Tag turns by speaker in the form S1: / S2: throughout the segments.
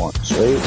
S1: once, right?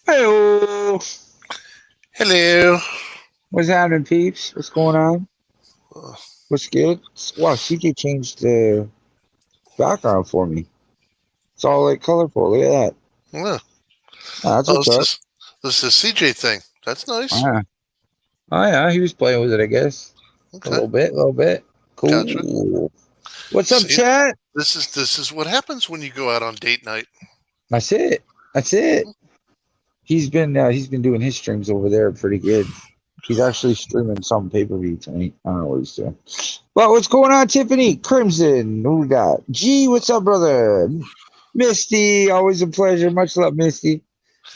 S1: Hello.
S2: Hello.
S1: What's happening, peeps? What's going on? What's good? Wow, CJ changed the background for me. It's all like colorful. Look at that.
S2: Yeah.
S1: That's
S2: Oh,
S1: what's up.
S2: this is a CJ thing. That's nice.
S1: Oh yeah, he was playing with it, I guess.
S2: Okay.
S1: A little bit. Cool.
S2: Gotcha.
S1: What's up,
S2: See,
S1: chat?
S2: This is what happens when you go out on date night.
S1: That's it. He's been doing his streams over there pretty good. He's actually streaming some pay-per-view tonight. I don't know what he's doing. Well, what's going on, Tiffany? Crimson. Who we got? G, what's up, brother? Misty, always a pleasure. Much love, Misty.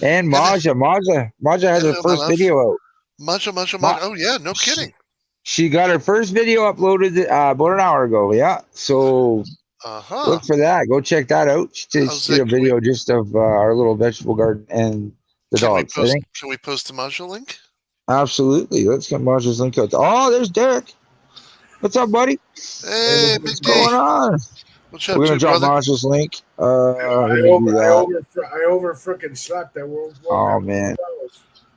S1: And Maja. Maja has her first video out.
S2: Maja. Oh, yeah, no kidding.
S1: She got her first video uploaded about an hour ago. Yeah. So look for that. Go check that out. She did a video just of our little vegetable garden and the dogs.
S2: Can we post the Maja link?
S1: Absolutely. Let's get Maja's link out. Oh, there's Derek. What's up, buddy?
S2: Hey,
S1: what's going on?
S2: What's up,
S1: We're gonna drop Maja's link. I
S3: over freaking slept.
S1: Oh man.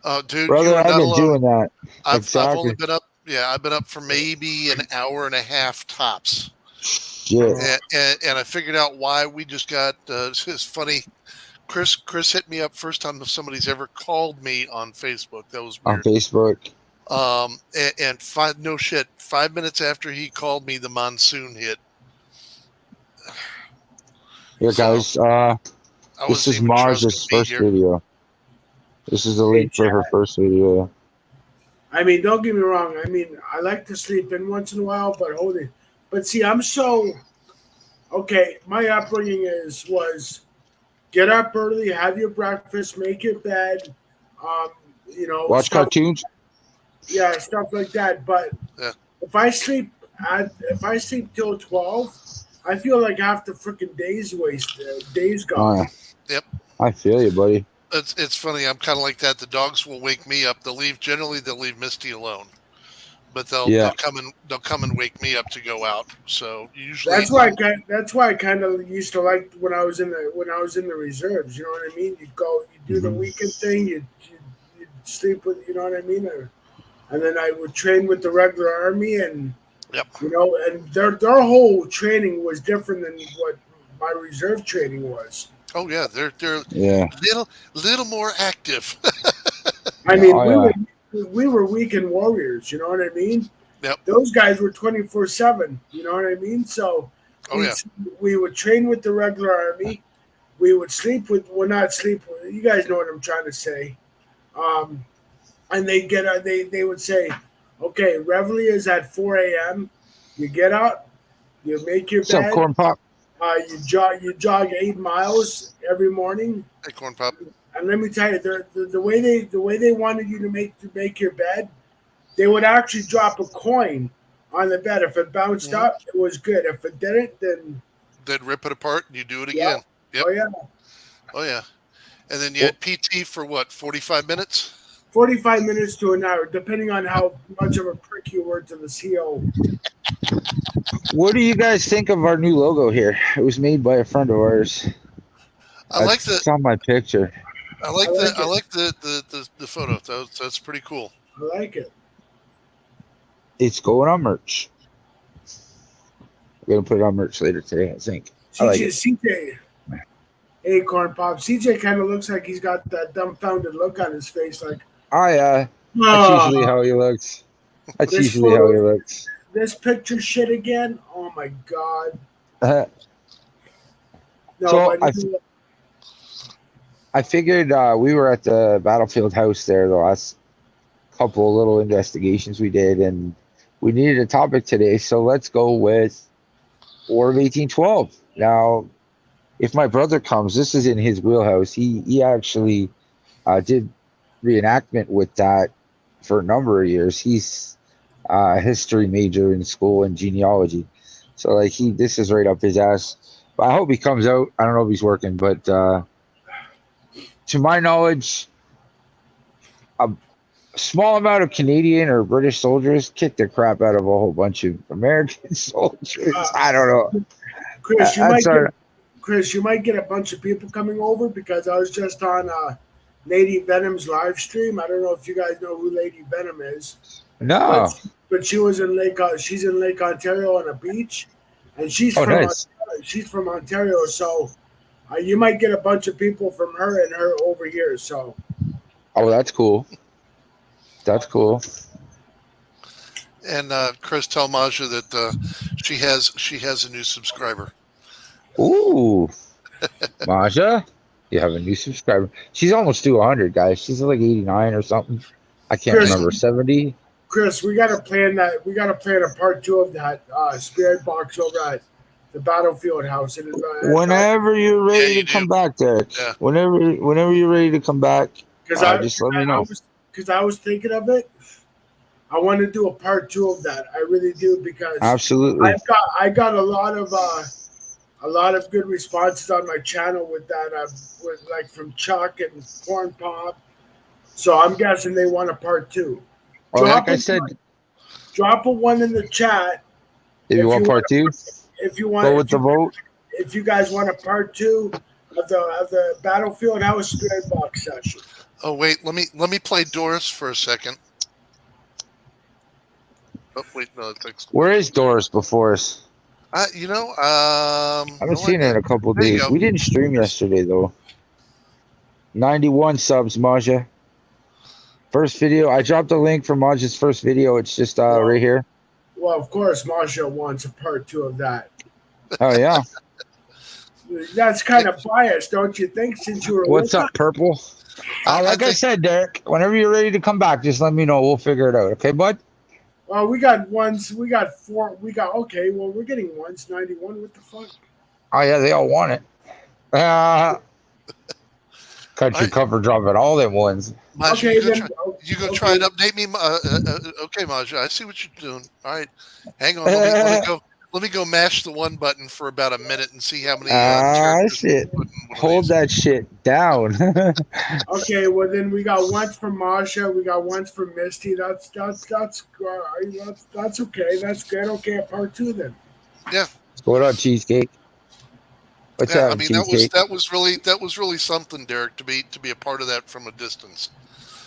S2: Oh, dude,
S1: brother, I've been doing that.
S2: I've only been up. Yeah, I've been up for maybe an hour and a half tops.
S1: Shit.
S2: And I figured out why. We just got it's funny. Chris hit me up first time somebody's ever called me on Facebook. That was weird.
S1: On Facebook.
S2: And 5 minutes after he called me, the monsoon hit.
S1: Here, guys. This is Maja's first video. This is the link for her first video.
S3: I mean, don't get me wrong. I mean, I like to sleep in once in a while, but see, I'm so okay. My upbringing was get up early, have your breakfast, make your bed,
S1: watch cartoons.
S3: Yeah, stuff like that. But if I sleep till 12, I feel like half the freaking days gone.
S2: Yep.
S1: I feel you, buddy.
S2: It's funny. I'm kind of like that. The dogs will wake me up. They'll leave Misty alone, but they'll come and wake me up to go out. So usually
S3: that's why I kind of used to like when I was in the reserves. You know what I mean? You do the weekend thing. You sleep with, you know what I mean? And then I would train with the regular army, and and their whole training was different than what my reserve training was.
S2: Oh yeah, they're little more active.
S3: I mean, we were weekend warriors. You know what I mean?
S2: Yep.
S3: Those guys were 24/7. You know what I mean? So we would train with the regular army. We would sleep with. Well, not sleep with. You guys know what I'm trying to say. And they would say, okay, reveille is at 4 a.m. You get out, you make your bed.
S1: What's up, Corn Pop?
S3: You jog 8 miles every morning.
S2: Hey, Corn Pop.
S3: And let me tell you, the way they wanted you to make your bed, they would actually drop a coin on the bed. If it bounced
S2: Mhm.
S3: up, it was good. If it didn't, then
S2: They'd rip it apart and you do it
S3: yeah.
S2: again. Yep.
S3: Oh yeah,
S2: Oh yeah. And then you had PT for what, 45 minutes?
S3: 45 minutes to an hour, depending on how much of a prick you were to the CO.
S1: What do you guys think of our new logo here? It was made by a friend of ours.
S2: I like
S1: It's on my picture.
S2: I like
S3: it.
S2: the photo. That's pretty cool.
S3: I like it.
S1: It's going on merch. We're gonna put it on merch later today, I think. I like it.
S3: CJ, hey Corn Pop. CJ kind of looks like he's got that dumbfounded look on his face, like.
S1: That's
S3: "Ah,
S1: usually how he looks. That's
S3: This
S1: usually how he
S3: photo-
S1: looks.
S3: this picture shit again. Oh my god. No,
S1: So
S3: but
S1: I figured we were at the Battlefield house there the last couple of little investigations we did, and we needed a topic today. So let's go with War of 1812. Now, if my brother comes, this is in his wheelhouse. He actually did reenactment with that for a number of years. He's a history major in school and genealogy, so like this is right up his ass. But I hope he comes out. I don't know if he's working, but to my knowledge, a small amount of Canadian or British soldiers kicked the crap out of a whole bunch of American soldiers. I don't know.
S3: Chris,
S1: That's
S3: you might get a bunch of people coming over because I was just on Lady Venom's live stream. I don't know if you guys know who Lady Venom is,
S1: no.
S3: but she was in Lake. She's in Lake Ontario on a beach, and she's
S1: Nice.
S3: She's from Ontario, so you might get a bunch of people from her and her over here. So,
S1: That's cool. That's cool.
S2: And Chris, tell Maja that she has a new subscriber.
S1: Ooh, Maja, you have a new subscriber. She's almost to 100, guys. She's like 89 or something. I can't remember. 70.
S3: Chris, we got to plan that. We got to plan a part 2 of that spirit box over at the Battlefield house. And
S1: Whenever you're ready to come back, Derek.
S2: Yeah.
S1: Whenever you're ready to come back, just let me know.
S3: Because I was thinking of it. I want to do a part 2 of that. I really do, because
S1: absolutely
S3: I got a lot of good responses on my channel with that. With like from Chuck and Corn Pop. So I'm guessing they want a part 2.
S1: Well, like I said,
S3: drop a 1 in the chat.
S1: If you want part 2,
S3: if you want,
S1: go with the vote.
S3: If you guys want a part 2 of the Battlefield House Spirit Box session.
S2: Oh wait, let me play Doris for a second. Oh wait, no.
S1: Where is Doris before us?
S2: I
S1: haven't seen her in a couple of days. We didn't stream yesterday though. 91 subs, Maja. First video. I dropped a link for Maja's first video. It's just right here.
S3: Well, of course, Maja wants a part 2 of that.
S1: Oh yeah.
S3: That's kind of biased, don't you think? Since you were
S1: what's up, Purple? Like I said, Derek, whenever you're ready to come back, just let me know. We'll figure it out. Okay, bud?
S3: Well, we got 1s. We got 4. Okay. Well, we're getting 1s. 91. What the fuck?
S1: Oh yeah, they all want it. Country cover dropping all them ones.
S2: Maja, you go try and update me. Okay, Maja, I see what you're doing. All right, hang on. Let me go mash the 1 button for about a minute and see how many.
S1: Shit. Hold that shit down.
S3: Okay, well then we got 1s from Maja. We got 1s from Misty. That's okay. That's good. Okay, a part 2 then.
S2: Yeah.
S1: What's going on, Cheesecake? What's up, Cheesecake?
S2: that was really something, Derek, to be a part of that from a distance.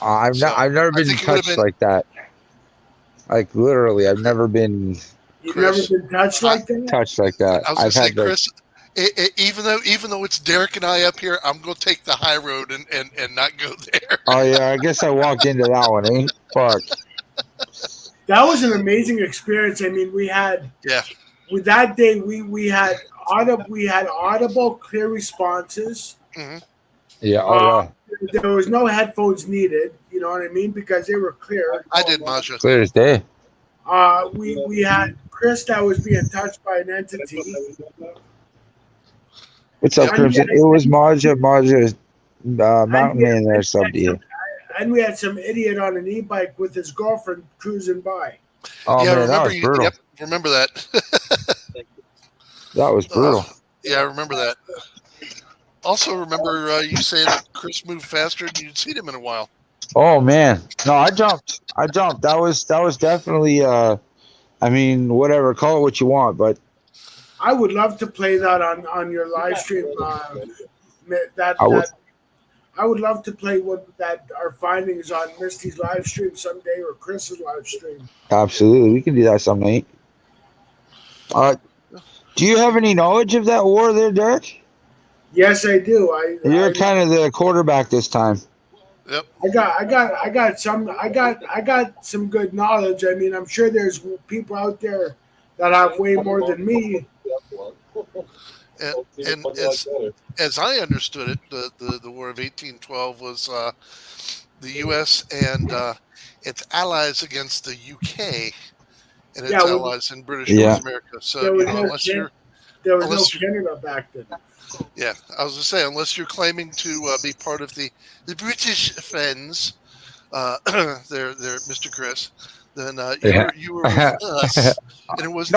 S1: I've never been touched like that. Like literally, I've never been.
S3: You've never been touched like that?
S1: Touched like that.
S2: I was going to say, Chris, even though it's Derek and I up here, I'm going to take the high road and not go there.
S1: Oh, yeah. I guess I walked into that one, eh? Fuck.
S3: That was an amazing experience. I mean, we had...
S2: Yeah.
S3: With that day, we had audible, clear responses.
S2: Mm-hmm.
S1: Yeah,
S3: there was no headphones needed. You know what I mean? Because they were clear.
S2: I did, Maja.
S1: Clear as day.
S3: We had Chris that was being touched by an entity.
S1: What's up, Crimson? It was Maja. Mountain Man there subbed to you.
S3: we had some idiot on an e-bike with his girlfriend cruising by.
S1: Oh
S2: yeah,
S1: man, that was brutal.
S2: Yep, remember that.
S1: That was brutal.
S2: Yeah, I remember that. Also, remember you saying that Chris moved faster than you'd seen him in a while.
S1: Oh man, no, I jumped. That was definitely. I mean, whatever, call it what you want, but
S3: I would love to play that on your live stream. I would love to play our findings on Misty's live stream someday or Chris's live stream.
S1: Absolutely, we can do that some night. Do you have any knowledge of that war there, Derek?
S3: Yes, I do.
S1: You're kind of the quarterback this time.
S2: Yep.
S3: I got some good knowledge. I mean, I'm sure there's people out there that have way more than me.
S2: And as I understood it, the War of 1812 was the U.S. and its allies against the U.K. and its allies in British North America. So
S3: there was no Canada back then.
S2: Yeah, I was going to say, unless you're claiming to be part of the British friends, there, Mr. Chris, then you were with us, and it was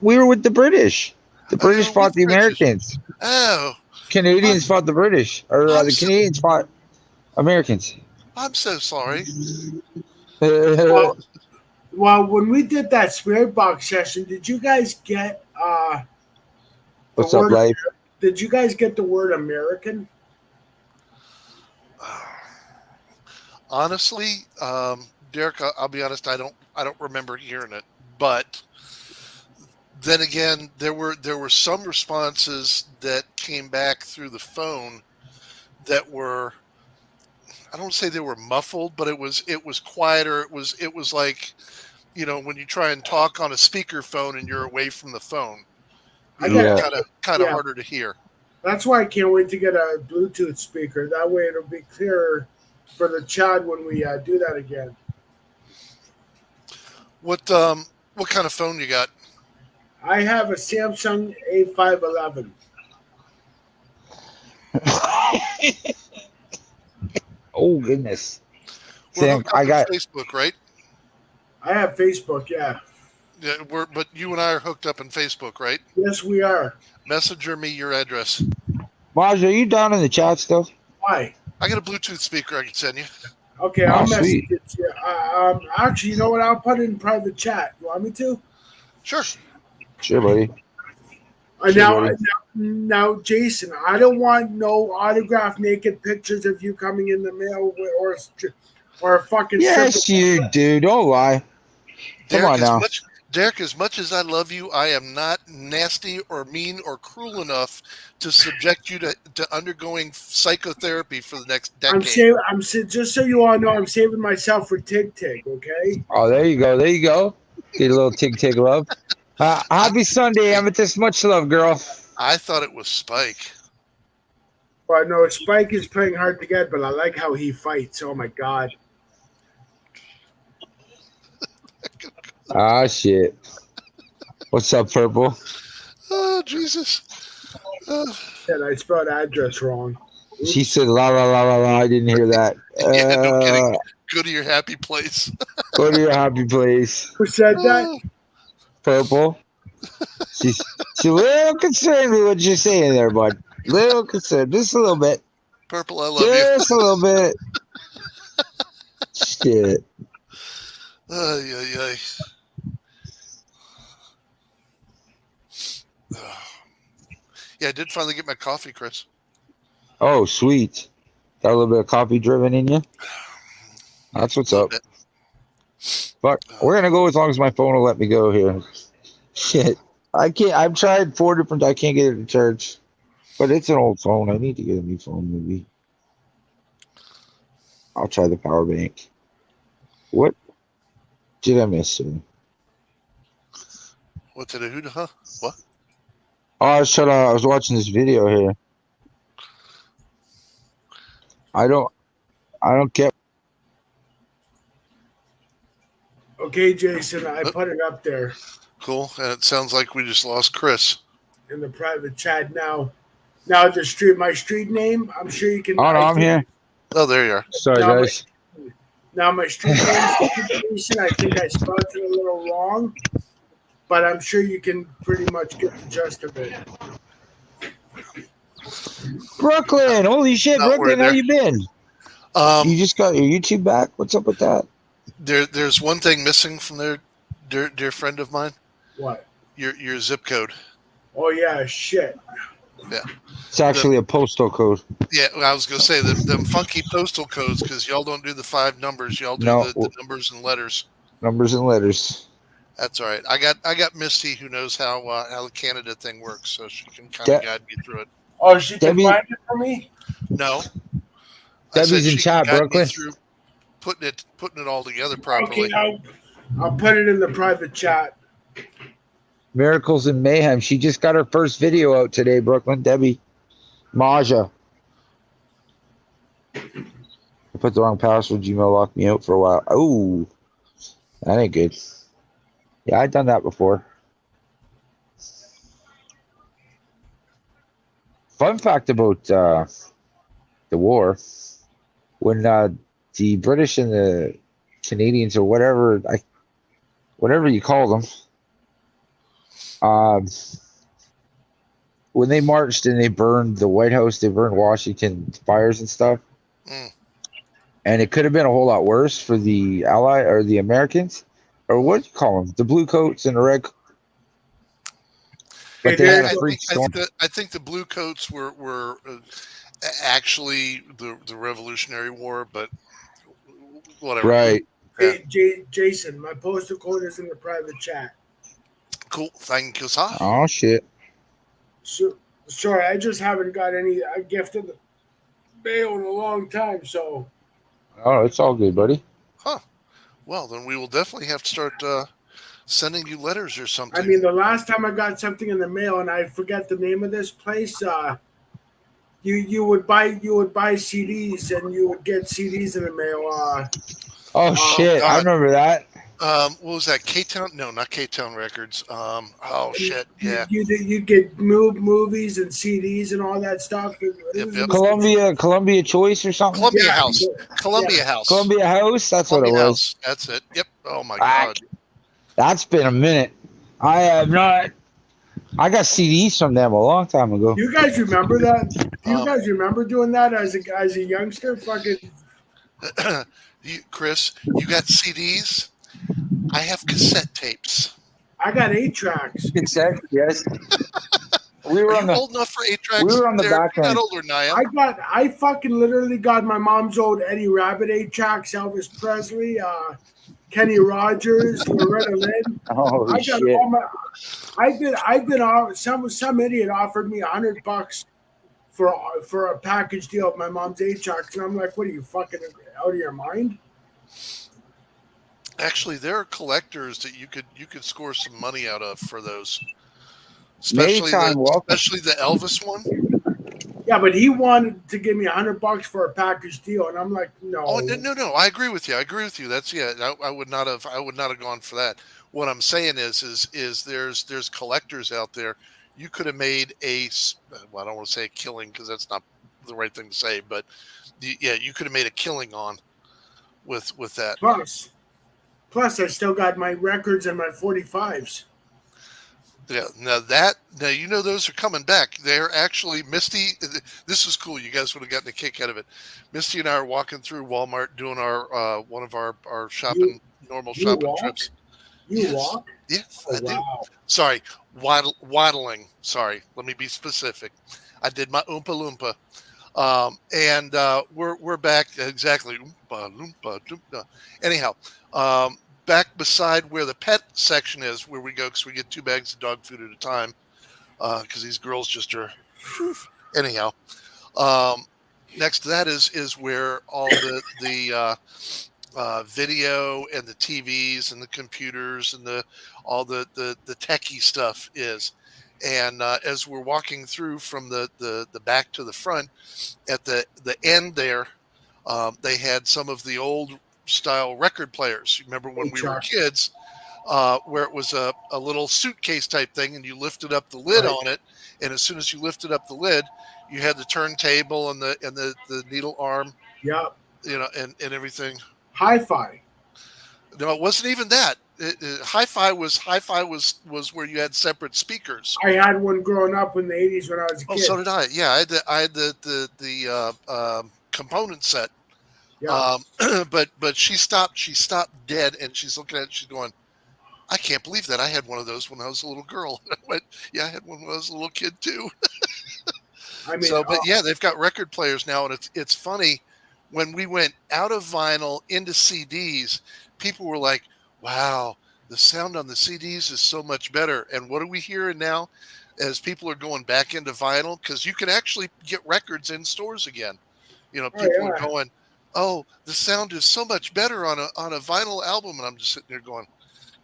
S1: we were with the British. The British fought the Americans.
S2: Oh,
S1: Canadians fought the British, or the Canadians fought Americans.
S2: I'm so sorry.
S3: Well, when we did that spirit box session, did you guys get
S1: what's up, life?
S3: Did you guys get the word American?
S2: Honestly, Derek, I'll be honest, I don't remember hearing it. But then again, there were some responses that came back through the phone that were, I don't say they were muffled, but it was quieter. It was like, when you try and talk on a speaker phone and you're away from the phone. Kind of harder to hear.
S3: That's why I can't wait to get a Bluetooth speaker. That way it'll be clearer for the chat when we do that again.
S2: What kind of phone you got?
S3: I have a Samsung A511.
S1: Oh goodness!
S2: Sam, I got Facebook, right?
S3: I have Facebook, yeah.
S2: Yeah, but you and I are hooked up in Facebook, right?
S3: Yes, we are.
S2: Messenger me your address.
S1: Maj, are you down in the chat still?
S3: Why?
S2: I got a Bluetooth speaker I can send you.
S3: Okay, I'll message it to you. Actually, you know what? I'll put it in private chat. You want me to?
S2: Sure.
S1: Sure, buddy.
S3: Now, Jason, I don't want no autographed naked pictures of you coming in the mail or a fucking.
S1: Yes, you do. Don't lie. Come on now.
S2: Derek, as much as I love you, I am not nasty or mean or cruel enough to subject you to undergoing psychotherapy for the next decade.
S3: Just so you all know, I'm saving myself for Tig Tig, okay?
S1: Oh, there you go. Get a little Tig Tig love. Happy Sunday, Amethyst. Much love, girl.
S2: I thought it was Spike.
S3: Well, no, Spike is playing hard to get, but I like how he fights. Oh, my God.
S1: Ah, shit. What's up, Purple?
S2: Oh, Jesus.
S3: Shit, I spelled address wrong.
S1: Oops. She said, la, la, la, la, la. I didn't hear that.
S2: Yeah, no kidding. Go to your happy place.
S1: Go to your happy place.
S3: Who said that?
S1: Purple. She's a little concerned with what you're saying there, bud. Little concerned. Just a little bit.
S2: Purple, I love you.
S1: Just a little bit. Shit.
S2: Yeah. Yeah, I did finally get my coffee, Chris.
S1: Oh, sweet. Got a little bit of coffee driven in you? That's what's up. But we're going to go as long as my phone will let me go here. Shit. I can't. I've tried 4 different. I can't get it to charge. But it's an old phone. I need to get a new phone, maybe. I'll try the power bank. What did I miss here?
S2: What did I do? Huh? What?
S1: Oh, I was watching this video here. I don't get.
S3: Okay, Jason, I put it up there.
S2: Cool. And it sounds like we just lost Chris.
S3: In the private chat now. Now my street name, I'm sure you can.
S1: Oh, no, I'm here.
S2: Oh, there you are.
S1: Sorry,
S3: Now
S1: guys.
S3: my street name Jason, I think I spelled it a little wrong, but I'm sure you can pretty much get the gist of it.
S1: Brooklyn, holy shit,
S2: Not
S1: Brooklyn,
S2: worried
S1: how
S2: there.
S1: you been?
S2: Um,
S1: You just got your YouTube back? What's up with that?
S2: there's one thing missing from there, dear friend of mine.
S3: What?
S2: Your zip code.
S3: Oh yeah, shit.
S2: Yeah.
S1: It's actually a postal code.
S2: Yeah, I was gonna say them funky postal codes because y'all don't do the 5 numbers. Y'all do
S1: No,
S2: the numbers and letters.
S1: numbers and letters.
S2: That's all right. I got Misty who knows how the Canada thing works, so she can kind of
S1: De-
S2: guide me through it.
S3: Oh, she can
S1: Debbie-
S3: find it for me?
S2: No, I
S1: Debbie's
S2: said
S1: in
S2: she
S1: chat,
S2: can guide me
S1: Brooklyn.
S2: through putting it all together properly.
S3: Okay, I'll put it in the private chat.
S1: Miracles and Mayhem. She just got her first video out today, Brooklyn. Debbie. Maja. I put the wrong password. Gmail locked me out for a while. Oh, that ain't good. Yeah, I've done that before. Fun fact about the war: when the British and the Canadians or whatever you call them, when they marched and they burned the White House, they burned Washington, fires and stuff.
S2: Mm.
S1: And it could have been a whole lot worse for the Ally or the Americans, or what do you call them? The blue coats and the red. But they had a freak storm.
S2: I think the blue coats were actually the Revolutionary War, but whatever.
S1: Right.
S3: Hey, Jason, my postal code is in the private chat.
S2: Cool. Thank you, sir.
S1: Oh shit.
S3: So, sorry, I just haven't got any gift of the mail in a long time, so.
S1: Oh, it's all good, buddy.
S2: Huh. Well, then we will definitely have to start sending you letters or something.
S3: I mean, the last time I got something in the mail, and I forget the name of this place, you would buy CDs, and you would get CDs in the mail.
S1: Oh shit, I remember that.
S2: What was that? K-Town? No, not K-Town Records. Oh shit, yeah.
S3: You'd get movies and CDs and all that stuff.
S2: Yep.
S1: Columbia Choice or something.
S2: Columbia House. Columbia House.
S1: Columbia House. That's
S2: Columbia
S1: what it was.
S2: House. That's it. Yep. Oh my god.
S1: That's been a minute. I have not. I got CDs from them a long time ago.
S3: You guys remember that? Do you guys remember doing that as a youngster? Fucking.
S2: Chris, you got CDs? I have cassette tapes.
S3: I got 8 tracks.
S1: Cassette, yes. We were
S2: old enough for 8 tracks?
S1: We were on the back
S2: You're
S1: end.
S2: not older than I am.
S3: I fucking literally got my mom's old Eddie Rabbit 8 tracks, Elvis Presley, Kenny Rogers, Loretta Lynn.
S1: Holy shit.
S3: I've been some idiot offered me $100 for a package deal of my mom's 8 tracks, and I'm like, what are you fucking out of your mind?
S2: Actually, there are collectors that you could score some money out of for those. Especially the Elvis one.
S3: Yeah, but he wanted to give me $100 for a package deal, and I'm like, no.
S2: Oh no! I agree with you. That's I would not have gone for that. What I'm saying is there's collectors out there. You could have made I don't want to say a killing because that's not the right thing to say, but you could have made a killing on with that.
S3: Plus, I still got my records and my 45s.
S2: Yeah, now those are coming back. They're actually Misty. This is cool. You guys would have gotten a kick out of it. Misty and I are walking through Walmart doing our one of our shopping shopping trips.
S3: You walk?
S2: Yes,
S3: oh,
S2: I do.
S3: Wow.
S2: Sorry, waddling. Sorry, let me be specific. I did my Oompa Loompa, and we're back exactly. Oompa Loompa. Doompa. Anyhow. Back beside where the pet section is, where we go because we get 2 bags of dog food at a time because these girls just are. Anyhow, next to that is where all the video and the TVs and the computers and all the techie stuff is. And as we're walking through from the back to the front, at the end there, they had some of the old style record players. You remember when we were kids, where it was a little suitcase type thing, and you lifted up the lid on it, and as soon as you lifted up the lid, you had the turntable and the needle arm
S3: Yep.
S2: and everything.
S3: Hi-Fi.
S2: No, it wasn't even that. Hi-Fi was where you had separate speakers.
S3: I had one growing up in the 80s when I was a
S2: Oh,
S3: kid.
S2: so did I. Yeah, I had the component set.
S3: Yeah.
S2: But she stopped dead, and she's looking at it. She's going, I can't believe that I had one of those when I was a little girl. I went, yeah, I had one when I was a little kid too.
S3: I mean,
S2: So, but yeah, they've got record players now, and it's funny when we went out of vinyl into CDs. People were like, "Wow, the sound on the CDs is so much better." And what are we hearing now, as people are going back into vinyl, because you can actually get records in stores again. People are going, "Oh, the sound is so much better on a vinyl album," and I'm just sitting there going,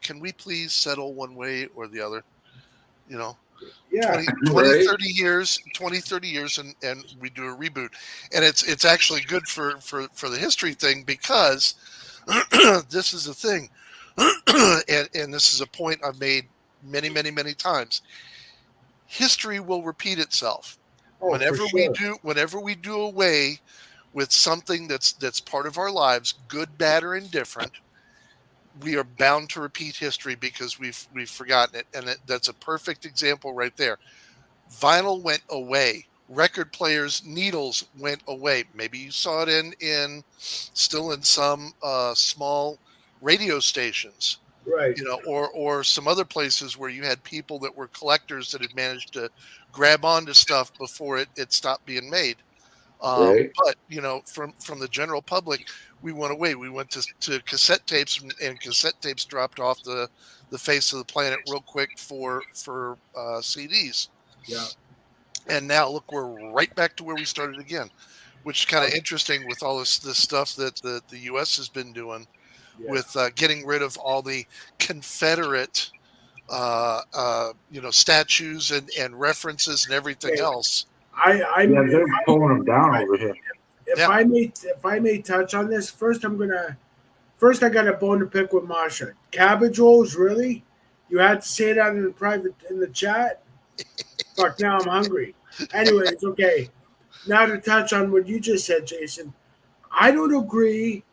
S2: "Can we please settle one way or the other?"
S3: yeah.
S2: 30 years, 30 years, and we do a reboot. And it's actually good for the history thing, because this is a thing. and this is a point I've made many, many, many times. History will repeat itself. Whenever we do away with something that's part of our lives, good, bad, or indifferent, we are bound to repeat history because we've forgotten it. And that's a perfect example right there. Vinyl went away. Record players, needles went away. Maybe you saw it in still in some small radio stations,
S3: Right.
S2: or some other places where you had people that were collectors that had managed to grab onto stuff before it stopped being made.
S1: Right.
S2: But from the general public, we went away. We went to cassette tapes, and cassette tapes dropped off the face of the planet real quick for CDs.
S3: Yeah.
S2: And now look, we're right back to where we started again, which is kind of interesting with all this stuff that the U.S. has been doing with getting rid of all the Confederate statues and references and everything else.
S1: They're pulling them down over here.
S3: If I may touch on this, first I got a bone to pick with Masha. Cabbage rolls, really? You had to say that in the chat? Fuck, now I'm hungry. Anyways, okay. Now to touch on what you just said, Jason. I don't agree.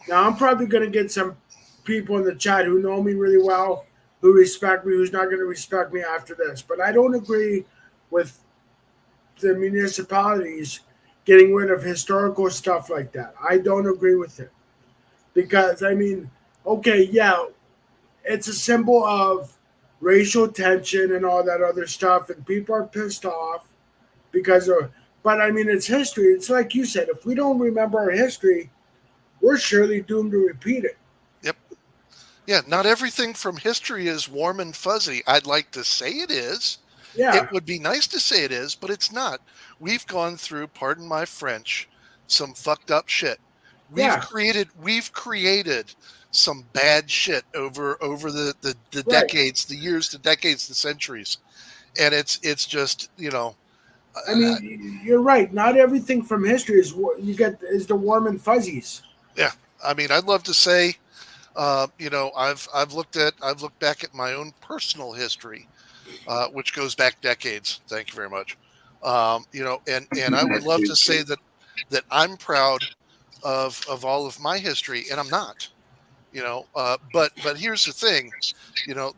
S3: Now I'm probably gonna get some people in the chat who know me really well, who respect me, who's not gonna respect me after this. But I don't agree with the municipalities getting rid of historical stuff like that. I don't agree with it. Because I mean, okay, yeah, it's a symbol of racial tension and all that other stuff, and people are pissed off because of. But I mean, it's history. It's like you said. If we don't remember our history, we're surely doomed to repeat it.
S2: Yep. Yeah. Not everything from history is warm and fuzzy. I'd like to say it is.
S3: Yeah.
S2: It would be nice to say it is, but it's not. We've gone through, pardon my French, some fucked up shit. We've created some bad shit over the decades, the years, the decades, the centuries. And it's just,
S3: I mean, you're right. Not everything from history is the warm and fuzzies.
S2: Yeah. I mean, I'd love to say, I've looked back at my own personal history, which goes back decades. Thank you very much. And I would love to say that I'm proud of all of my history, and I'm not. But here's the thing,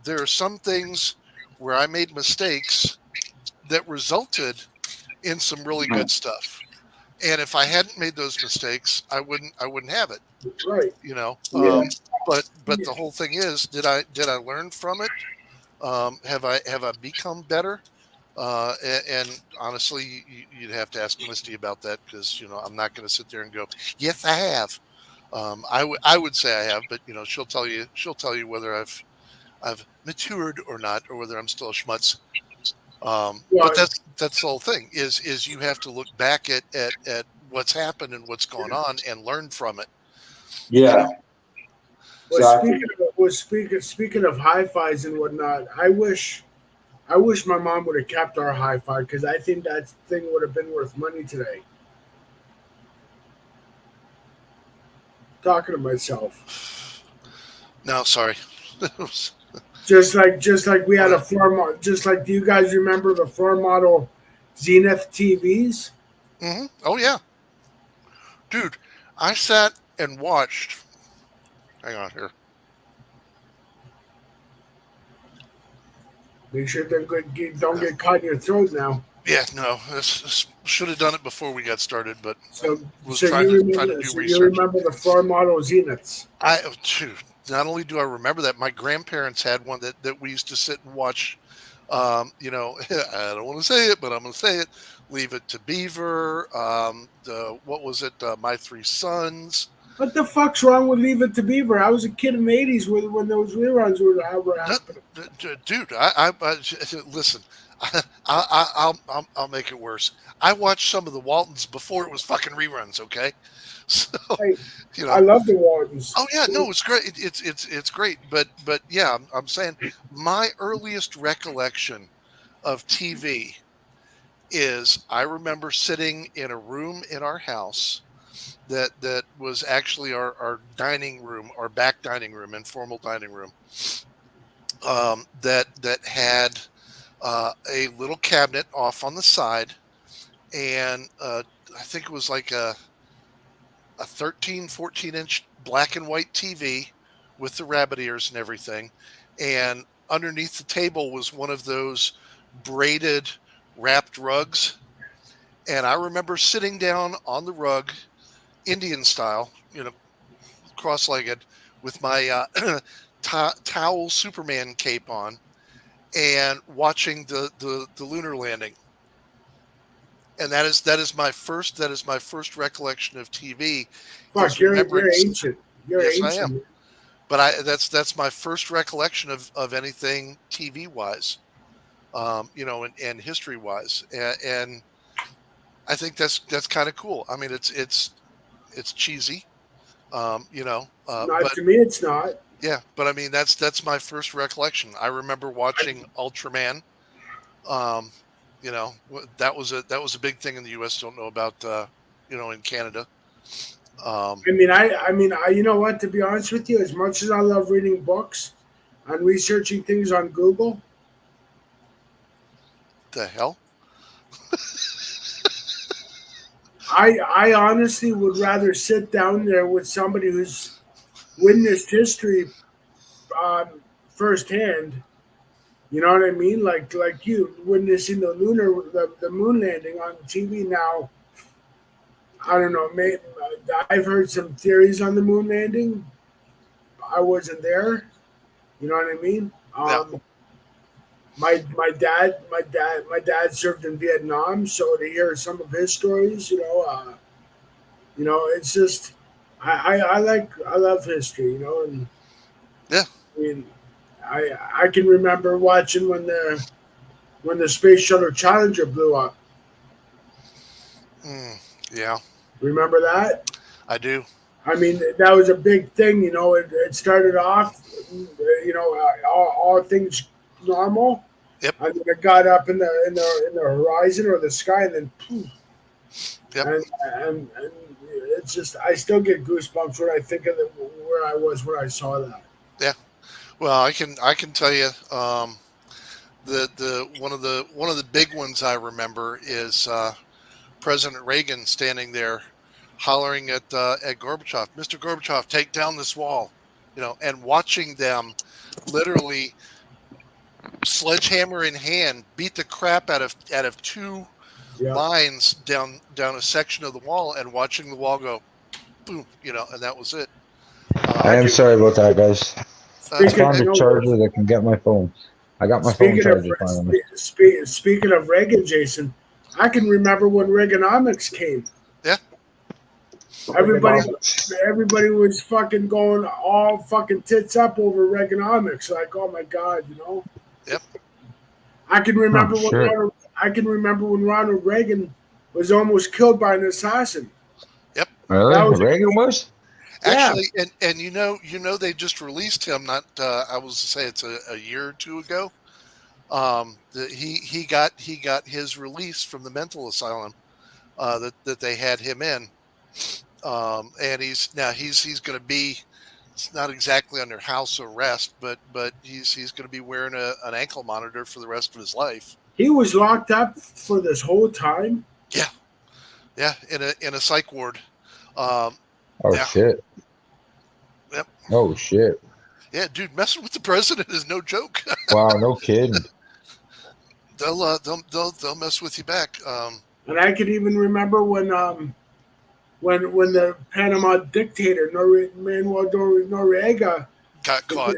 S2: there are some things where I made mistakes that resulted in some really good stuff. And if I hadn't made those mistakes, I wouldn't have it.
S3: Right.
S2: But the whole thing is, did I learn from it? Have I become better? And honestly, you'd have to ask Misty about that, because I'm not going to sit there and go, yes, I have. I would say I have, but she'll tell you whether I've matured or not, or whether I'm still a schmutz. But that's the whole thing is you have to look back at what's happened and what's gone on and learn from it.
S1: Yeah.
S3: Well, speaking of hi-fis and whatnot, I wish my mom would have kept our hi-fi, because I think that thing would have been worth money today. Talking to myself.
S2: No, sorry.
S3: Just like we had a floor model. Just like, do you guys remember the floor model Zenith TVs?
S2: Mm-hmm. Oh yeah. Dude, I sat and watched. Hang on here.
S3: Make sure they don't get caught in your throat now.
S2: Yeah, no, should have done it before we got started, but
S3: So,
S2: was
S3: so
S2: trying
S3: you
S2: to
S3: remember?
S2: do
S3: So you
S2: research.
S3: remember the floor model Zeniths?
S2: Dude, not only do I remember that, my grandparents had one that we used to sit and watch. I don't want to say it, but I'm going to say it. Leave It to Beaver. What was it? My Three Sons.
S3: What the fuck's wrong with Leave It to Beaver? I was a kid in the '80s when those reruns were happening.
S2: Dude, listen. I'll make it worse. I watched some of the Waltons before it was fucking reruns. Okay, so
S3: Hey,
S2: you
S3: I
S2: know.
S3: love the Wardens.
S2: Oh yeah, no, it's great. It's great. But yeah, I'm saying my earliest recollection of TV is I remember sitting in a room in our house that was actually our dining room, our back dining room, informal dining room. That had a little cabinet off on the side, and I think it was like a 13, 14-inch black and white TV with the rabbit ears and everything. And underneath the table was one of those braided wrapped rugs. And I remember sitting down on the rug, Indian style, cross-legged, with my towel Superman cape on, and watching the lunar landing. And that is my first recollection of TV,
S3: Fuck,
S2: is
S3: you're
S2: remembering.
S3: ancient. You're
S2: Yes, I am.
S3: ancient.
S2: But that's my first recollection of anything TV wise, and history wise, and I think that's kind of cool. I mean, it's cheesy,
S3: Not
S2: but
S3: to me, it's not.
S2: yeah, but I mean that's my first recollection. I remember watching Ultraman. Um, that was a big thing in the U.S. Don't know about in Canada.
S3: You know what? To be honest with you, as much as I love reading books and researching things on Google,
S2: The hell?
S3: I honestly would rather sit down there with somebody who's witnessed history um, firsthand. You know what I mean? Like you witnessing the moon landing on TV. Now, I don't know. I've heard some theories on the moon landing. I wasn't there. You know what I mean?
S2: Yeah.
S3: My dad served in Vietnam, so to hear some of his stories, it's just I love history, and
S2: Yeah.
S3: I mean, I can remember watching when the space shuttle Challenger blew up.
S2: Yeah,
S3: Remember that?
S2: I do.
S3: I mean, that was a big thing. It started off, all things normal,
S2: Yep.
S3: and then it got up in the horizon or the sky, and then poof.
S2: Yep.
S3: And it's just I still get goosebumps when I think of where I was when I saw that.
S2: Yeah. Well, I can tell you, the one of the big ones I remember is President Reagan standing there, hollering at Gorbachev, "Mr. Gorbachev, take down this wall," and watching them literally sledgehammer in hand beat the crap out of two
S3: Yeah.
S2: lines down a section of the wall, and watching the wall go boom, and that was it.
S1: I am sorry about that, guys. I
S3: Speaking,
S1: found a charger that can get my phone. I got my phone
S3: speaking of
S1: charger finally.
S3: speaking of Reagan, Jason, I can remember when Reaganomics came.
S2: Yeah.
S3: Everybody was fucking going all fucking tits up over Reaganomics. Like, oh my god,
S2: Yep.
S3: I can remember when Ronald Reagan was almost killed by an assassin.
S2: Yep.
S1: Really? Reagan was?
S2: Actually, and they just released him. Not I was to say it's a year or two ago. He got his release from the mental asylum that they had him in, and he's going to be. It's not exactly under house arrest, but he's going to be wearing an ankle monitor for the rest of his life.
S3: He was locked up for this whole time.
S2: Yeah, in a psych ward.
S1: Oh
S2: Yeah.
S1: shit.
S2: Yep.
S1: Oh shit.
S2: Yeah, dude, messing with the president is no joke.
S1: Wow, no kidding.
S2: They'll mess with you back.
S3: And I could even remember when the Panama dictator Manuel Noriega
S2: Got caught.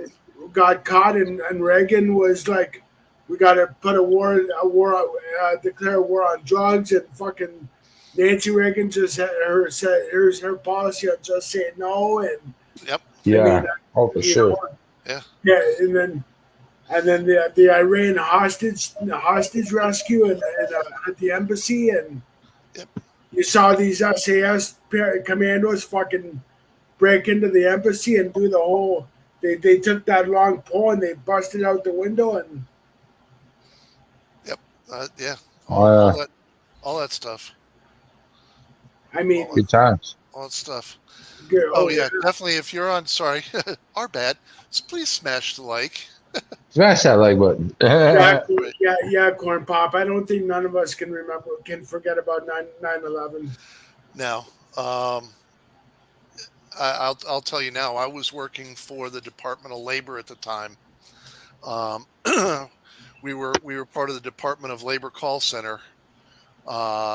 S3: got caught, and Reagan was like, "We got to put declare a war on drugs," and fucking Nancy Reagan just had said, "Here's her policy on just say no," and
S2: Yep.
S1: Yeah.
S3: I mean,
S1: Oh, for
S3: you
S1: sure.
S3: know,
S2: Yeah.
S3: yeah, and then the Iran hostage rescue and at the embassy, and
S2: Yep.
S3: you saw these SAS commandos fucking break into the embassy and do the whole. They took that long pole and they busted out the window, and
S2: Yep. Yeah.
S1: Oh, yeah.
S2: All that stuff.
S3: I mean,
S2: All
S1: Good times.
S2: that stuff.
S3: oh
S2: Yeah, definitely. If you're on, sorry, our bad. So please smash the like.
S1: Smash that like button.
S3: yeah, corn pop. I don't think none of us can forget about 9/11.
S2: Now, I'll tell you now. I was working for the Department of Labor at the time. We were part of the Department of Labor call center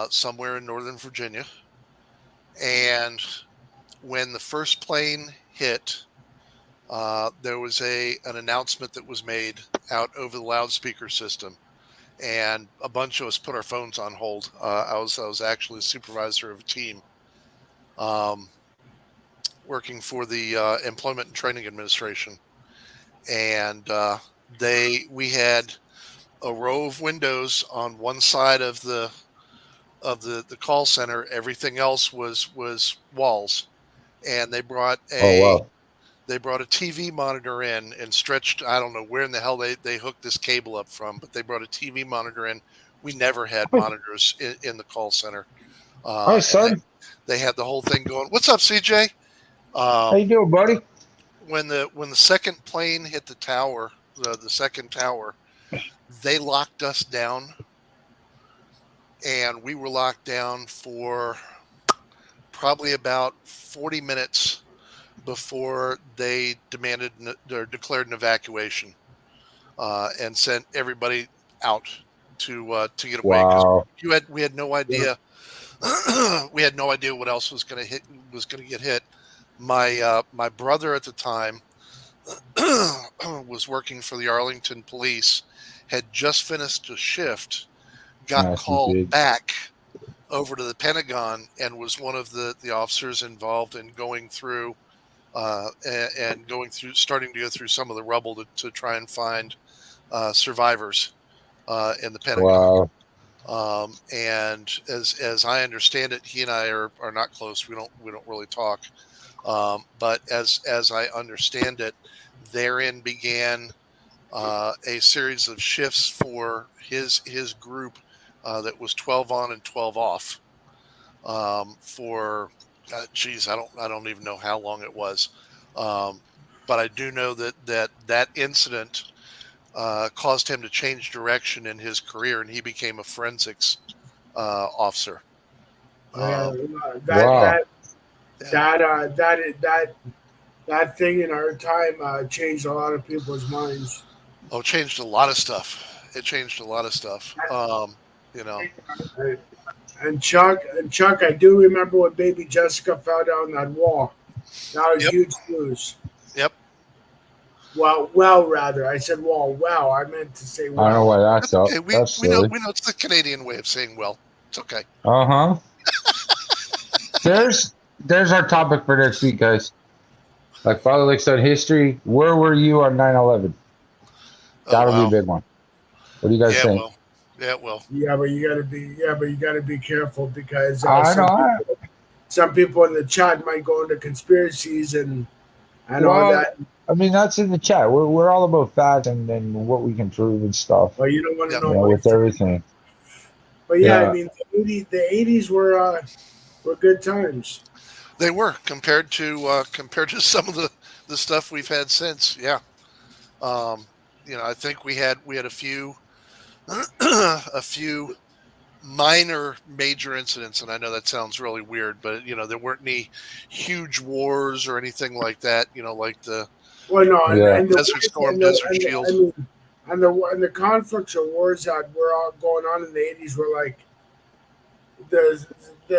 S2: somewhere in Northern Virginia, and when the first plane hit, there was an announcement that was made out over the loudspeaker system, and a bunch of us put our phones on hold. I was actually a supervisor of a team working for the Employment and Training Administration, and we had a row of windows on one side of the call center. Everything else was walls, and they brought
S1: Oh wow.
S2: they brought a TV monitor in and stretched. I don't know where in the hell they hooked this cable up from, but they brought a TV monitor in. We never had monitors in the call center.
S1: Hi, son.
S2: They had the whole thing going. What's up, CJ?
S1: How you doing, buddy?
S2: When the second plane hit the tower, the second tower, they locked us down, and we were locked down for probably about 40 minutes before they demanded or declared an evacuation and sent everybody out to get away.
S1: Wow.
S2: We had no idea. We had no idea what else was going to get hit. My brother at the time was working for the Arlington Police, had just finished a shift, got called back over to the Pentagon, and was one of the officers involved in going through starting to go through some of the rubble to try and find survivors in the Pentagon.
S1: Wow.
S2: And as I understand it, he and I are not close. We don't really talk. But as I understand it, therein began a series of shifts for his group that was 12 on and 12 off for I don't even know how long it was, but I do know that incident caused him to change direction in his career, and he became a forensics officer.
S1: Wow.
S3: That thing in our time changed a lot of people's minds.
S2: Oh, it changed a lot of stuff. It changed a lot of stuff.
S3: And Chuck, I do remember when baby Jessica fell down that wall. That was huge news.
S2: Yep.
S3: Well, rather. I said wall. Well, I meant to say well.
S1: I don't know why that's up.
S2: Okay. We know it's the Canadian way of saying well. It's okay.
S1: Uh-huh. There's our topic for next week, guys. Like Father Lake said, history. Where were you on 9/11? That'll be a big one. What do you guys think?
S3: Yeah, but you gotta be careful because some people in the chat might go into conspiracies and all that.
S1: I mean, that's in the chat. We're all about facts and what we can prove and stuff.
S3: Well, you don't want to know
S1: with everything.
S3: But I mean, the 80s were good times.
S2: They were compared to some of the stuff we've had since. Yeah. I think we had a few minor major incidents, and I know that sounds really weird, but there weren't any huge wars or anything like that. Like the
S3: Well, no,
S1: Yeah.
S3: and the
S2: Desert Storm,
S3: and the,
S2: Desert
S3: and the,
S2: Shield.
S3: I mean, and the conflicts or wars that were all going on in the 80s were like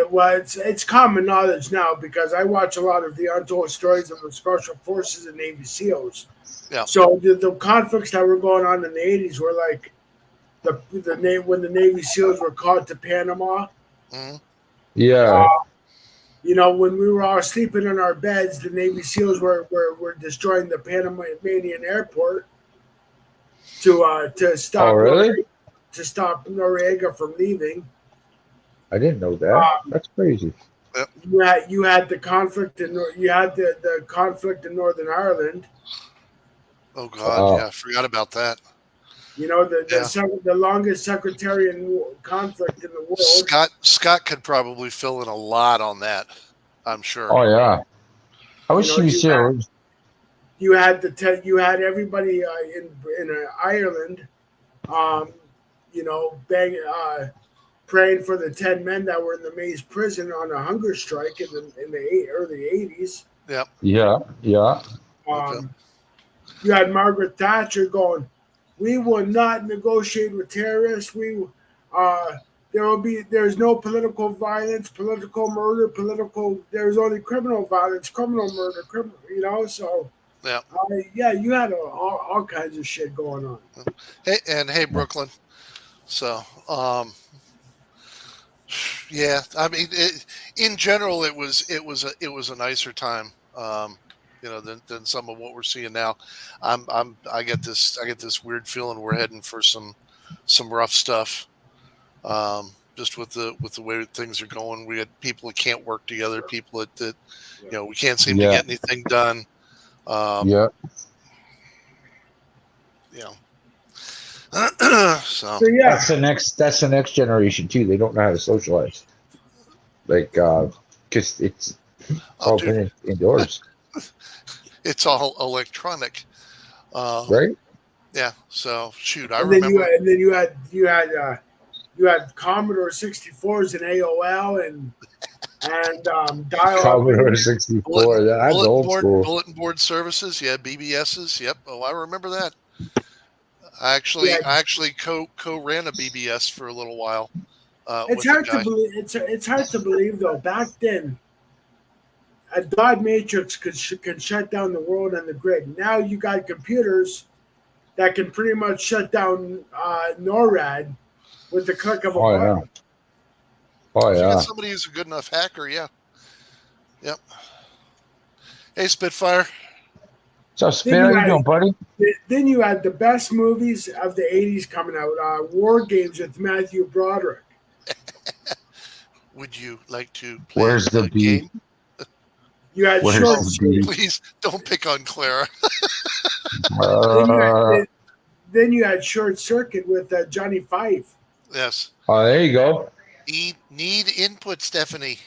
S3: well, it's common knowledge now because I watch a lot of the untold stories of the Special Forces and Navy SEALs.
S2: Yeah.
S3: So the conflicts that were going on in the 80s were like when the Navy SEALs were called to Panama.
S2: Mhm.
S1: Yeah.
S3: When we were all sleeping in our beds, the Navy SEAls were destroying the Panamanian airport to
S1: Oh,
S3: stop
S1: really?
S3: Noriega from leaving.
S1: I didn't know that. That's crazy.
S3: You had the conflict the conflict in Northern Ireland.
S2: Oh God,
S1: Wow.
S2: yeah, I forgot about that.
S3: The longest sectarian conflict in the world.
S2: Scott could probably fill in a lot on that. I'm sure.
S1: Oh, yeah. I wish he was here.
S3: You had everybody in Ireland, praying for the 10 men that were in the Maze prison on a hunger strike in the early 80s.
S2: Yep.
S1: Yeah. Yeah.
S2: Okay.
S3: You had Margaret Thatcher going, "We will not negotiate with terrorists. There's no political violence, political murder, there's only criminal violence, criminal murder, so
S2: yeah,
S3: you had all kinds of shit going on.
S2: Hey Brooklyn. So yeah, I mean in general it was a nicer time than some of what we're seeing now. I get this weird feeling we're heading for some rough stuff. Just with the way things are going, we had people that can't work together, people that we can't seem to get anything done.
S1: Yeah.
S2: So
S3: yeah,
S1: that's the next generation too. They don't know how to socialize. Like, because it's all been indoors,
S2: it's all electronic,
S1: right?
S2: Yeah. So shoot, I
S3: and
S2: remember.
S3: Then you had Commodore 64s and AOL and dial-up.
S1: Commodore 64. That's old school.
S2: Bulletin board services. Yeah, BBSs. Yep. Oh, I remember that. I actually co-ran a BBS for a little while.
S3: It's hard to believe. It's hard to believe though. Back then, a dot matrix can shut down the world and the grid. Now you got computers that can pretty much shut down NORAD with the click of a button.
S1: Yeah. Oh
S2: if
S1: yeah.
S2: you got somebody who's a good enough hacker, yeah. Yep. Hey Spitfire.
S1: So Spit, how you doing, buddy?
S3: Then you had the best movies of the 80s coming out. War Games with Matthew Broderick.
S2: Would you like to play
S1: Where's the
S2: game?
S3: You had
S2: Please don't pick on Clara.
S3: Then you had Short Circuit with Johnny Five.
S2: Yes.
S1: Oh, there you go.
S2: Need input, Stephanie.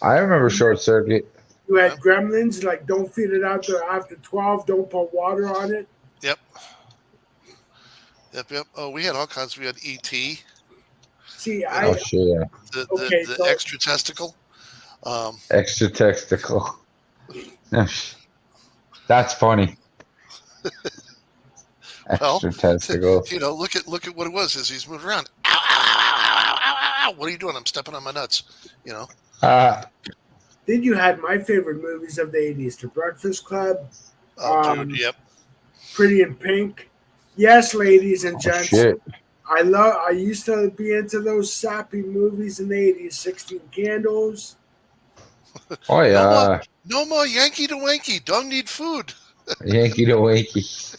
S1: I remember Short Circuit.
S3: You had Gremlins, like don't feed it out there after 12, don't put water on it.
S2: Yep. Oh, we had all kinds. We had E.T.
S3: See,
S2: the extra testicle.
S1: Extra testicle. That's funny. Extra testicle.
S2: Look at what it was as he's moving around. Ow, ow, ow, ow, ow, ow, ow. What are you doing? I'm stepping on my nuts.
S3: Then you had my favorite movies of the 80s, The Breakfast Club.
S2: Dude, yep.
S3: Pretty in Pink. Yes, ladies and gents.
S1: Shit.
S3: I used to be into those sappy movies in the 80s, 16 Candles.
S1: Oh yeah.
S2: No more Yankee to Wanky. Don't need food.
S1: Yankee to Wanky.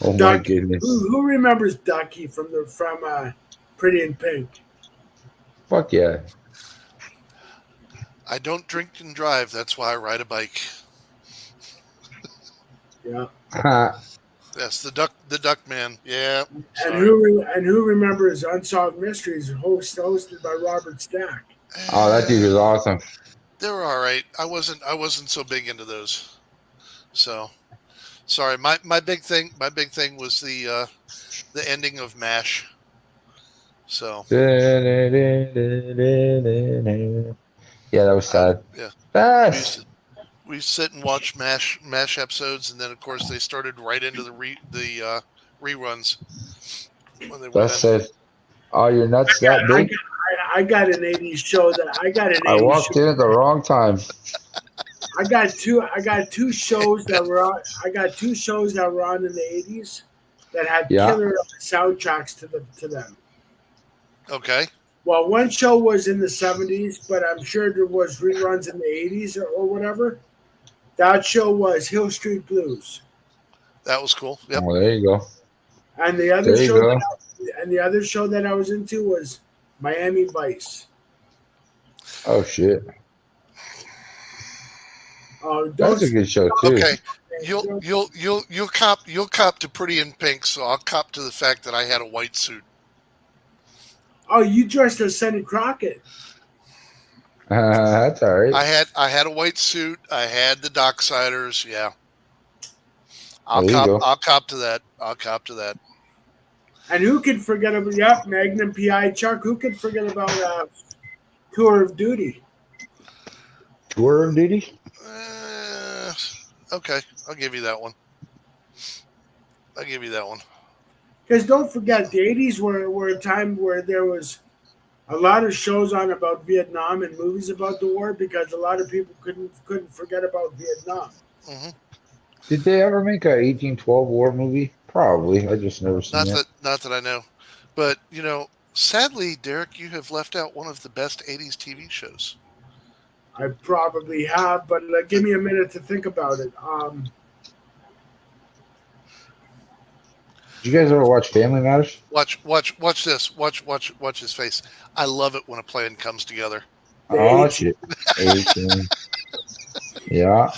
S1: Oh my goodness.
S3: Who remembers Ducky from Pretty in Pink?
S1: Fuck yeah.
S2: I don't drink and drive. That's why I ride a bike.
S3: Yeah.
S2: Yes, the duck man. Yeah.
S3: And who remembers Unsolved Mysteries, hosted by Robert Stack?
S1: Oh, that dude was awesome.
S2: They were all right. I wasn't so big into those. So sorry. My big thing was the ending of MASH. So
S1: Yeah, that was sad.
S2: yeah, we used
S1: That's
S2: to we sit and watch mash episodes, and then of course they started right into the reruns when they went
S1: that's
S2: in.
S1: sad. Oh, your nuts that
S3: I
S1: big?
S3: got, I got an '80s show that I got an
S1: I
S3: '80s
S1: walked
S3: show.
S1: in at the wrong time.
S3: I got two shows that were on. I got two shows that were on in the '80s that had
S1: Yeah.
S3: killer soundtracks to them.
S2: Okay,
S3: Well, one show was in the '70s, but I'm sure there was reruns in the '80s or whatever. That show was Hill Street Blues,
S2: that was cool. Yep.
S1: Oh, there you go.
S3: and the other
S1: There you
S3: show
S1: go.
S3: that I was into was Miami Vice.
S1: Oh shit.
S3: Don't
S1: That's a good show too.
S2: Okay, you'll cop to Pretty in Pink, so I'll cop to the fact that I had a white suit.
S3: Oh, you dressed as Sonny Crockett.
S1: That's all right.
S2: I had a white suit. I had the Docksiders. Yeah,
S1: There you go.
S2: I'll cop to that. I'll cop to that.
S3: And who could forget about Magnum PI Chuck? Who could forget about Tour of Duty?
S1: Tour of Duty?
S2: Okay, I'll give you that one. I'll give you that one.
S3: Because don't forget, the '80s were a time where there was a lot of shows on about Vietnam and movies about the war because a lot of people couldn't forget about Vietnam.
S2: Mm-hmm.
S1: Did they ever make a 1812 war movie? Probably. I just never seen it.
S2: Not that I know, but sadly, Derek, you have left out one of the best '80s TV shows.
S3: I probably have, but give me a minute to think about it.
S1: Did you guys ever watch Family Matters?
S2: Watch this. Watch his face. I love it when a plan comes together.
S1: Oh shit. 18. Yeah.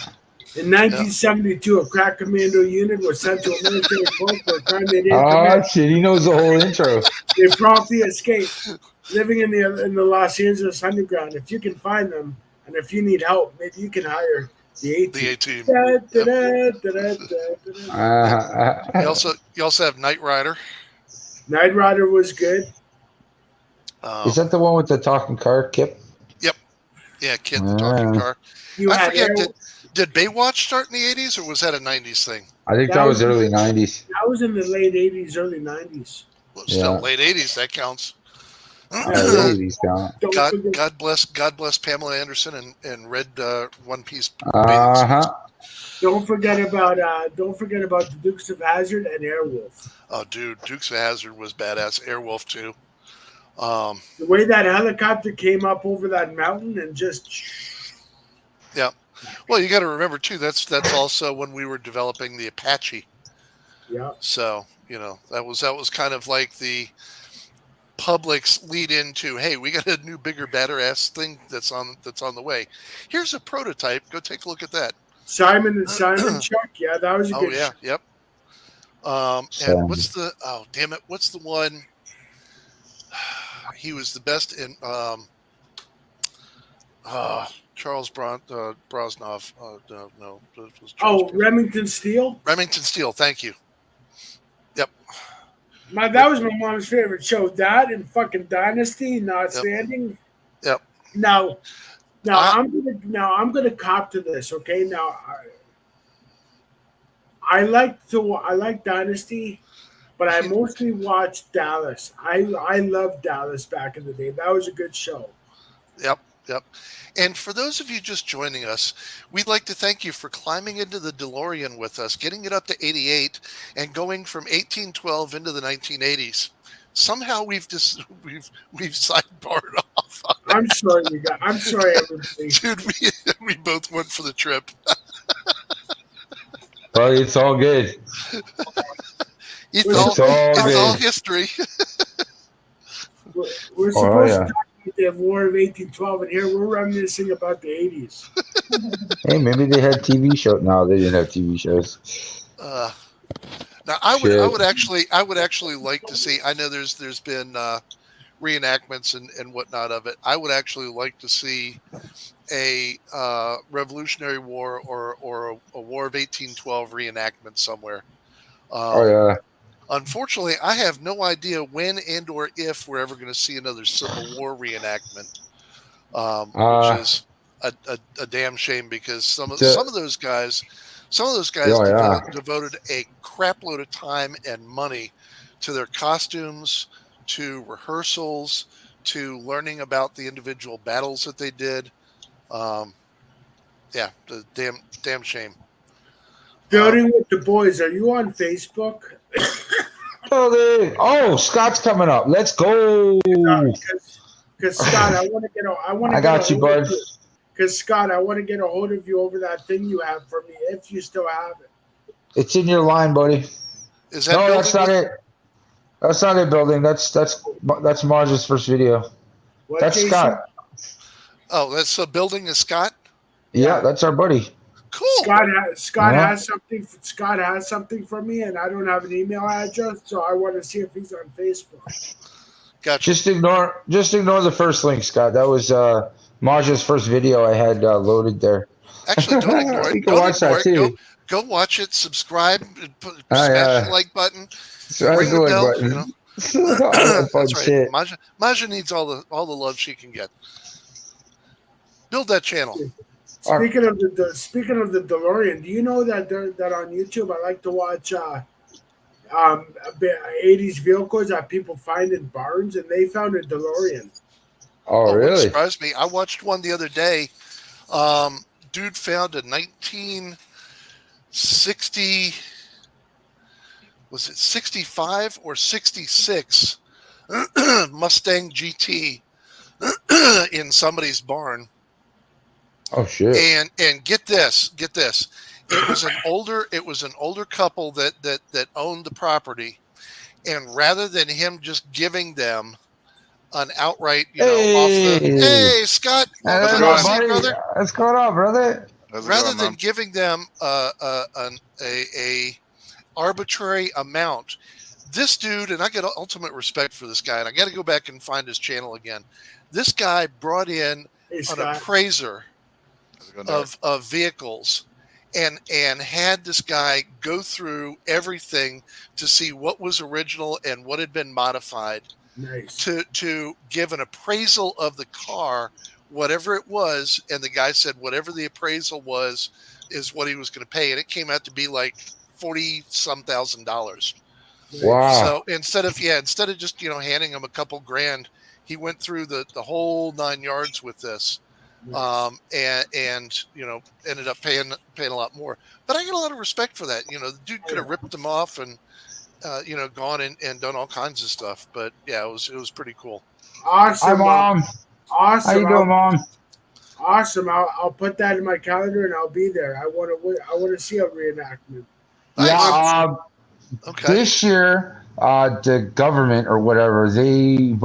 S3: In 1972, a crack commando unit was sent to a military post for a crime they didn't
S1: Oh
S3: commit.
S1: shit, he knows the whole intro.
S3: They promptly escaped, living in the Los Angeles underground. If you can find them, and if you need help, maybe you can hire the A-Team.
S2: You also have Knight Rider.
S3: Knight Rider was good.
S1: Is that the one with the talking car, Kip?
S2: Yep. Yeah, Kid the talking car. I forget. Did Baywatch start in the '80s, or was that a '90s thing?
S1: I think that was early '90s.
S3: That was in the late '80s, early '90s.
S2: Well, still late '80s. That counts. God bless Pamela Anderson and Red One Piece.
S3: Don't forget about the Dukes of Hazzard and Airwolf.
S2: Oh, dude, Dukes of Hazzard was badass. Airwolf too.
S3: The way that helicopter came up over that mountain and just.
S2: Yeah. Well, you got to remember too. That's also when we were developing the Apache.
S3: Yeah.
S2: So that was kind of like the public's lead into, hey, we got a new, bigger, badder ass thing that's on the way. Here's a prototype. Go take a look at that.
S3: Simon Chuck. Yeah, that was a good.
S2: Oh yeah, yep. And what's the? Oh damn it! What's the one? He was the best in. Charles Brosnoff. No. It was Charles
S3: Remington Steele.
S2: Remington Steele. Thank you. Yep.
S3: That was my mom's favorite show. That and fucking Dynasty, Not Standing.
S2: Yep.
S3: Now I'm gonna cop to this. Okay. Now I like Dynasty, but I mostly watched Dallas. I loved Dallas back in the day. That was a good show.
S2: Yep. And for those of you just joining us, we'd like to thank you for climbing into the DeLorean with us, getting it up to 88, and going from 1812 into the 1980s. Somehow we've sidebarred off.
S3: I'm sorry, you guys. I'm sorry, everybody.
S2: Dude, we both went for the trip.
S1: Well, it's all good.
S2: It's all history.
S3: We're supposed to talk about the War of 1812, and here we're reminiscing about the 80s.
S1: Hey, maybe they had TV shows. No, they didn't have TV shows.
S2: Now I would actually like to see. I know there's been reenactments and whatnot of it. I would actually like to see a Revolutionary War or a War of 1812 reenactment somewhere. Unfortunately, I have no idea when and or if we're ever going to see another Civil War reenactment, which is a damn shame because some of those guys
S1: Oh, yeah.
S2: devoted a crap load of time and money to their costumes, to rehearsals, to learning about the individual battles that they did. Yeah, the damn shame.
S3: Building with the boys. Are you on Facebook?
S1: Oh, Scott's coming up. Let's go.
S3: Because Scott, I
S1: got you, bud.
S3: Because Scott, I want to get a hold of you over that thing you have for me, if you still have it.
S1: It's in your line, buddy.
S2: Is that
S1: no? That's not it. That's not it. Building. That's Marge's first video.
S3: What,
S1: that's
S3: Jason?
S1: Scott.
S2: Oh, that's building is Scott.
S1: Yeah, that's our buddy.
S2: Cool.
S3: Scott has something. Scott has something for me, and I don't have an email address, so I want to see if he's on Facebook.
S2: Gotcha.
S1: Just ignore the first link, Scott. That was Marge's first video I had loaded there.
S2: Actually, don't ignore it.
S1: You can watch that too.
S2: Go watch it. Subscribe. Smash the like button. Ring the bell.
S1: Button.
S2: You know? That's right. Maja needs all the love she can get. Build that channel.
S3: Speaking of the DeLorean, do you know that on YouTube I like to watch 80s vehicles that people find in barns, and they found a DeLorean.
S1: Oh, really?
S2: It surprised me. I watched one the other day. Dude found a 1960, was it 65 or 66 Mustang GT in somebody's barn.
S1: Oh shit!
S2: And get this. It was an older couple that owned the property, and rather than him just giving them an outright, hey Scott,
S1: what's going on, brother?
S2: Rather than giving them a arbitrary amount, this dude, and I get ultimate respect for this guy, and I got to go back and find his channel again. This guy brought in an appraiser of vehicles and had this guy go through everything to see what was original and what had been modified.
S3: Nice.
S2: To give an appraisal of the car, whatever it was, and the guy said whatever the appraisal was is what he was going to pay, and it came out to be like $40,000.
S1: Wow!
S2: So instead of just handing him a couple grand, he went through the whole 9 yards with this. And ended up paying a lot more. But I get a lot of respect for that. The dude could have ripped them off and gone and done all kinds of stuff. But yeah, it was pretty cool.
S3: Awesome,
S1: Hi, Mom.
S3: Awesome.
S1: How you doing, Mom?
S3: Awesome. I'll put that in my calendar and I'll be there. I want to see a reenactment.
S1: Yeah. Okay. This year, the government or whatever they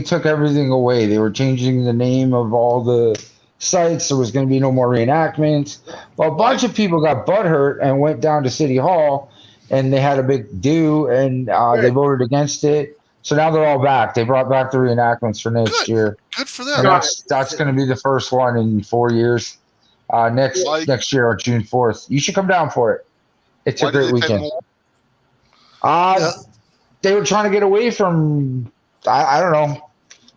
S1: took everything away. They were changing the name of all the sites. There was going to be no more reenactments. Well, a bunch of people got butthurt and went down to City Hall, and they had a big do, and they voted against it. So now they're all back. They brought back the reenactments for next year.
S2: Good for them.
S1: And that's going to be the first one in 4 years. Next year on June 4th. You should come down for it. It's a great weekend. They were trying to get away from I don't know,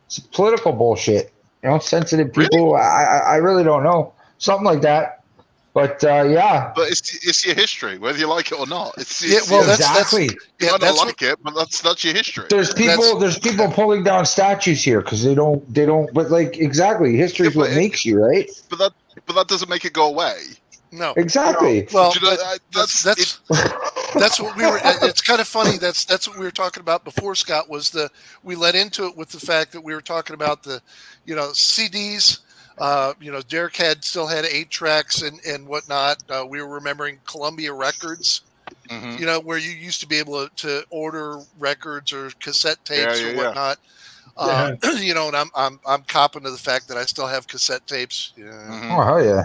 S1: it's political bullshit. Sensitive people. Really? I really don't know. Something like that. But yeah.
S4: But it's your history, whether you like it or not.
S1: Exactly.
S4: You might not like it, but that's your history.
S1: There's people pulling down statues here because they don't. But like exactly, history is what makes you, right?
S4: But that doesn't make it go away.
S2: No.
S1: Exactly.
S2: Well, that's what we were. It's kind of funny. That's what we were talking about before, Scott. We led into it with the fact that we were talking about the, CDs. Derek still had 8 tracks and whatnot. We were remembering Columbia Records. Mm-hmm. Where you used to be able to order records or cassette tapes or whatnot. And I'm copping to the fact that I still have cassette tapes.
S1: Mm-hmm. Oh, hell yeah.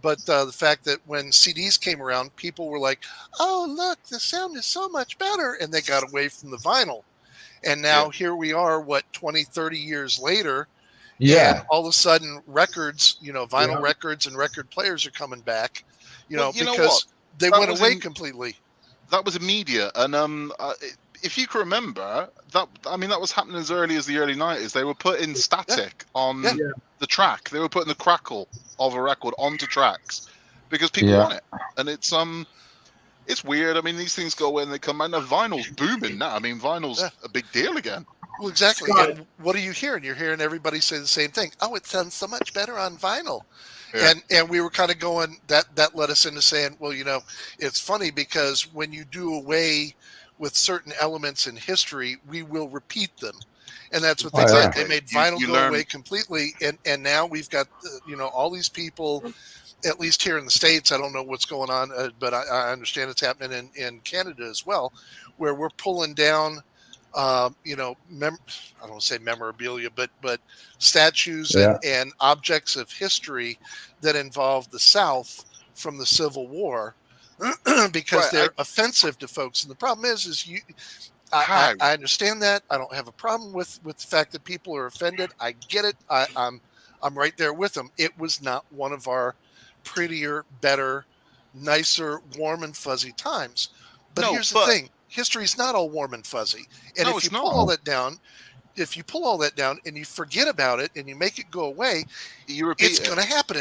S2: But the fact that when CDs came around, people were like, "Oh, look, the sound is so much better," and they got away from the vinyl. And now here we are, 20, 30 years later.
S1: Yeah.
S2: And all of a sudden, records, vinyl records and record players are coming back. Because they went away completely.
S4: that was immediate. And if you can remember, that was happening as early as the early 90s. They were putting static on the track. They were putting the crackle of a record onto tracks because people want it. And it's weird. I mean, these things go away and they come out. Now, vinyl's booming now. I mean, vinyl's a big deal again.
S2: Well, exactly. And what are you hearing? You're hearing everybody say the same thing. Oh, it sounds so much better on vinyl. Yeah. And we were kind of going, that led us into saying, well, it's funny because when you do away with certain elements in history, we will repeat them. And that's what they did. They made vinyl go away completely. And now we've got, all these people, at least here in the States, I don't know what's going on, but I understand it's happening in Canada as well, where we're pulling down, I don't want to say memorabilia, but statues and objects of history that involve the South from the Civil War because they're offensive to folks. And the problem is I understand that. I don't have a problem with the fact that people are offended. I get it. I'm right there with them. It was not one of our prettier, better, nicer, warm and fuzzy times. But here's the thing. History's not all warm and fuzzy. And if you pull all that down and you forget about it and you make it go away, it's going to happen.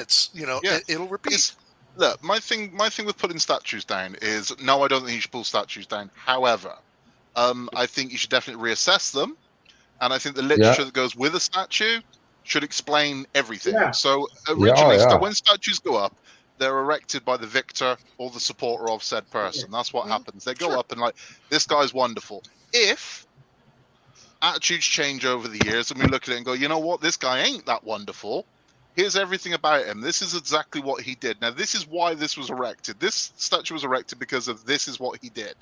S2: It'll repeat.
S4: Look, my thing with putting statues down is, no, I don't think you should pull statues down. However, I think you should definitely reassess them. And I think the literature that goes with a statue should explain everything. Yeah. So originally, when statues go up, they're erected by the victor or the supporter of said person. That's what happens. They go up and this guy's wonderful. If attitudes change over the years and we look at it and go, you know what, this guy ain't that wonderful. Here's everything about him. This is exactly what he did. Now, this is why this was erected. This statue was erected because of this is what he did.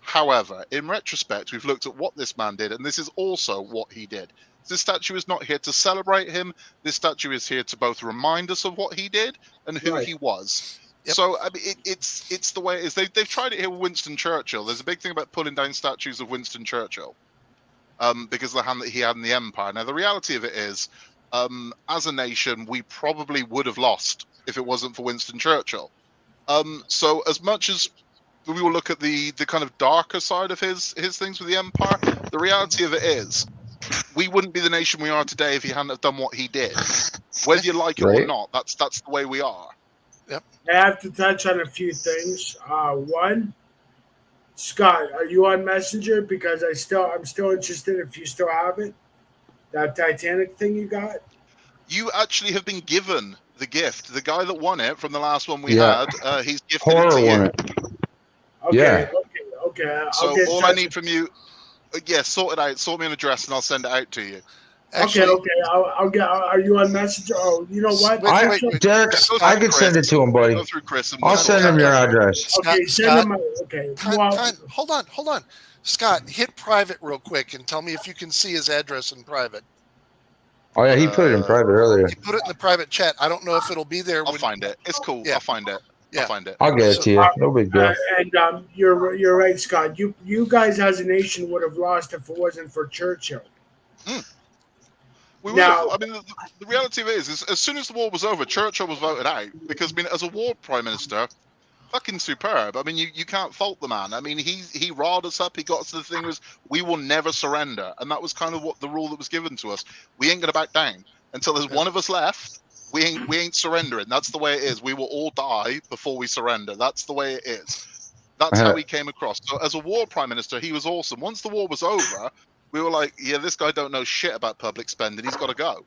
S4: However, in retrospect, we've looked at what this man did, and this is also what he did. This statue is not here to celebrate him. This statue is here to both remind us of what he did and who he was. Yep. So I mean, it's the way it is. They've tried it here with Winston Churchill. There's a big thing about pulling down statues of Winston Churchill because of the hand that he had in the empire. Now, the reality of it is, as a nation, we probably would have lost if it wasn't for Winston Churchill. So as much as we will look at the kind of darker side of his things with the empire, the reality of it is, we wouldn't be the nation we are today if he hadn't have done what he did. Whether you like it or not, that's the way we are.
S2: Yep.
S3: I have to touch on a few things. One, Scott, are you on Messenger? Because I'm still interested if you still have it. That Titanic thing you got?
S4: You actually have been given the gift. The guy that won it from the last one we had, he's gifted
S1: Horror
S4: it to you.
S3: Okay, okay.
S4: So all I need from you, sort it out. Sort me an address, and I'll send it out to you.
S3: Actually, okay. I'll get. Are you on Messenger? Oh, you know what?
S1: Derek, I could send it to him, buddy.
S4: Go through Chris and
S1: I'll send him your address.
S3: Okay, send him. Okay.
S2: Hold on. Scott, hit private real quick and tell me if you can see his address in private.
S1: Oh yeah, he put it in private earlier.
S2: He put it in the private chat. I don't know if it'll be there.
S4: I'll find it. It's cool. Yeah. I'll find it.
S2: Yeah.
S4: I'll find it.
S1: I'll get it to you. No big deal.
S3: And you're right, Scott. You guys as a nation would have lost if it wasn't for Churchill.
S4: We now, I mean, the reality of it is, as soon as the war was over, Churchill was voted out because, I mean, as a war prime minister, fucking superb. I mean, you can't fault the man. I mean, he riled us up. He got us to the thing was, we will never surrender, and that was kind of what the rule that was given to us. We ain't gonna back down until there's one of us left. We ain't surrendering. That's the way it is. We will all die before we surrender. That's the way it is. That's how he came across. So as a war prime minister, he was awesome. Once the war was over, we were like, yeah, this guy don't know shit about public spending. He's got to go.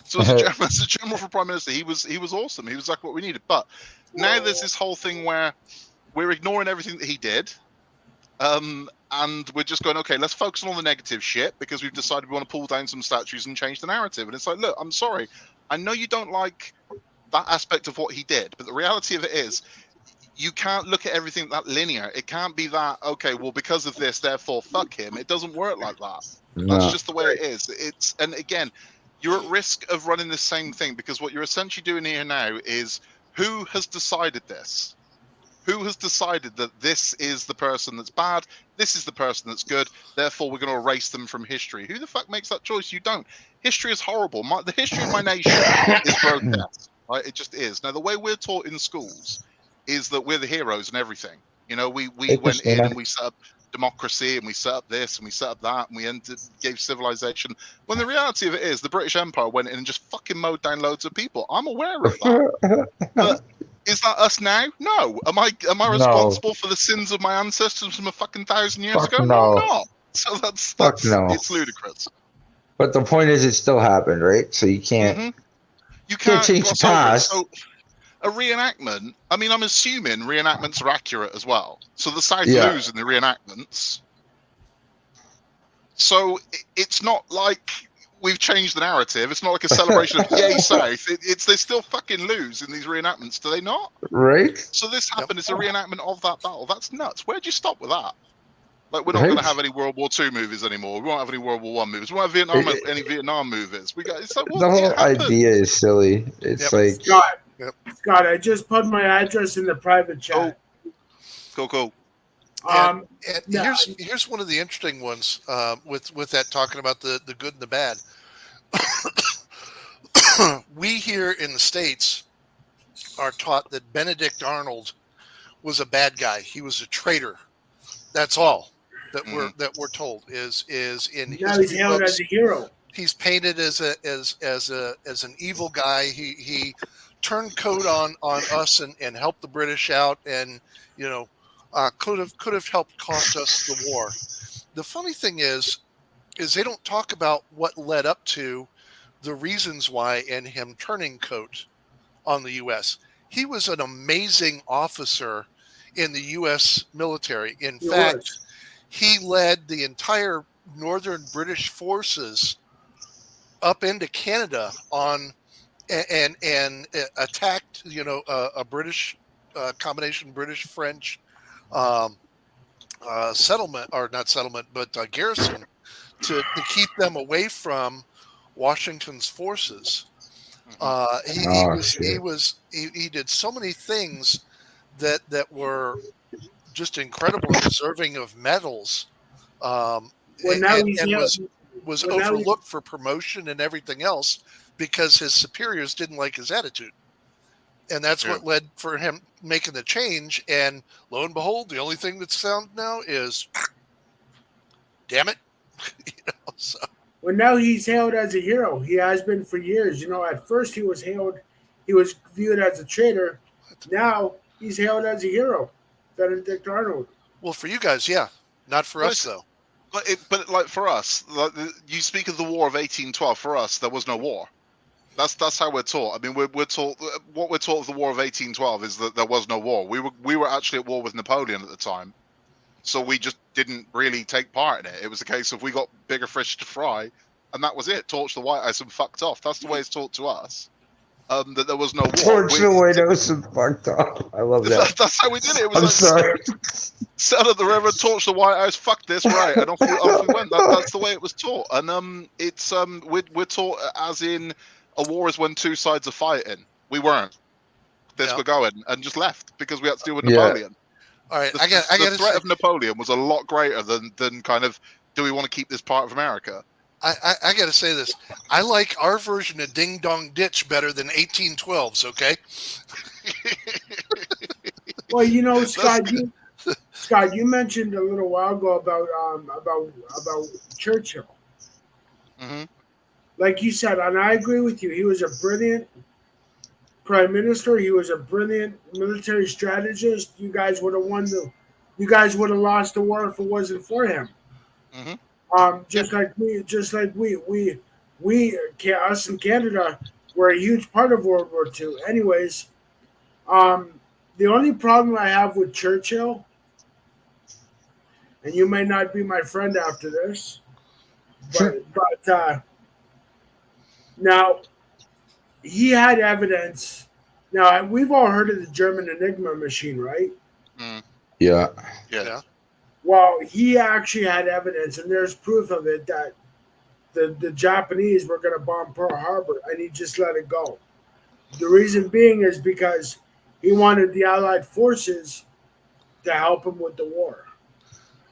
S4: So as a general for prime minister, he was awesome. He was like what we needed. But now there's this whole thing where we're ignoring everything that he did. And we're just going, okay, let's focus on all the negative shit because we've decided we want to pull down some statues and change the narrative. And it's like, look, I'm sorry. I know you don't like that aspect of what he did, but the reality of it is you can't look at everything that linear. It can't be that, okay, well, because of this, therefore, fuck him. It doesn't work like that. No. That's just the way it is. And again, you're at risk of running the same thing because what you're essentially doing here now is who has decided this? Who has decided that this is the person that's bad, this is the person that's good, therefore we're going to erase them from history? Who the fuck makes that choice? You don't. History is horrible. The history of my nation is grotesque. Right? It just is. Now, the way we're taught in schools is that we're the heroes and everything. You know, we
S1: Hey,
S4: went in
S1: Christina.
S4: and we set up democracy and we set up this and we set up that and we gave civilization. When the reality of it is, the British Empire went in and just fucking mowed down loads of people. I'm aware of that. But is that us now? No. Am I
S1: No.
S4: responsible for the sins of my ancestors from a fucking 1,000 years
S1: Fuck
S4: ago?
S1: no.
S4: I'm not. So that's
S1: no.
S4: it's ludicrous.
S1: But the point is, it still happened, right? So you can't
S4: You
S1: can't
S4: can't
S1: change the
S4: gloss over it.
S1: past.
S4: So a reenactment, I mean, I'm assuming reenactments are accurate as well. So the South
S1: Yeah.
S4: lose in the reenactments. So it's not like we've changed the narrative. It's not like a celebration of yay South. They still fucking lose in these reenactments, do they not?
S1: Right?
S4: So this happened as a reenactment of that battle. That's nuts. Where'd you stop with that? Like, we're not
S1: Right.
S4: going to have any World War II movies anymore. We won't have any World War I movies. We won't have any Vietnam movies. It's like, well,
S1: The whole
S4: it happened.
S1: idea is silly. It's like
S3: Scott, I just put my address in the private chat.
S4: Cool.
S2: And here's one of the interesting ones with that, talking about the good and the bad. We here in the States are taught that Benedict Arnold was a bad guy. He was a traitor. That's all that we're told is in
S3: now
S2: history
S3: he's hailed
S2: books.
S3: as a hero.
S2: He's painted as an evil guy. He turned coat on us and helped the British out, and could have helped cost us the war. The funny thing is they don't talk about what led up to the reasons why and him turning coat on the U.S. He was an amazing officer in the U.S. military. In fact, he led the entire northern British forces up into Canada and attacked, a British combination British-French settlement, or not settlement, but garrison to keep them away from Washington's forces. He did so many things that were just incredible and deserving of medals, was overlooked for promotion and everything else because his superiors didn't like his attitude. And that's what led for him making the change. And lo and behold, the only thing that's found now is, damn it.
S3: Well, now he's hailed as a hero. He has been for years. At first he was viewed as a traitor. Now he's hailed as a hero. Benedict Arnold.
S2: Well, for you guys, yeah. Not for us, though.
S4: But like for us, you speak of the War of 1812. For us, there was no war. That's how we're taught. I mean, we're taught, what we're taught of the War of 1812 is that there was no war. We were actually at war with Napoleon at the time, so we just didn't really take part in it. It was a case of we got bigger fish to fry, and that was it. Torched the White House and fucked off. That's the way it's taught to us. That there was no war.
S1: Torch the White House and fucked off. I love that.
S4: That's how we did it. It was
S1: sorry.
S4: Set up the river, torch the White House, fuck this, right? And off we went. That's the way it was taught. And we're taught as in a war is when two sides are fighting. We weren't. We're going and just left because we had to deal with Napoleon.
S2: All right,
S4: the threat of Napoleon was a lot greater than kind of, do we want to keep this part of America?
S2: I got to say this. I like our version of Ding Dong Ditch better than 1812's, okay?
S3: Well, Scott, you mentioned a little while ago about Churchill.
S4: Mm-hmm.
S3: Like you said, and I agree with you. He was a brilliant prime minister. He was a brilliant military strategist. You guys would have lost the war if it wasn't for him.
S4: Mm-hmm.
S3: Us in Canada were a huge part of World War II. Anyways, the only problem I have with Churchill, and you may not be my friend after this, but now he had evidence. Now we've all heard of the German Enigma machine, right?
S4: Mm.
S1: Yeah.
S3: Well, he actually had evidence, and there's proof of it, that the Japanese were going to bomb Pearl Harbor, and he just let it go. The reason being is because he wanted the Allied forces to help him with the war.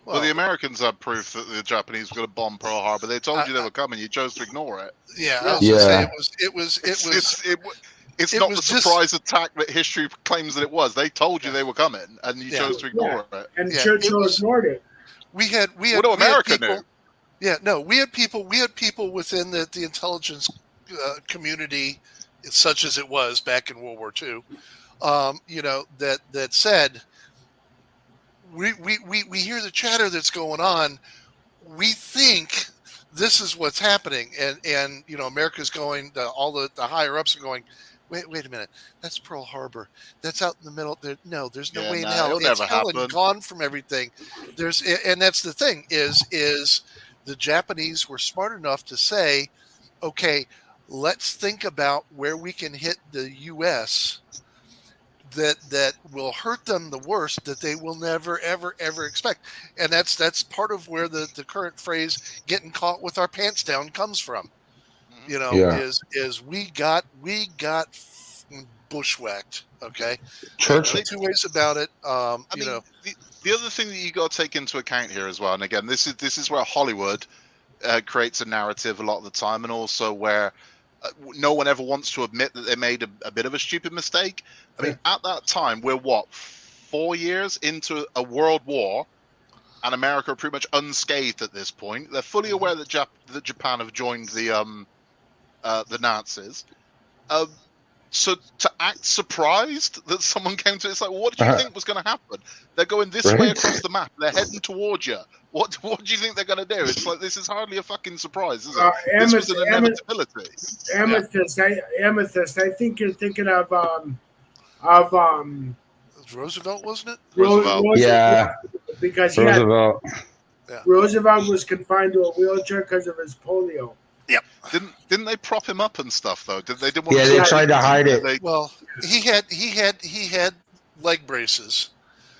S4: Well, the Americans had proof that the Japanese were going to bomb Pearl Harbor. They told you they were coming. You chose to ignore it.
S2: Yeah, I was going to say it was.
S4: It's
S2: It
S4: not
S2: was
S4: the
S2: just-
S4: surprise attack that history claims that it was. They told you they were coming, and you chose to ignore it.
S3: And
S2: Yeah,
S3: Churchill
S2: it was-
S3: ignored it.
S2: We had
S4: America
S2: people.
S4: knew.
S2: Yeah, no, we had people within the intelligence community, such as it was back in World War II. That said, we hear the chatter that's going on. We think this is what's happening, and America's going. All the higher ups are going. Wait a minute. That's Pearl Harbor. That's out in the middle. There's no way in hell.
S4: It'll
S2: It's
S4: never
S2: hell and
S4: happen.
S2: gone from everything. And that's the thing is the Japanese were smart enough to say, okay, let's think about where we can hit the U.S. that will hurt them the worst, that they will never ever expect. And that's part of where the current phrase "getting caught with our pants down" comes from.
S1: Yeah.
S2: Is we got bushwhacked. Okay,
S1: Churchill.
S2: no two ways about it.
S4: The other thing that you got to take into account here as well, and again, this is where Hollywood creates a narrative a lot of the time, and also where no one ever wants to admit that they made a bit of a stupid mistake. I mean, at that time, we're 4 years into a world war, and America are pretty much unscathed at this point. They're fully aware that Japan have joined the Nazis. So to act surprised that someone came to, it's like, well, what did you think was going to happen? They're going this way across the map. They're heading towards you. What do you think they're going to do? It's like, this is hardly a fucking surprise, is it? This was an inevitability.
S3: Amethyst. I think you're thinking of
S2: Roosevelt, wasn't it?
S4: Roosevelt.
S1: Yeah.
S3: Because
S1: Roosevelt.
S3: Roosevelt was confined to a wheelchair because of his polio.
S2: Yep.
S4: Didn't they prop him up and stuff though? They
S1: tried to hide it.
S2: Well, he had leg braces.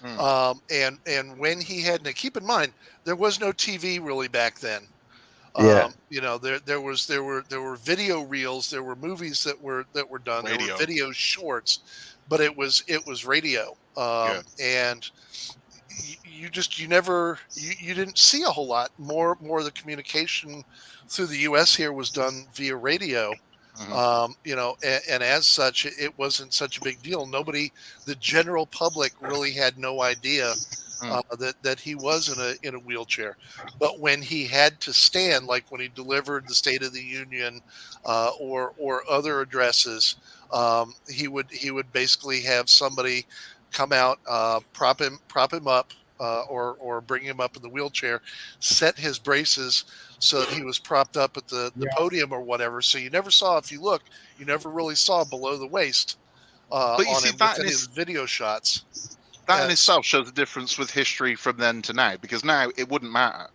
S2: And when he had, now keep in mind, there was no TV really back then.
S1: Yeah.
S2: There were video reels, there were movies that were done, there were video shorts, but it was radio. And you didn't see a whole lot more of the communication through the US here was done via radio. And as such, it wasn't such a big deal. The general public really had no idea that he was in a wheelchair. But when he had to stand, like when he delivered the State of the Union or other addresses, he would basically have somebody come out, prop him up, or bring him up in the wheelchair, set his braces so that he was propped up at the podium or whatever. So you never saw, if you look, you never really saw below the waist
S4: but you
S2: on
S4: see,
S2: him
S4: that
S2: within his video shots.
S4: That in itself shows the difference with history from then to now, because now it wouldn't matter.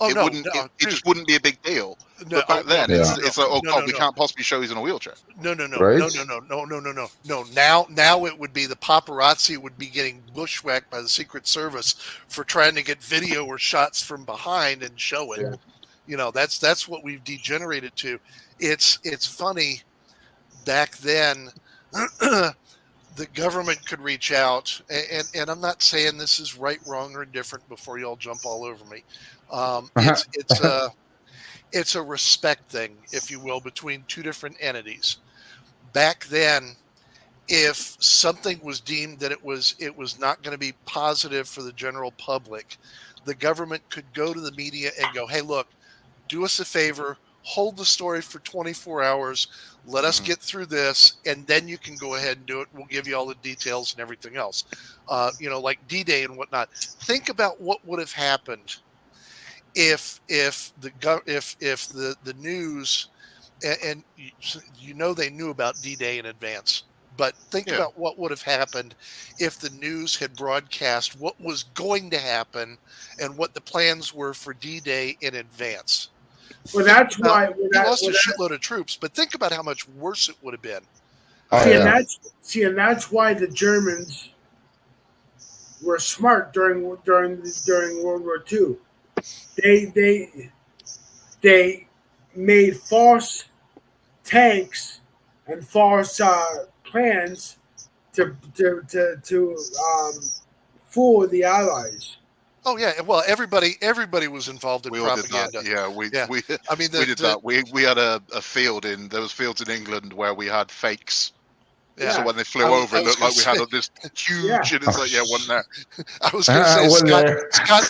S4: It just wouldn't be a big deal. But back then, it's like, God, we can't possibly show he's in a wheelchair.
S2: No.
S1: Right?
S2: No. Now it would be the paparazzi would be getting bushwhacked by the Secret Service for trying to get video or shots from behind and show it. Yeah. That's what we've degenerated to. It's funny. Back then, the government could reach out, and I'm not saying this is right, wrong, or indifferent before y'all jump all over me. It's a respect thing, if you will, between two different entities. Back then, if something was deemed that it was not going to be positive for the general public, the government could go to the media and go, hey, look, do us a favor, hold the story for 24 hours, let us get through this, and then you can go ahead and do it. We'll give you all the details and everything else. Like D-Day and whatnot. Think about what would have happened if the news, and they knew about D-Day in advance, but think about what would have happened if the news had broadcast what was going to happen and what the plans were for D-Day in advance.
S3: Well, that's why
S2: we lost a shitload of troops, but think about how much worse it would have been.
S3: And that's why the Germans were smart during World War II. They made false tanks and false plans to fool the Allies.
S2: Oh yeah, well everybody was involved in propaganda.
S4: We did that. We had a field there was fields in England where we had fakes
S2: Yeah.
S4: So when they flew
S2: I was-
S4: over,
S2: I
S4: it
S2: was
S4: looked like we
S2: gonna
S4: had this huge,
S3: Yeah.
S4: and it's like, yeah, wasn't there.
S2: I was going to say,
S1: Wasn't
S2: Scott,
S1: there?
S2: Scott,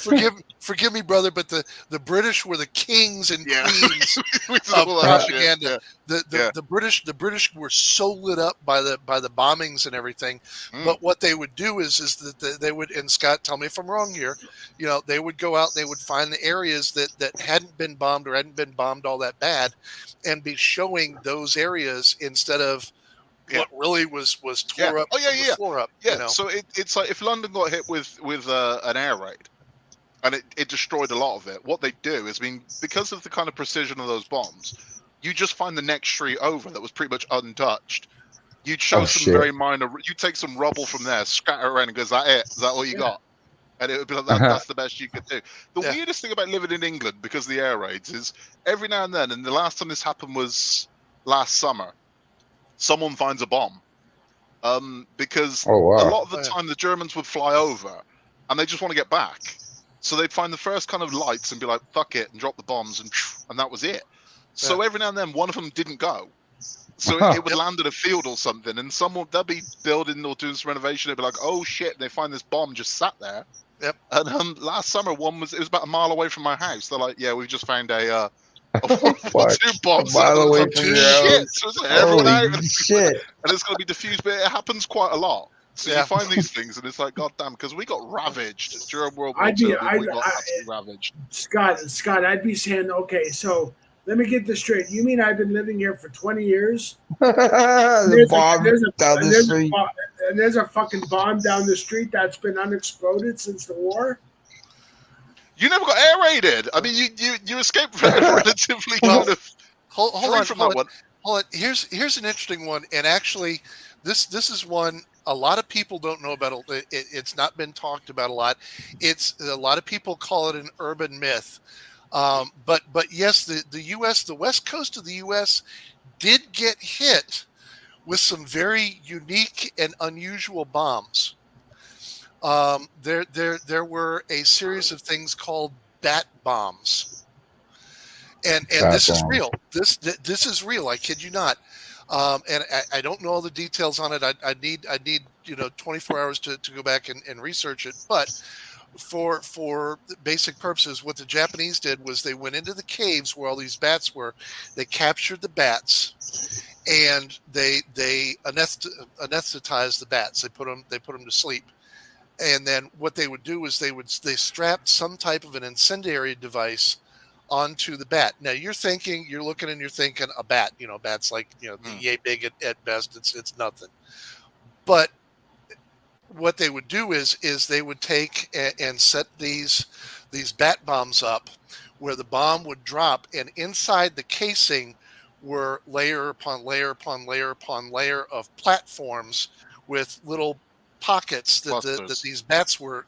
S2: forgive me, brother, but the British were the kings and
S4: Yeah.
S2: queens
S4: We did
S2: of
S4: all that shit,
S2: propaganda.
S4: yeah.
S2: The British were so lit up by the bombings and everything.
S4: Mm.
S2: But what they would do is that they would, and Scott, tell me if I'm wrong here, they would go out, they would find the areas that hadn't been bombed or hadn't been bombed all that bad, and be showing those areas instead of what really was tore up
S4: Oh yeah,
S2: from the floor up.
S4: yeah. So it's like if London got hit with an air raid, and it destroyed a lot of it. What they do is, because of the kind of precision of those bombs, you just find the next street over that was pretty much untouched. You'd show some
S1: shit.
S4: very minor. You take some rubble from there, scatter around, and goes, "Is that it? Is that all you got?" And it would be like, that's the best you could do. The weirdest thing about living in England because of the air raids is every now and then, and the last time this happened was last summer, someone finds a bomb. Because
S1: Oh, wow.
S4: a lot of the time the Germans would fly over and they just want to get back. So they'd find the first kind of lights and be like, fuck it, and drop the bombs, and that was it. So every now and then one of them didn't go. So it would land in a field or something, and they'll be building or doing some renovation. They'd be like, "Oh shit!" And they find this bomb just sat there.
S2: Yep.
S4: And last summer, it was about a mile away from my house. They're like, "Yeah, we've just found a
S1: Fuck.
S4: two bombs
S1: A mile away
S4: from
S1: from
S4: your
S1: your
S4: shit."
S1: house.
S4: So it's like, everyone out,
S1: Holy shit.
S4: and it's going to be diffused, but it happens quite a lot. So you find these things, and it's like, God damn, because we got ravaged during World War II. We got absolutely ravaged.
S3: Scott, I'd be saying, okay, so let me get this straight. You mean I've been living here for 20 years?
S1: The bomb down the street.
S3: And there's a fucking bomb down the street that's been unexploded since the war?
S4: You never got air raided. I mean, you escaped relatively kind of
S2: hold on
S4: from that one.
S2: Hold on. Here's an interesting one, and actually, this is one a lot of people don't know about. It's not been talked about a lot. It's a lot of people call it an urban myth. But yes, the U.S., the west coast of the U.S. did get hit with some very unique and unusual bombs. There were a series of things called bat bombs, and this is real. This is real. I kid you not. And I don't know all the details on it. I need 24 hours to go back and research it. But for basic purposes, what the Japanese did was they went into the caves where all these bats were. They captured the bats, and they anesthetized the bats. They put them to sleep. And then what they would do is they strapped some type of an incendiary device onto the bat. Now you're thinking a bat. Bats like yay big at best. It's nothing. But what they would do is they would take and set these bat bombs up where the bomb would drop, and inside the casing were layer upon layer upon layer upon layer of platforms with little pockets that these bats were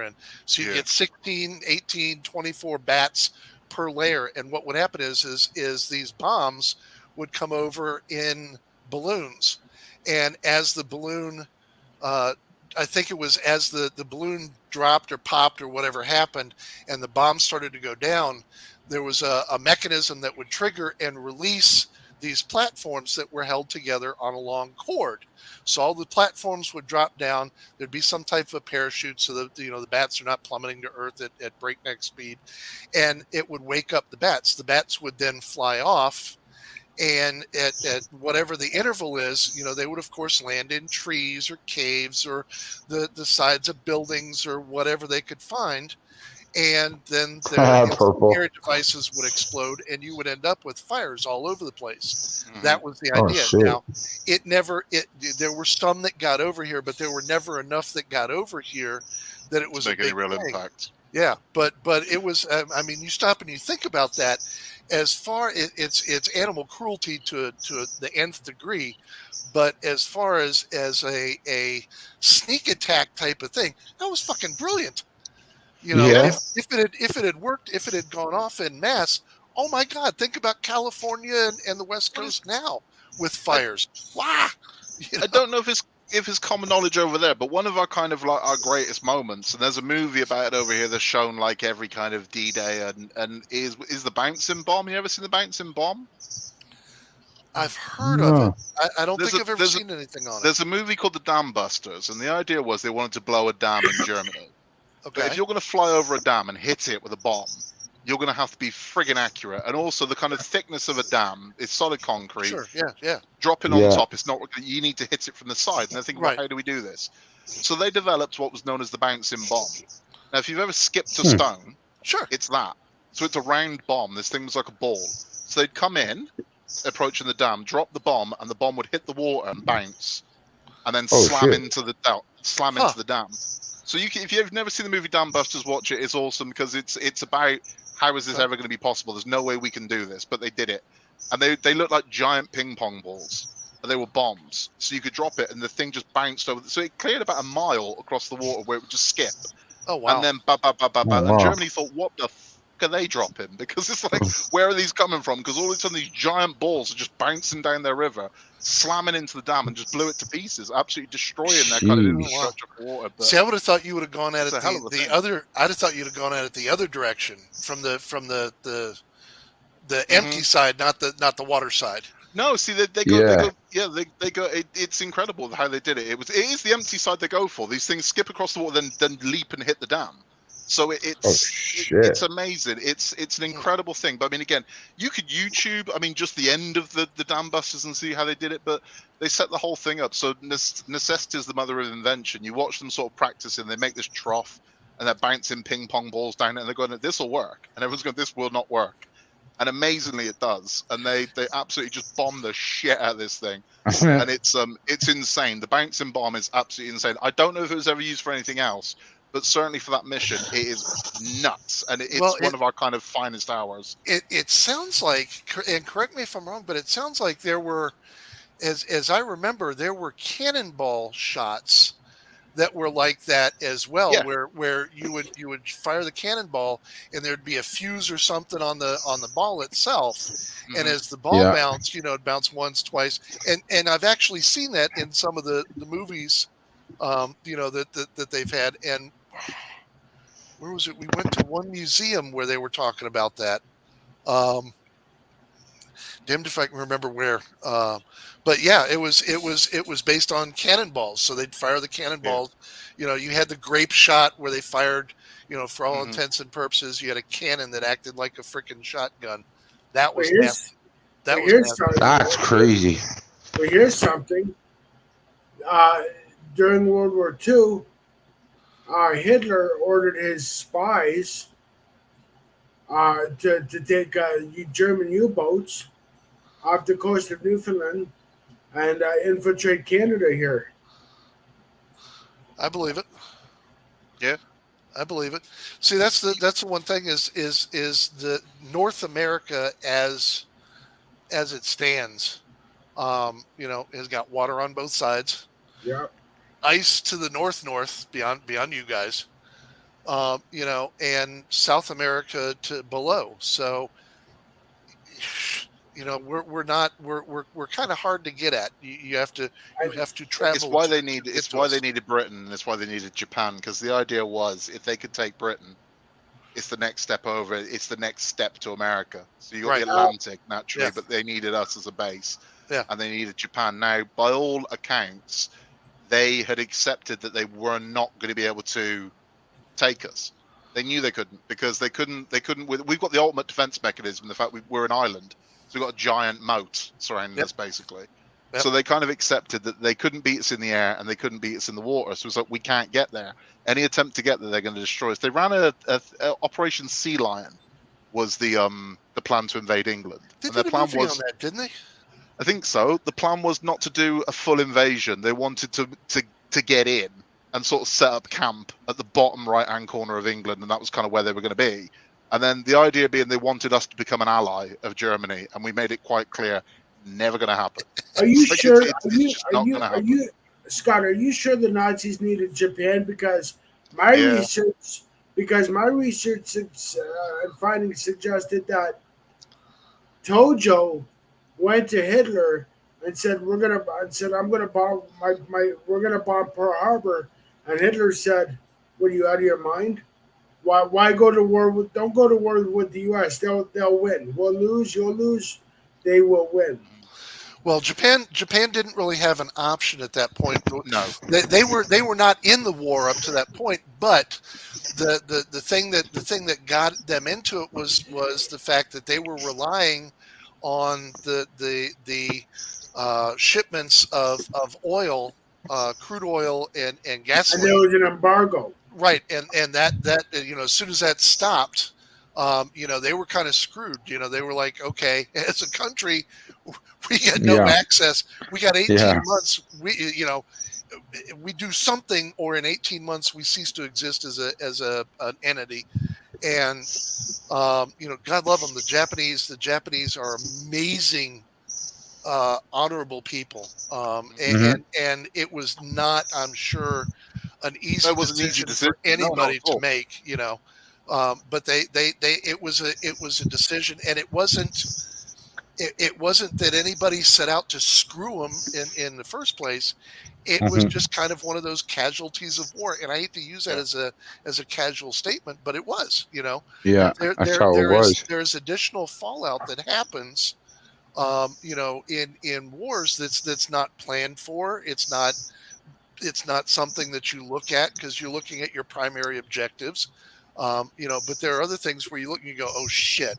S2: in. So you get 16, 18, 24 bats per layer. And what would happen is these bombs would come over in balloons. And as the balloon, I think it was as the balloon dropped or popped or whatever happened, and the bomb started to go down, there was a mechanism that would trigger and release these platforms that were held together on a long cord. So all the platforms would drop down. There'd be some type of a parachute so that the bats are not plummeting to earth at breakneck speed, and it would wake up the bats. The bats would then fly off, and at whatever the interval is, they would of course land in trees or caves or the sides of buildings or whatever they could find. And then their incendiary devices would explode, and you would end up with fires all over the place. That was the idea. Now, there were some that got over here, but there were never enough that got over here that it was
S4: to make any real impact.
S2: Yeah, but it was. I mean, you stop and you think about that. As far it's animal cruelty to the nth degree, but as far as a sneak attack type of thing, that was fucking brilliant. If it had worked, if it had gone off en masse, oh my God, think about California and the West Coast now with fires. Wow.
S4: I don't know if it's common knowledge over there, but one of our kind of like our greatest moments, and there's a movie about it over here that's shown like every kind of D-Day, and is the bouncing bomb. You ever seen the bouncing bomb?
S2: I've heard of it. I don't
S4: There's
S2: think
S4: a-
S2: I've ever
S4: there's a-
S2: seen anything on it.
S4: There's a movie called The Dam Busters, and the idea was they wanted to blow a dam in Germany. But
S2: Okay.
S4: if you're going to fly over a dam and hit it with a bomb, you're going to have to be friggin' accurate. And also, the kind of thickness of a dam is solid concrete.
S2: Sure. Yeah.
S4: Dropping on top, it's not. You need to hit it from the side. And they're thinking,
S2: Right.
S4: well, how do we do this? So they developed what was known as the bouncing bomb. Now, if you've ever skipped a stone,
S2: Sure.
S4: it's that. So it's a round bomb. This thing was like a ball. So they'd come in, approaching the dam, drop the bomb, and the bomb would hit the water and bounce, and then slam into the dam. So if you've never seen the movie Dam Busters, watch it. It's awesome because it's about how is this ever going to be possible? There's no way we can do this, but they did it, and they looked like giant ping pong balls. They were bombs, so you could drop it, and the thing just bounced over. So it cleared about a mile across the water where it would just skip.
S2: Oh wow!
S4: And then and Germany thought, what the fuck are they dropping? Because it's like, where are these coming from? Because all of a sudden these giant balls are just bouncing down their river, slamming into the dam, and just blew it to pieces, absolutely destroying their kind of infrastructure for water. But
S2: see, I would have thought you would have gone at it
S4: it's a hell of a thing.
S2: I'd have thought you'd have gone at it the other direction from the empty side, not the water side.
S4: No, see, they go. It's incredible how they did it. It is the empty side they go for. These things skip across the water, then leap and hit the dam. So it's amazing. It's an incredible thing. But I mean, again, you could YouTube. I mean, just the end of the Dam Busters and see how they did it. But they set the whole thing up. So necessity is the mother of invention. You watch them sort of practicing. They make this trough, and they're bouncing ping pong balls down, and they're going, "This will work," and everyone's going, "This will not work." And amazingly, it does. And they absolutely just bomb the shit out of this thing. And it's insane. The bouncing bomb is absolutely insane. I don't know if it was ever used for anything else, but certainly for that mission, it is nuts. And it's one of our kind of finest hours.
S2: It sounds like, and correct me if I'm wrong, but it sounds like there were, as I remember, there were cannonball shots that were like that as well, where you would fire the cannonball and there'd be a fuse or something on the ball itself, and as the ball bounced, it'd bounce once, twice, and I've actually seen that in some of the movies, that they've had. And where was it? We went to one museum where they were talking about that. Damned if I can remember where. But yeah, it was based on cannonballs. So they'd fire the cannonballs. Yeah. You had the grape shot where they fired, for all intents and purposes, you had a cannon that acted like a freaking shotgun. That was nasty.
S1: That's crazy.
S3: Well, here's something. During World War II, Hitler ordered his spies to take German U-boats off the coast of Newfoundland and infiltrate Canada here.
S2: I believe it.
S4: Yeah,
S2: I believe it. See, that's the one thing is the North America as it stands, has got water on both sides.
S3: Yeah.
S2: Ice to the north beyond you guys, and South America to below. So, we're kind of hard to get at. You have to travel.
S4: It's why they needed Britain. And it's why they needed Japan, because the idea was if they could take Britain, it's the next step over. It's the next step to America. So you got the Atlantic naturally, but they needed us as a base.
S2: Yeah,
S4: and they needed Japan. Now, by all accounts, they had accepted that they were not going to be able to take us. They knew they couldn't, because they couldn't. We've got the ultimate defense mechanism. The fact we're an island, so we've got a giant moat surrounding us, basically. Yep. So they kind of accepted that they couldn't beat us in the air and they couldn't beat us in the water. So it's like, we can't get there. Any attempt to get there, they're going to destroy us. They ran a Operation Sea Lion, was the plan to invade England.
S2: They
S4: and their
S2: did a
S4: plan
S2: movie
S4: was,
S2: on that, didn't they?
S4: I think so. The plan was not to do a full invasion. They wanted to get in and sort of set up camp at the bottom right-hand corner of England, and that was kind of where they were going to be. And then the idea being they wanted us to become an ally of Germany, and we made it quite clear, never going to happen.
S3: Are you sure?
S4: Scott,
S3: are you sure the Nazis needed Japan? Because my research and findings suggested that Tojo went to Hitler and said, "I'm gonna bomb we're gonna bomb Pearl Harbor," and Hitler said, "What, are you out of your mind? Why go to war with? Don't go to war with the U.S. They'll win. We'll lose. You'll lose. They will win."
S2: Well, Japan didn't really have an option at that point.
S4: No.
S2: They were not in the war up to that point, but the thing that got them into it was the fact that they were relying on the shipments of oil, crude oil and
S3: And
S2: gasoline.
S3: there was an embargo.
S2: Right, and that as soon as that stopped, they were kind of screwed. They were like, okay, as a country, we get no access. We got 18 months. We do something, or in 18 months we cease to exist as an entity. And God love them. The Japanese are amazing, honorable people. And it was not, I'm sure, an easy decision for anybody to make, but it was a decision, and it wasn't that anybody set out to screw them in the first place. It was just kind of one of those casualties of war, and I hate to use that as a casual statement, but it was,
S1: that's how it was.
S2: There's additional fallout that happens, in wars that's not planned for. It's not something that you look at because you're looking at your primary objectives, but there are other things where you look and you go, oh shit,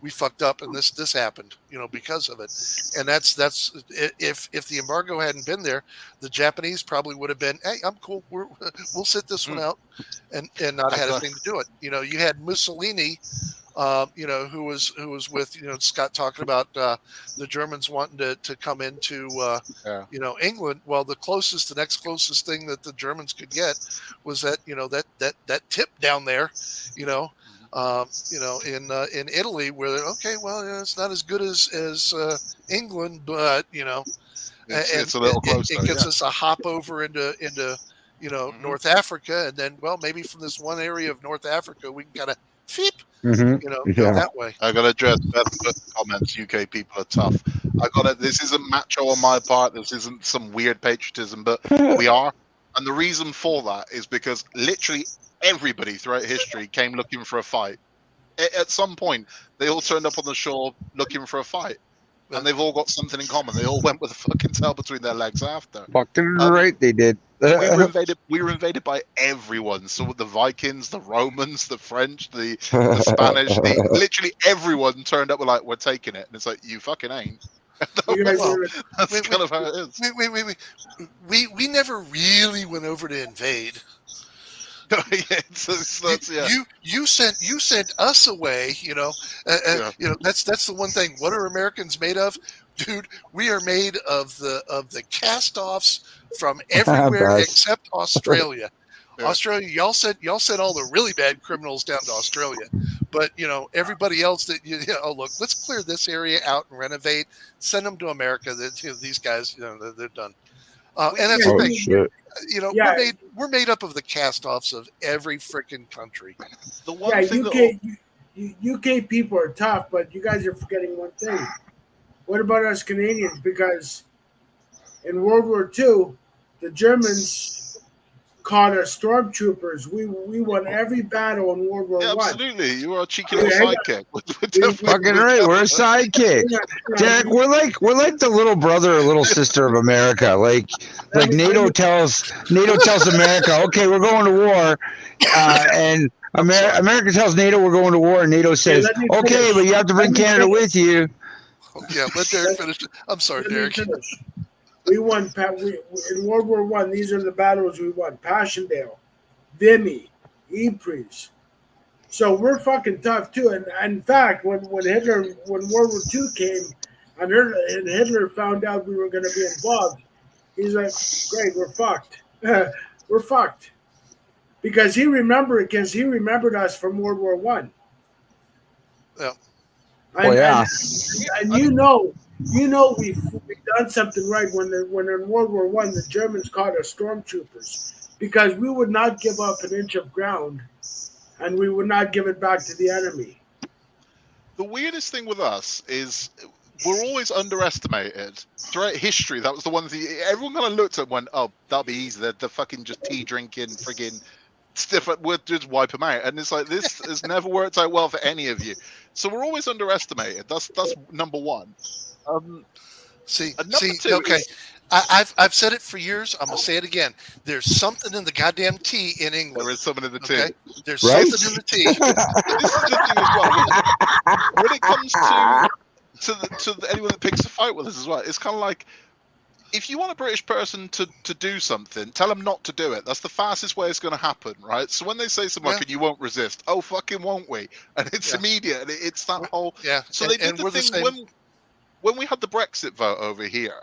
S2: we fucked up and this happened, because of it. And that's if the embargo hadn't been there, the Japanese probably would have been, hey, I'm cool, we'll sit this one out and not had a thing to do it. You had Mussolini, who was with, Scott talking about the Germans wanting to come into, England. Well, the next closest thing that the Germans could get was that, that tip down there, in Italy, where okay, well, it's not as good as England, but
S4: it's a little closer.
S2: It gives us a hop over into North Africa, and then, well, maybe from this one area of North Africa we can kind of go that way.
S4: I got to address Beth's comments. UK people are tough. This isn't macho on my part. This isn't some weird patriotism, but we are. And the reason for that is because literally everybody throughout history came looking for a fight. At some point, they all turned up on the shore looking for a fight. And they've all got something in common. They all went with a fucking tail between their legs after.
S1: Fucking right, they did.
S4: We were invaded by everyone. So the Vikings, the Romans, the French, the Spanish, literally everyone turned up with like, we're taking it. And it's like, you fucking ain't. That's kind of how it is.
S2: We never really went over to invade. You sent us away. That's the one thing. What are Americans made of, dude? We are made of the cast-offs from everywhere except Australia. Australia, y'all sent all the really bad criminals down to Australia, but everybody else that look, let's clear this area out and renovate. Send them to America. These guys, they're done. And that's the thing.
S1: Shit.
S2: We're made up of the cast-offs of every freaking country.
S4: The one thing
S3: UK people are tough, but you guys are forgetting one thing. What about us Canadians? Because in World War II, the Germans called us stormtroopers. We won every battle in World War I.
S4: Absolutely, you are a cheeky little sidekick.
S1: Fucking right, we're a sidekick. Jack, we're like the little brother or little sister of America. Like NATO tells America, okay, we're going to war, and America tells NATO we're going to war, and NATO says, okay, but you have to bring Canada with you.
S2: Yeah, let Derek finish. I'm sorry, Derek.
S3: We won in World War I. These are the battles we won: Passchendaele, Vimy, Ypres. So we're fucking tough too. And in fact, when World War II came, and Hitler found out we were going to be involved, he's like, "Great, we're fucked. We're fucked," because he remembered us from World War I.
S2: Yeah.
S3: And we've done something right when in World War I the Germans called us stormtroopers, because we would not give up an inch of ground, and we would not give it back to the enemy.
S4: The weirdest thing with us is we're always underestimated. Throughout history, that was the one thing everyone kind of looked at and went, oh, that'll be easy. They're fucking just tea drinking, friggin' stiff. We'll just wipe them out. And it's like, this has never worked out well for any of you. So we're always underestimated. That's number one.
S2: See,
S4: And number two
S2: okay.
S4: is-
S2: I've said it for years. I'm gonna say it again. There's something in the goddamn tea in England.
S4: There is something in the tea.
S2: Okay, there's
S1: Right?
S2: something in the tea.
S4: This is the thing as well. When it comes to anyone that picks a fight with us as well, it's kind of like, if you want a British person to do something, tell them not to do it. That's the fastest way it's going to happen, right? So when they say something like, and you won't resist, oh, fucking won't we? And it's immediate. And it's that whole...
S2: Yeah.
S4: So they did the thing when we had the Brexit vote over here,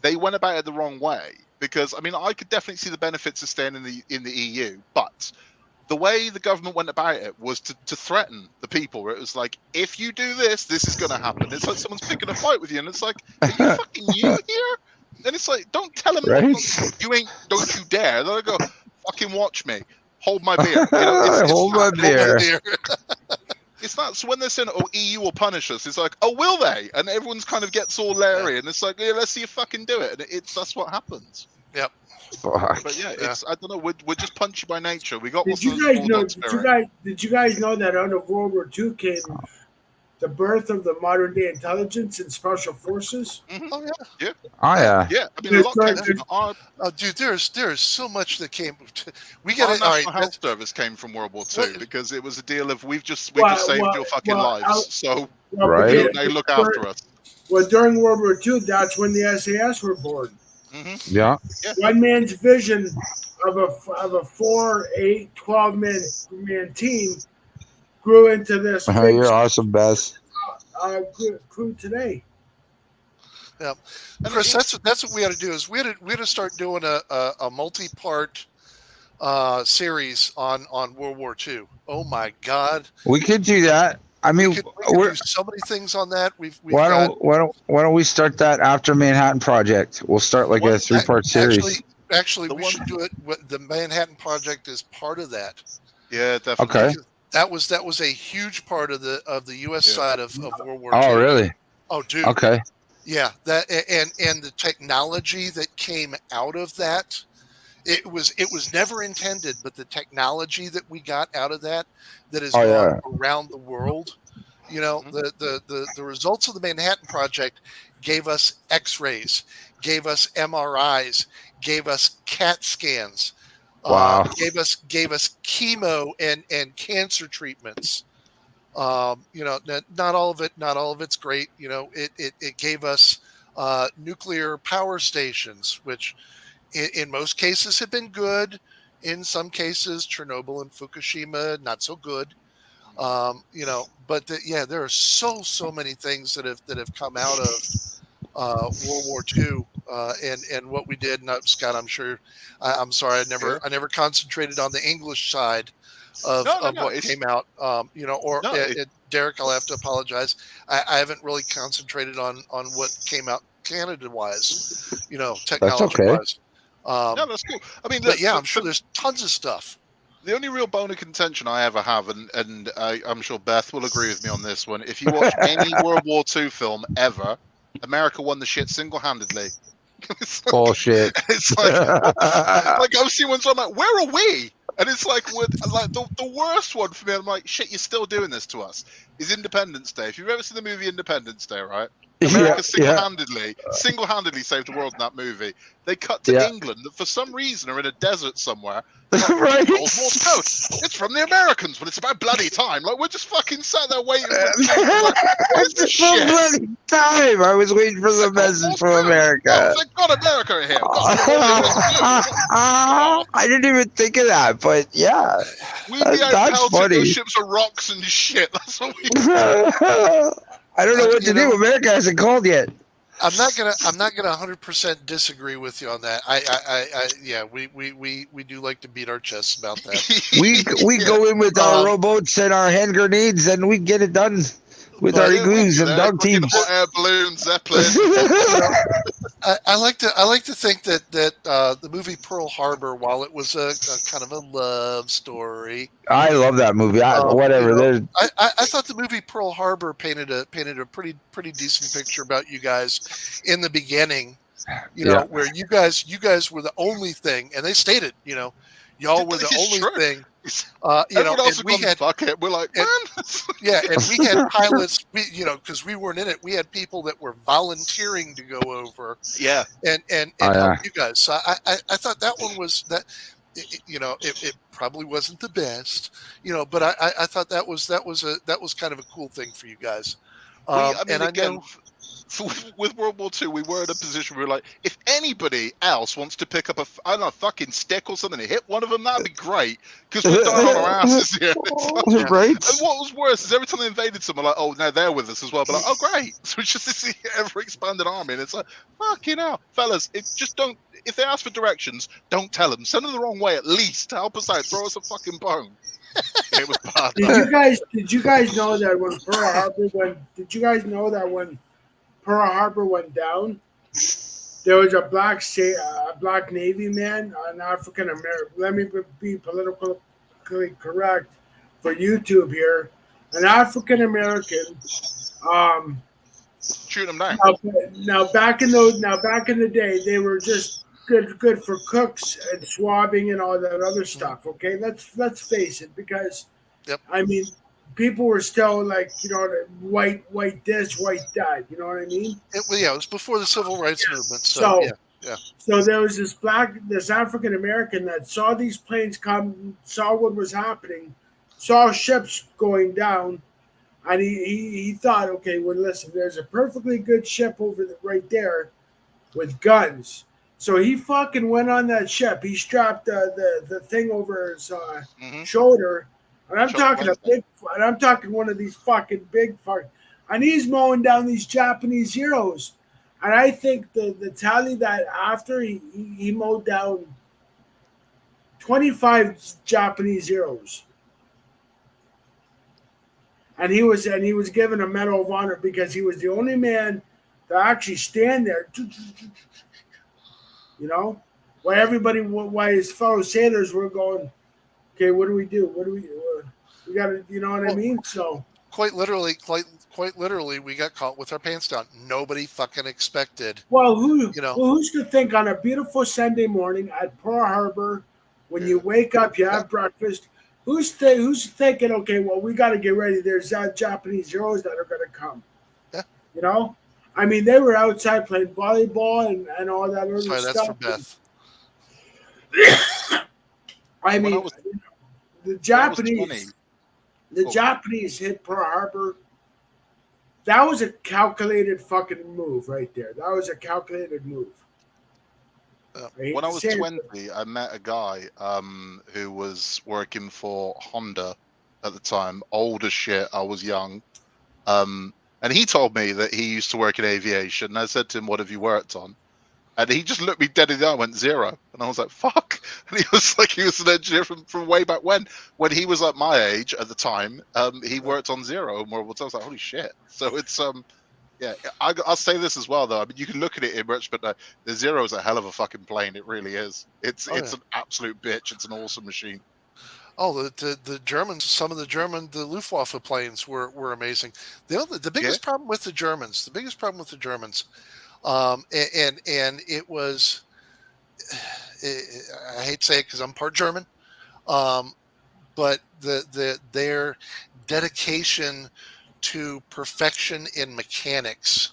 S4: they went about it the wrong way. Because, I mean, I could definitely see the benefits of staying in the EU, but the way the government went about it was to threaten the people, where it was like, if you do this, this is going to happen. It's like someone's picking a fight with you, and it's like, are you fucking new here? And it's like, don't tell them, you ain't, don't you dare. They'll go, fucking watch me. Hold my beer. You know,
S1: Hold my beer.
S4: It's not, so when they're saying, oh, EU will punish us, it's like, oh, will they? And everyone's kind of gets all leery, and it's like, yeah, let's see you fucking do it. And that's what happens.
S2: Yep.
S1: Fuck.
S4: But yeah, it's, I don't know, we're just punchy by nature. We got
S3: Did you guys know? Did you guys know that out of World War II came the birth of the modern day intelligence and special forces?
S4: Mm-hmm.
S2: Oh yeah.
S1: Oh yeah.
S4: Yeah, I mean, a lot came from our
S2: dude, there's so much that came. We
S4: our
S2: got it. All
S4: National
S2: right.
S4: Health Service came from World War II because it was a deal of we've just saved your fucking lives, so
S1: Right.
S4: they look after us.
S3: Well, during World War II, that's when the SAS were born.
S4: Mm-hmm.
S1: Yeah.
S3: One man's vision of a 4, 8, 12-man team grew into this big
S1: You're awesome, Bess.
S3: crew today.
S2: Yeah, Chris, that's what we had to do. Is we had to start doing a multi-part series on World War II. Oh my God,
S1: We could do that. I mean,
S2: we could do so many things on that.
S1: why don't we start that after Manhattan Project? We'll start like a 3-part series.
S2: Actually, we should do it. The Manhattan Project is part of that.
S4: Yeah, definitely.
S1: Okay.
S2: That was a huge part of the U.S. side of World War II.
S1: Oh, really?
S2: Oh, dude.
S1: Okay.
S2: Yeah, that and the technology that came out of that, it was never intended, but the technology that we got out of that has gone around the world. You know, the results of the Manhattan Project gave us X-rays, gave us MRIs, gave us CAT scans.
S1: Wow.
S2: Gave us chemo and cancer treatments. You know, not all of it's great. You know, it gave us nuclear power stations, which in most cases have been good. In some cases, Chernobyl and Fukushima, not so good. You know, but there are so many things that have come out of World War II and what we did. And Scott, I'm sure. I'm sorry, I never concentrated on the English side of what came out. You know, or Derek, I'll have to apologize. I haven't really concentrated on what came out Canada wise. You know, technology wise.
S4: No, that's cool. I mean,
S2: but I'm sure there's tons of stuff.
S4: The only real bone of contention I ever have, and I'm sure Beth will agree with me on this one, if you watch any World War II film ever, America won the shit single-handedly.
S1: Bullshit.
S4: It's like I've seen one, so I'm like, where are we? And it's like, the worst one for me, I'm like, shit, you're still doing this to us, is Independence Day. If you've ever seen the movie Independence Day, right? America single-handedly saved the world in that movie. They cut to England that for some reason are in a desert somewhere.
S1: Right.
S4: It's from the Americans, but it's about bloody time. Like, we're just fucking sat there waiting. Where's the shit?
S1: Bloody time. I was waiting for the message from America.
S4: Oh, thank God America here.
S1: I didn't even think of that, but yeah.
S4: We'd be out pelting those ships of rocks and shit. That's what we do.
S1: I don't know what to do. America hasn't called yet.
S2: I'm not gonna 100% disagree with you on that. We do like to beat our chests about that.
S1: we go in with our rowboats and our hand grenades, and we get it done with our igloos and dog teams.
S4: Hot air balloons, Zeppelin.
S2: I like to think that the movie Pearl Harbor, while it was a kind of a love story,
S1: I love that movie. Whatever.
S2: You know, I thought the movie Pearl Harbor painted a pretty decent picture about you guys in the beginning. You know, where you guys were the only thing, and they stated, you know, y'all were the only thing
S4: Everyone else
S2: and we
S4: had gone,
S2: had
S4: fuck it. We're like, man.
S2: and we had pilots. Because we weren't in it, we had people that were volunteering to go over
S4: Yeah.
S2: and
S1: Oh, yeah.
S2: help you guys. So I thought that one was that. It probably wasn't the best, but I thought that was kind of a cool thing for you guys.
S4: With World War II, we were in a position where we were like, if anybody else wants to pick up I don't know, a fucking stick or something and hit one of them, that'd be great, because we're dying on our asses here.
S1: Right?
S4: And what was worse is every time they invaded someone, like, oh, now they're with us as well. But like, oh, great. So it's just this ever expanded army. And it's like, fucking hell. Fellas, if they ask for directions, don't tell them. Send them the wrong way at least. Help us out. Throw us a fucking bone. It was bad.
S3: Did you guys know that when Pearl Harbor went down, there was a black Navy man, an African American. Let me be politically correct for YouTube here. An African American.
S4: Shoot them down.
S3: Now back in the day, they were just good for cooks and swabbing and all that other stuff. Okay, let's face it, because I mean, people were still like, white this, white that. You know what I mean?
S2: It was before the Civil Rights Movement.
S3: So there was this African American that saw these planes come, saw what was happening, saw ships going down, and he thought, okay, well, listen, there's a perfectly good ship right there with guns. So he fucking went on that ship. He strapped the thing over his shoulder. And I'm talking one of these fucking big and he's mowing down these Japanese Zeros. And I think the tally that after he mowed down 25 Japanese Zeros. And he was given a Medal of Honor because he was the only man to actually stand there. Why his fellow sailors were going, okay, what do we do? We got to, you know what I mean? So
S2: quite literally, we got caught with our pants down. Nobody fucking expected.
S3: Well, who's to think on a beautiful Sunday morning at Pearl Harbor, when you wake up, you have breakfast, who's thinking, okay, well, we got to get ready. There's Japanese Zeros that are going to come. Yeah. I mean, they were outside playing volleyball and all that other stuff.
S2: That's for Beth.
S3: I mean, the Japanese hit Pearl Harbor. That was a calculated fucking move right there. That was a calculated move.
S4: When I was 20, I met a guy who was working for Honda at the time. Old as shit. I was young. And he told me that he used to work in aviation. And I said to him, what have you worked on? And he just looked me dead in the eye and went, 0. And I was like, fuck. And he was an engineer from way back when he was like my age at the time. He worked on 0 in World War II. I was like, holy shit. So it's, I'll say this as well, though. I mean, you can look at it in retrospect. The 0 is a hell of a fucking plane. It really is. It's an absolute bitch. It's an awesome machine.
S2: Oh, the Germans, the Luftwaffe planes were amazing. The biggest problem with the Germans, and it was, I hate to say it because I'm part German, but their dedication to perfection in mechanics,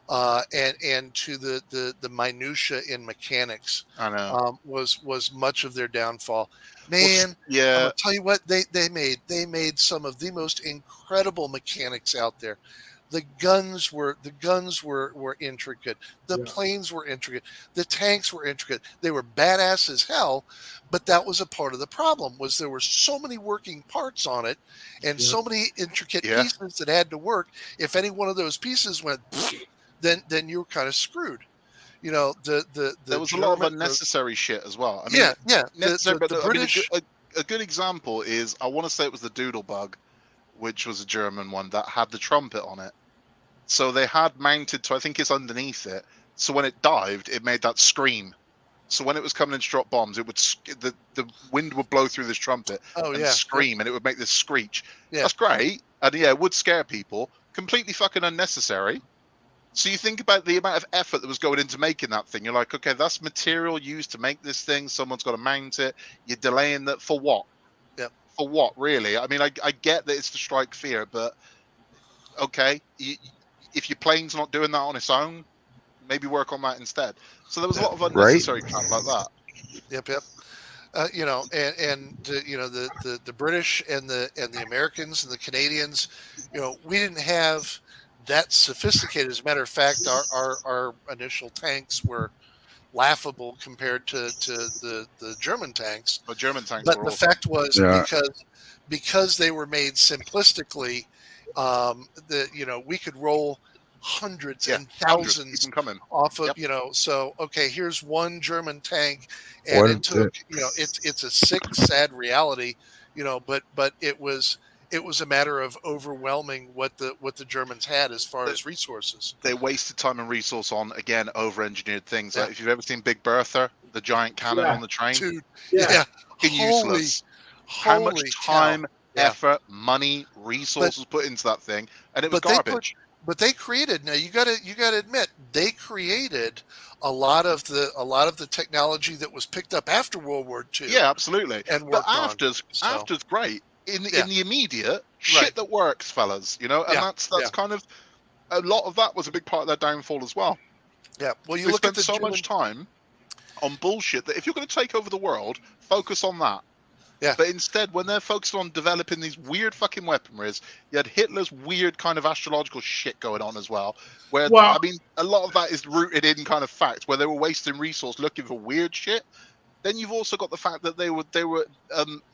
S2: and to the minutia in mechanics,
S4: I know,
S2: was much of their downfall. Man,
S4: yeah.
S2: I'll tell you what they made some of the most incredible mechanics out there. The guns were intricate. The planes were intricate. The tanks were intricate. They were badass as hell, but that was a part of the problem. Was there were so many working parts on it, and so many intricate pieces that had to work. If any one of those pieces went, then you were kind of screwed. There
S4: was a lot of unnecessary shit as well. I mean, the British. A good example is, I want to say it was the Doodlebug, which was a German one that had the trumpet on it. So they had mounted to, I think it's underneath it. So when it dived, it made that scream. So when it was coming in to drop bombs, it would the wind would blow through this trumpet and scream, and it would make this screech. Yeah. That's great, and it would scare people. Completely fucking unnecessary. So you think about the amount of effort that was going into making that thing. You're like, okay, that's material used to make this thing. Someone's got to mount it. You're delaying that for what? for what, really? I mean, I get that it's to strike fear, but okay, if your plane's not doing that on its own, maybe work on that instead. So there was a lot of unnecessary crap like that.
S2: Yep. And the British and the Americans and the Canadians, we didn't have that sophisticated. As a matter of fact, our initial tanks were laughable compared to the German tanks.
S4: But German tanks
S2: But
S4: were
S2: the
S4: awesome.
S2: fact was because they were made simplistically, we could roll hundreds and thousands off of, so, okay, here's one German tank, and it took, it's a sick, sad reality, but it was a matter of overwhelming what the Germans had as far as resources.
S4: They wasted time and resource on, again, over-engineered things. Like if you've ever seen Big Bertha, the giant cannon on the train,
S2: dude,
S4: useless. How much time, effort, money, resources put into that thing, and it was garbage.
S2: But they created. Now you got to admit, they created a lot of the technology that was picked up after World War II.
S4: Yeah, absolutely.
S2: And
S4: but after's great. In the immediate, shit that works, fellas. And that's kind of a lot of that was a big part of their downfall as well.
S2: Yeah. Well, you
S4: they
S2: look
S4: spent
S2: at
S4: so much time on bullshit that if you're going to take over the world, focus on that.
S2: Yeah.
S4: But instead, when they're focused on developing these weird fucking weaponries, you had Hitler's weird kind of astrological shit going on as well. Where, I mean, a lot of that is rooted in kind of fact, where they were wasting resource looking for weird shit. Then you've also got the fact that they were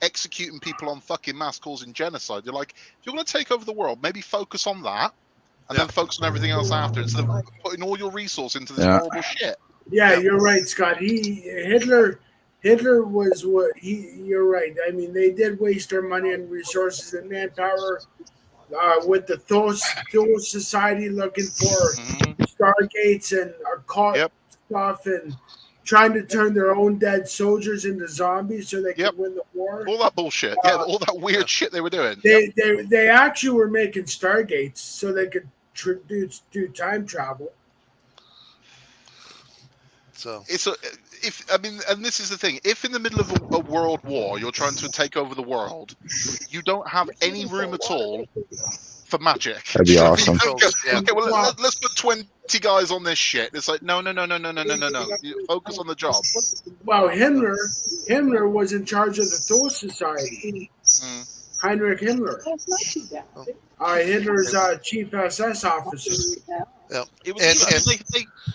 S4: executing people on fucking mass causing genocide. You're like, if you're going to take over the world, maybe focus on that, and then focus on everything else after, instead of putting all your resource into this horrible shit.
S3: Yeah, you're right, Scott. Hitler was you're right. I mean, they did waste their money and resources and manpower with the Thor Society looking for stargates and occult stuff and trying to turn their own dead soldiers into zombies so they could win the war.
S4: All that bullshit. All that weird shit they were doing.
S3: They actually were making stargates so they could do time travel.
S4: So and this is the thing. If in the middle of a world war you're trying to take over the world, you don't have any room at all for magic.
S1: That'd be awesome.
S4: Okay, well let's put 20 guys on this shit. It's like no. You focus on the job.
S3: Well, Himmler was in charge of the Thor Society. Heinrich Himmler. Hitler's chief SS officer.
S2: Yeah.
S4: It was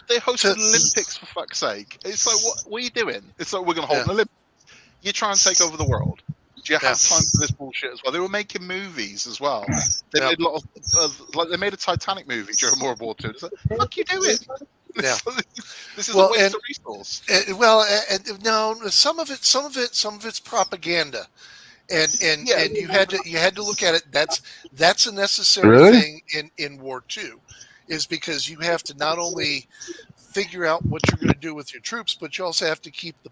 S4: they hosted Olympics, for fuck's sake. It's like, what are you doing? It's like, we're going to hold an Olympics. You try and take over the world. Do you have time for this bullshit as well? They were making movies as well. They made a lot of they made a Titanic movie during World War II. It's like, what you doing?
S2: Yeah.
S4: This is a waste of resource.
S2: No, some of it's propaganda. And you had to look at it. That's a necessary thing in War II, is because you have to not only figure out what you're going to do with your troops, but you also have to keep the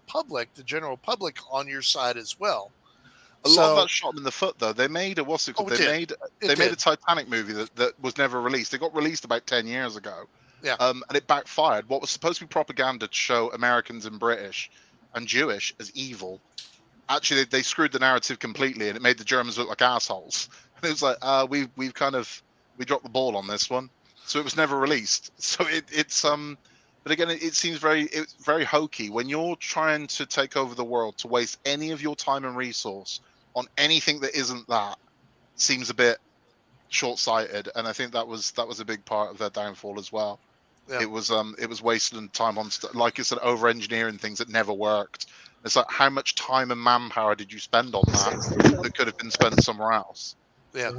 S2: general public on your side as well.
S4: A lot of that shot them in the foot, though. They made they made a Titanic movie that was never released. It got released about 10 years ago.
S2: Yeah.
S4: And it backfired. What was supposed to be propaganda to show Americans and British and Jewish as evil, actually they screwed the narrative completely, and it made the Germans look like assholes. And it was like, we dropped the ball on this one, so it was never released. So it's but again, it seems it's very hokey when you're trying to take over the world. To waste any of your time and resource on anything that isn't that seems a bit short-sighted, and I think that was a big part of their downfall as well. Yeah. It was wasting time on, like I said, over-engineering things that never worked. It's like, how much time and manpower did you spend on that could have been spent somewhere else?
S2: Yeah,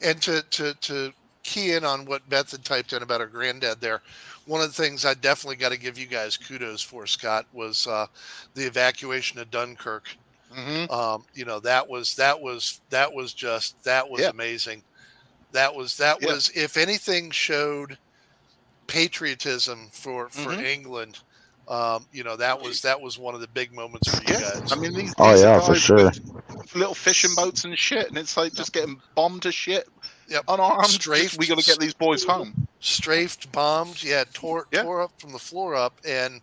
S2: and to key in on what Beth had typed in about her granddad there, one of the things I definitely got to give you guys kudos for, Scott, was the evacuation of Dunkirk.
S4: Mm-hmm.
S2: That was amazing. That was, if anything showed patriotism for England, that was one of the big moments for you guys.
S4: I mean, these guys
S1: for sure.
S4: With little fishing boats and shit, and it's like just getting bombed to shit. Unarmed.
S2: Strafed.
S4: We got to get these boys home.
S2: Strafed, bombed, tore up from the floor up, and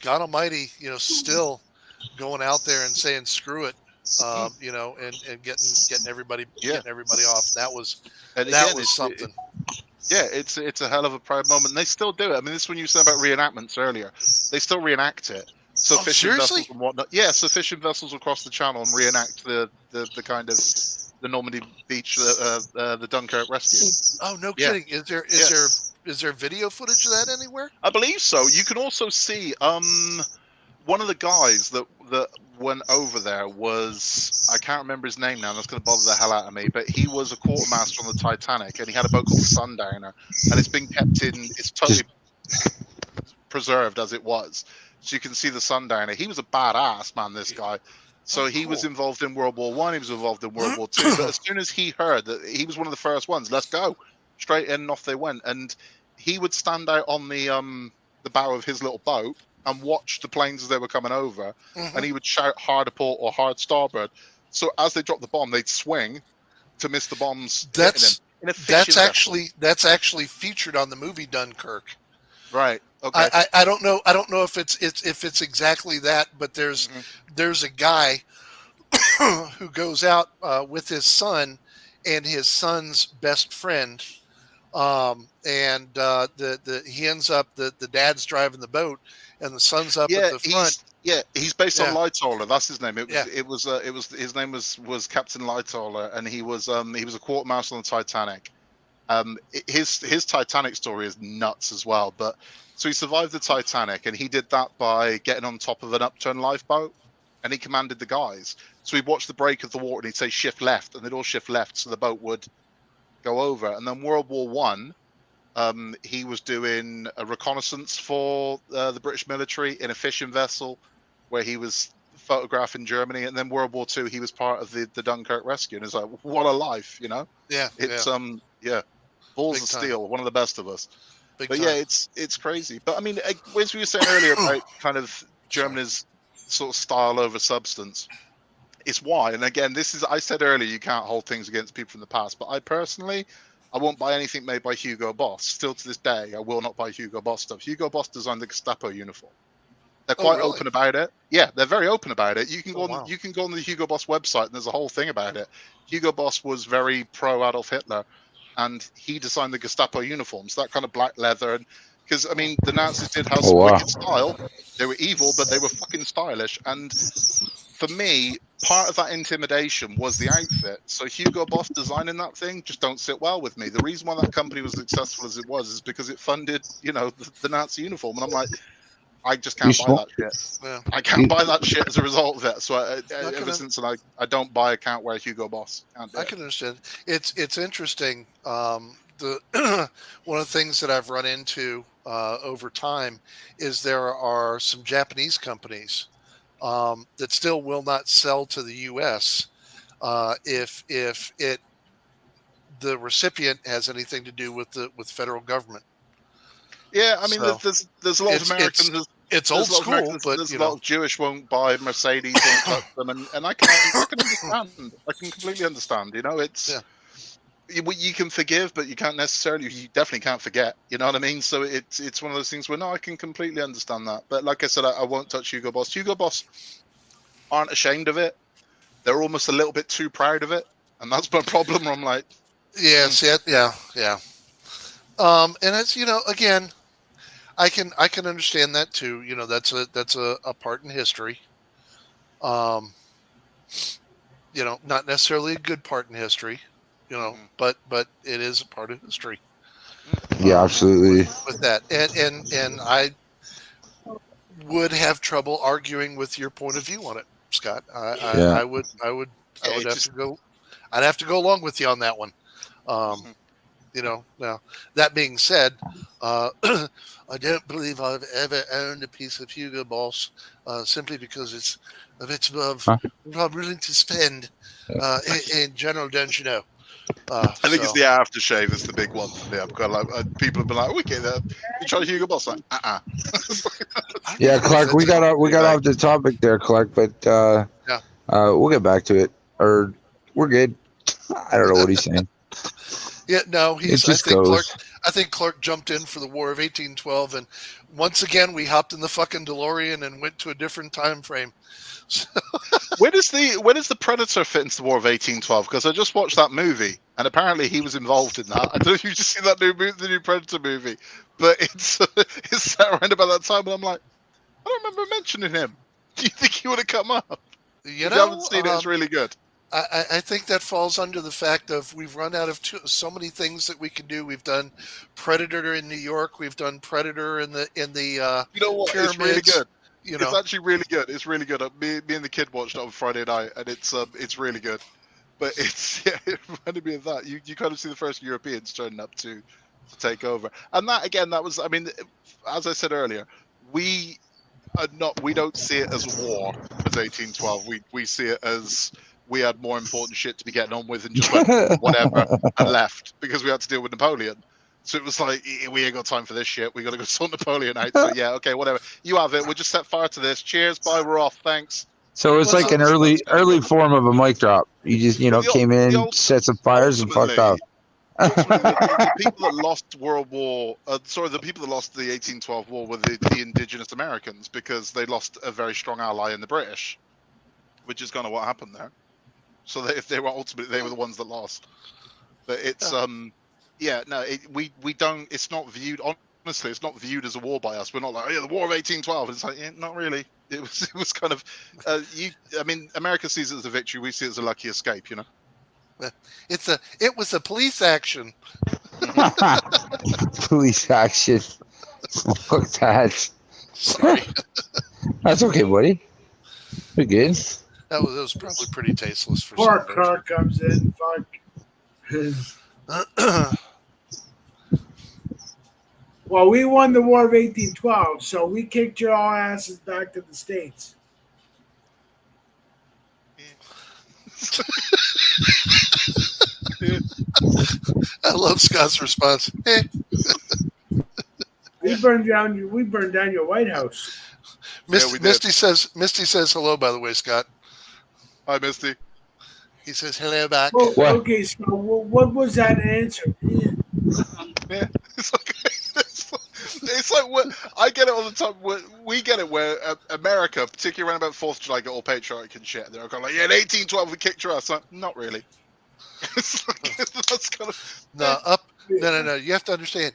S2: God Almighty, still going out there and saying screw it. you know, and getting everybody
S4: Yeah.
S2: off. That was
S4: And again,
S2: something.
S4: It's a hell of a proud moment. And they still do it. I mean, this is when you said about reenactments earlier. They still reenact it. So fishing
S2: seriously?
S4: vessels and whatnot. Yeah, so fishing vessels across the channel and reenact the kind of the Normandy beach, the Dunkirk rescue.
S2: Oh, no
S4: Yeah.
S2: kidding. Is there video footage of that anywhere?
S4: I believe so. You can also see one of the guys that went over there was, I can't remember his name now, and that's going to bother the hell out of me, but he was a quartermaster on the Titanic, and he had a boat called the Sundowner, and it's been kept it's totally preserved as it was. So you can see the Sundowner. He was a badass, man, this guy. So he was involved in World War One, he was involved in World War Two, but as soon as he heard that, he was one of the first ones, let's go. Straight in and off they went. And he would stand out on the bow of his little boat and watch the planes as they were coming over, and he would shout hard a port or hard starboard. So as they dropped the bomb, they'd swing to miss the bombs.
S2: That's actually featured on the movie Dunkirk.
S4: Right. Okay.
S2: I don't know if it's exactly that, but there's a guy who goes out with his son and his son's best friend. And he ends up the dad's driving the boat and the son's up at the front.
S4: He's based on Lightoller. That's his name. It was his name was Captain Lightoller, and he was a quartermaster on the Titanic. His Titanic story is nuts as well. But so he survived the Titanic, and he did that by getting on top of an upturned lifeboat, and he commanded the guys. So he'd watch the break of the water, and he'd say shift left, and they'd all shift left, so the boat would go over. And then World War One, he was doing a reconnaissance for the British military in a fishing vessel, where he was photographing Germany. And then World War Two, he was part of the Dunkirk rescue. And it's like, what a life, you know?
S2: Yeah.
S4: It's balls of steel, one of the best of us. It's crazy. But I mean, as we were saying earlier about kind of Germany's sort of style over substance, it's why. And again, I said earlier, you can't hold things against people from the past, but I won't buy anything made by Hugo Boss. Still to this day, I will not buy Hugo Boss stuff. Hugo Boss designed the Gestapo uniform. They're quite open about it. Yeah, they're very open about it. You can go on the Hugo Boss website, and there's a whole thing about it. Hugo Boss was very pro Adolf Hitler, and he designed the Gestapo uniforms, that kind of black leather. Because I mean, the Nazis did have some wicked style. They were evil, but they were fucking stylish. And for me, part of that intimidation was the outfit. So Hugo Boss designing that thing just don't sit well with me. The reason why that company was successful as it was is because it funded, the Nazi uniform. And I'm like, I just can't buy that shit. Yeah. I can't buy that shit as a result of it. So ever since I don't buy a can't wear Hugo Boss.
S2: I can understand. It's interesting. One of the things that I've run into over time is there are some Japanese companies that still will not sell to the U.S. If the recipient has anything to do with federal government.
S4: Yeah, I mean, there's a lot of Americans.
S2: It's old school, but
S4: there's a lot of Jewish won't buy Mercedes, won't touch them, and I can understand. I can completely understand. It's you can forgive, but you can't necessarily. You definitely can't forget. You know what I mean? So it's one of those things where I can completely understand that. But like I said, I won't touch Hugo Boss. Hugo Boss aren't ashamed of it. They're almost a little bit too proud of it, and that's my problem. Where I'm like,
S2: yeah. And it's again, I can understand that too. That's a part in history. Not necessarily a good part in history. But it is a part of history.
S1: Yeah, absolutely.
S2: With that, and I would have trouble arguing with your point of view on it, Scott. I would have to go. I'd have to go along with you on that one. Now that being said, I don't believe I've ever owned a piece of Hugo Boss simply because it's a bit of what I'm willing to spend in general, don't you know?
S4: I think it's the aftershave is the big one for me. I've got people have been like, "Okay, you try Hugo Boss?" Like,
S1: Yeah, Clark, we got off the topic there, Clark, but we'll get back to it. Or we're good. I don't know what he's saying.
S2: Yeah, no, I think Clark jumped in for the War of 1812, and once again we hopped in the fucking DeLorean and went to a different time frame. So
S4: Where does the Predator fit into the War of 1812? Because I just watched that movie, and apparently he was involved in that. I don't know if you've just seen that the new Predator movie, but it's set around about that time, and I'm like, I don't remember mentioning him. Do you think he would have come up?
S2: You
S4: If
S2: know,
S4: you haven't seen it, it's really good.
S2: I think that falls under the fact of we've run out of so many things that we can do. We've done Predator in New York. We've done Predator in the
S4: You know what?
S2: pyramids.
S4: It's really good.
S2: You know,
S4: It's actually really good. It's really good. Me and the kid watched it on Friday night, and it's really good. But it's it reminded me of that. You kind of see the first Europeans turning up to take over, and that was. I mean, as I said earlier, we don't see it as a war as 1812. We see it as we had more important shit to be getting on with and just went whatever and left because we had to deal with Napoleon. So it was like, we ain't got time for this shit. We got to go sort Napoleon out. So yeah, okay, whatever. You have it. We'll just set fire to this. Cheers. Bye. We're off. Thanks.
S1: So it's like an early form of a mic drop. You just came in, set some fires, and fucked off.
S4: Ultimately, the people that lost the people that lost the 1812 war were the indigenous Americans because they lost a very strong ally in the British, which is kind of what happened there. So if they were ultimately, they were the ones that lost. But it's we don't. It's not viewed honestly. It's not viewed as a war by us. We're not like, oh, yeah, the War of 1812. It's like, yeah, not really. It was kind of I mean, America sees it as a victory. We see it as a lucky escape. You know.
S2: It was a police action.
S1: Police action. Fuck that.
S2: Sorry.
S1: That's okay, buddy. We're good.
S2: That was probably pretty tasteless for
S3: Poor
S2: some
S3: car comes in. Fuck. Well, we won the War of 1812, so we kicked your all asses back to the States.
S2: I love Scott's response.
S3: We burned down your White House.
S2: Misty says hello, by the way, Scott.
S4: Hi, Misty.
S2: He says hello back.
S3: Oh, okay, so what was that answer?
S4: Yeah, it's okay. It's like what I get it all the time. We get it where America, particularly around about 4th of July, get all patriotic and shit. They're kind of like, yeah, in 1812 we kicked your ass. Like, not really. It's like, that's kind of
S2: No. You have to understand.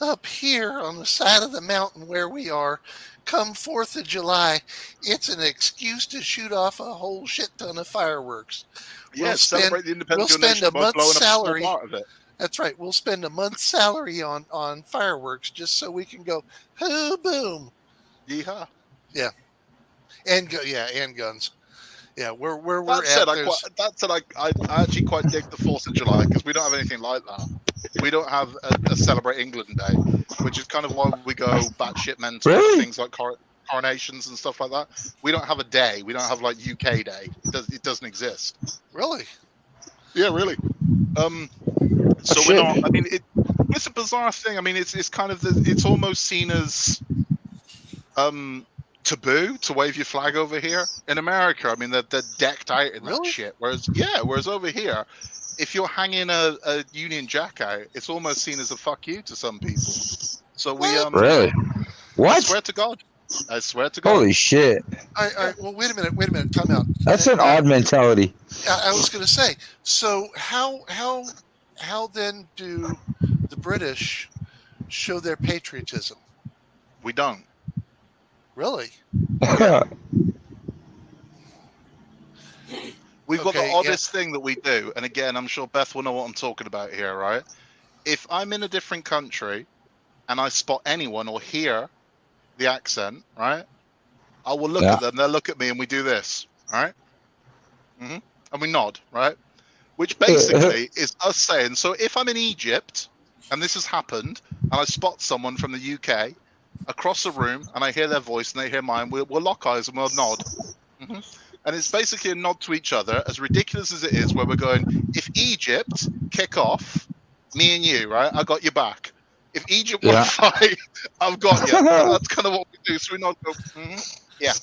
S2: Up here on the side of the mountain where we are, come 4th of July, it's an excuse to shoot off a whole shit ton of fireworks.
S4: Yeah, celebrate the independence
S2: we'll
S4: of your
S2: spend
S4: nation
S2: a
S4: by
S2: month's
S4: blowing up a small
S2: salary.
S4: part of it.
S2: That's right. We'll spend a month's salary on fireworks just so we can go, hoo boom.
S4: Yeehaw.
S2: Yeah. And guns. Yeah, we're
S4: that said, I actually quite dig the 4th of July because we don't have anything like that. We don't have a Celebrate England Day, which is kind of why we go batshit mental for things like coronations and stuff like that. We don't have a day. We don't have like UK Day. It doesn't exist.
S2: Really?
S4: Yeah, really. So we're not. I mean, it's a bizarre thing. I mean, it's kind of it's almost seen as taboo to wave your flag over here in America. I mean, they're decked out in that shit. Whereas over here, if you're hanging a Union Jack out, it's almost seen as a fuck you to some people. So we
S1: really what?
S4: I swear to God.
S1: Holy shit!
S2: All right. Well, wait a minute. Time out.
S1: That's an odd mentality.
S2: I was going to say. So how then do the British show their patriotism?
S4: We don't.
S2: Really?
S4: We've got the oddest thing that we do, and again, I'm sure Beth will know what I'm talking about here, right? If I'm in a different country and I spot anyone or hear the accent, right? I will look at them, they'll look at me, and we do this, all right? Mm-hmm. And we nod, right? Which basically is us saying, so if I'm in Egypt, and this has happened, and I spot someone from the UK across the room, and I hear their voice, and they hear mine, we'll lock eyes and we'll nod. Mm-hmm. And it's basically a nod to each other, as ridiculous as it is, where we're going, if Egypt kick off, me and you, right? I got your back. If Egypt want to fight, I've got you. That's kind of what we do. So we nod, go, yeah.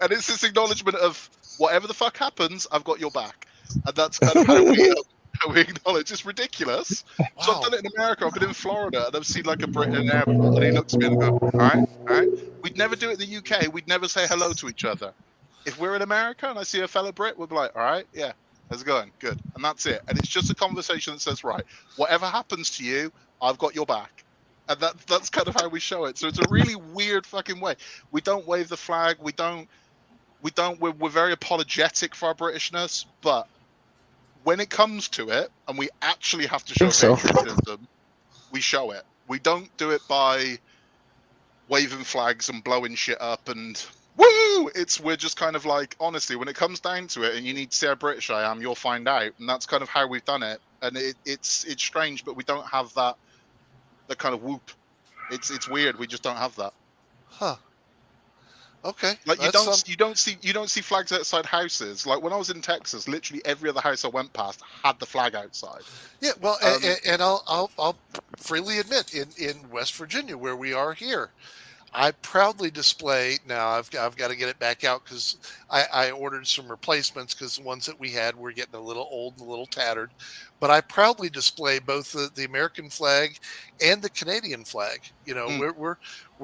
S4: And it's this acknowledgement of whatever the fuck happens, I've got your back. And that's kind of how we acknowledge. It's ridiculous. Wow. So I've done it in America. I've been in Florida, and I've seen like a Brit in an airport, and he looks at me and go, all right. We'd never do it in the UK. We'd never say hello to each other. if we're in America and I see a fellow Brit, we'll be like, all right, yeah, how's it going? Good. And that's it. And it's just a conversation that says, right, whatever happens to you, I've got your back. And that's kind of how we show it. So it's a really weird fucking way. We don't wave the flag. We're very apologetic for our Britishness, but when it comes to it and we actually have to show
S1: Think so.
S4: patriotism, we show it. We don't do it by waving flags and blowing shit up and woo! We're just kind of like, honestly, when it comes down to it and you need to see how British I am, you'll find out. And that's kind of how we've done it. And it's strange, but we don't have that kind of whoop. It's weird. We just don't have that.
S2: Huh. Okay.
S4: Like you don't see flags outside houses. Like when I was in Texas, literally every other house I went past had the flag outside.
S2: Yeah, well, and I'll freely admit, in West Virginia, where we are here, I proudly display. Now I've got to get it back out because I ordered some replacements because the ones that we had were getting a little old and a little tattered. But I proudly display both the American flag and the Canadian flag. You know, we're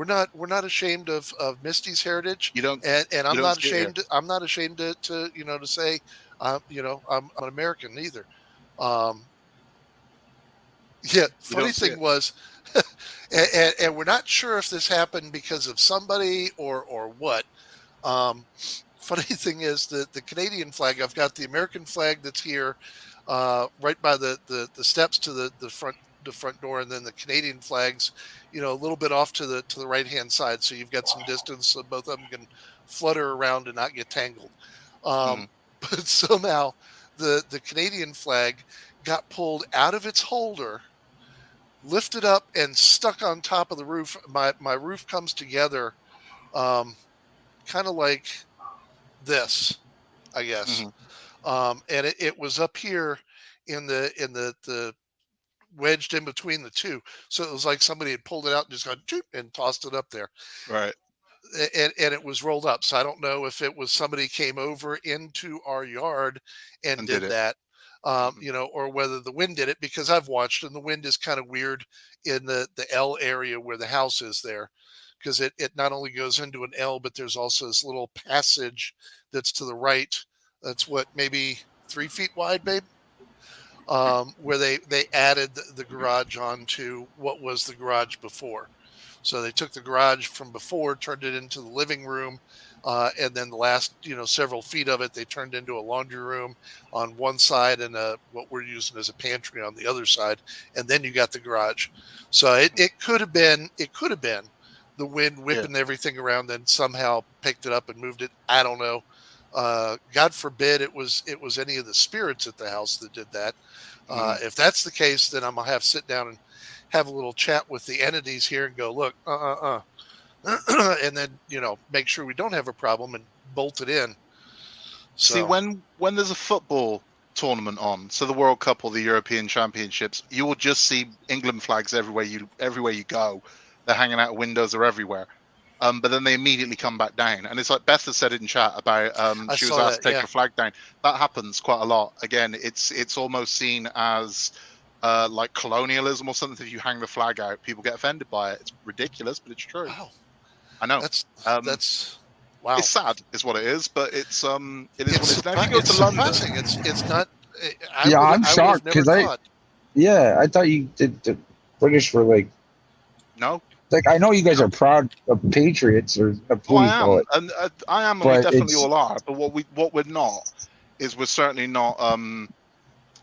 S2: not ashamed of Misty's heritage.
S4: You don't,
S2: and I'm not ashamed. I'm not ashamed to say, I'm an American either. Yeah. Funny thing was. And we're not sure if this happened because of somebody or what. Funny thing is that the Canadian flag, I've got the American flag that's here right by the steps to the front door, and then the Canadian flags, a little bit off to the right hand side. So you've got some distance so both of them can flutter around and not get tangled. But somehow the Canadian flag got pulled out of its holder, lifted up and stuck on top of the roof. My roof comes together kind of like this, I guess. And it was up here in the wedged in between the two. So it was like somebody had pulled it out and just gone and tossed it up there.
S4: Right.
S2: And it was rolled up. So I don't know if it was somebody came over into our yard and did that. Or whether the wind did it, because I've watched, and the wind is kind of weird in the L area where the house is there, because it not only goes into an L, but there's also this little passage that's to the right. That's maybe 3 feet wide, babe, where they added the garage onto what was the garage before. So they took the garage from before, turned it into the living room. And then the last, several feet of it, they turned into a laundry room on one side and what we're using as a pantry on the other side. And then you got the garage. So it could have been the wind whipping everything around, then somehow picked it up and moved it. I don't know. God forbid it was any of the spirits at the house that did that. If that's the case, then I'm gonna sit down and have a little chat with the entities here and go, look, and then make sure we don't have a problem and bolt it in. So.
S4: See, when there's a football tournament on, so the World Cup or the European Championships, you will just see England flags everywhere you go. They're hanging out of windows or everywhere. But then they immediately come back down, and it's like Beth has said in chat about she was asked to take her flag down. That happens quite a lot. Again, it's almost seen as like colonialism or something. If you hang the flag out, people get offended by it. It's ridiculous, but it's true.
S2: Wow.
S4: I know.
S2: That's wow.
S4: It's sad, is what it is, but it is what it is. Now, if you go to London,
S2: it's not.
S1: I'm shocked because I thought you did the British were like
S4: no.
S1: Like I know you guys are proud of patriots or
S4: I am, and I am, and we definitely all are. But what we're not is we're certainly not.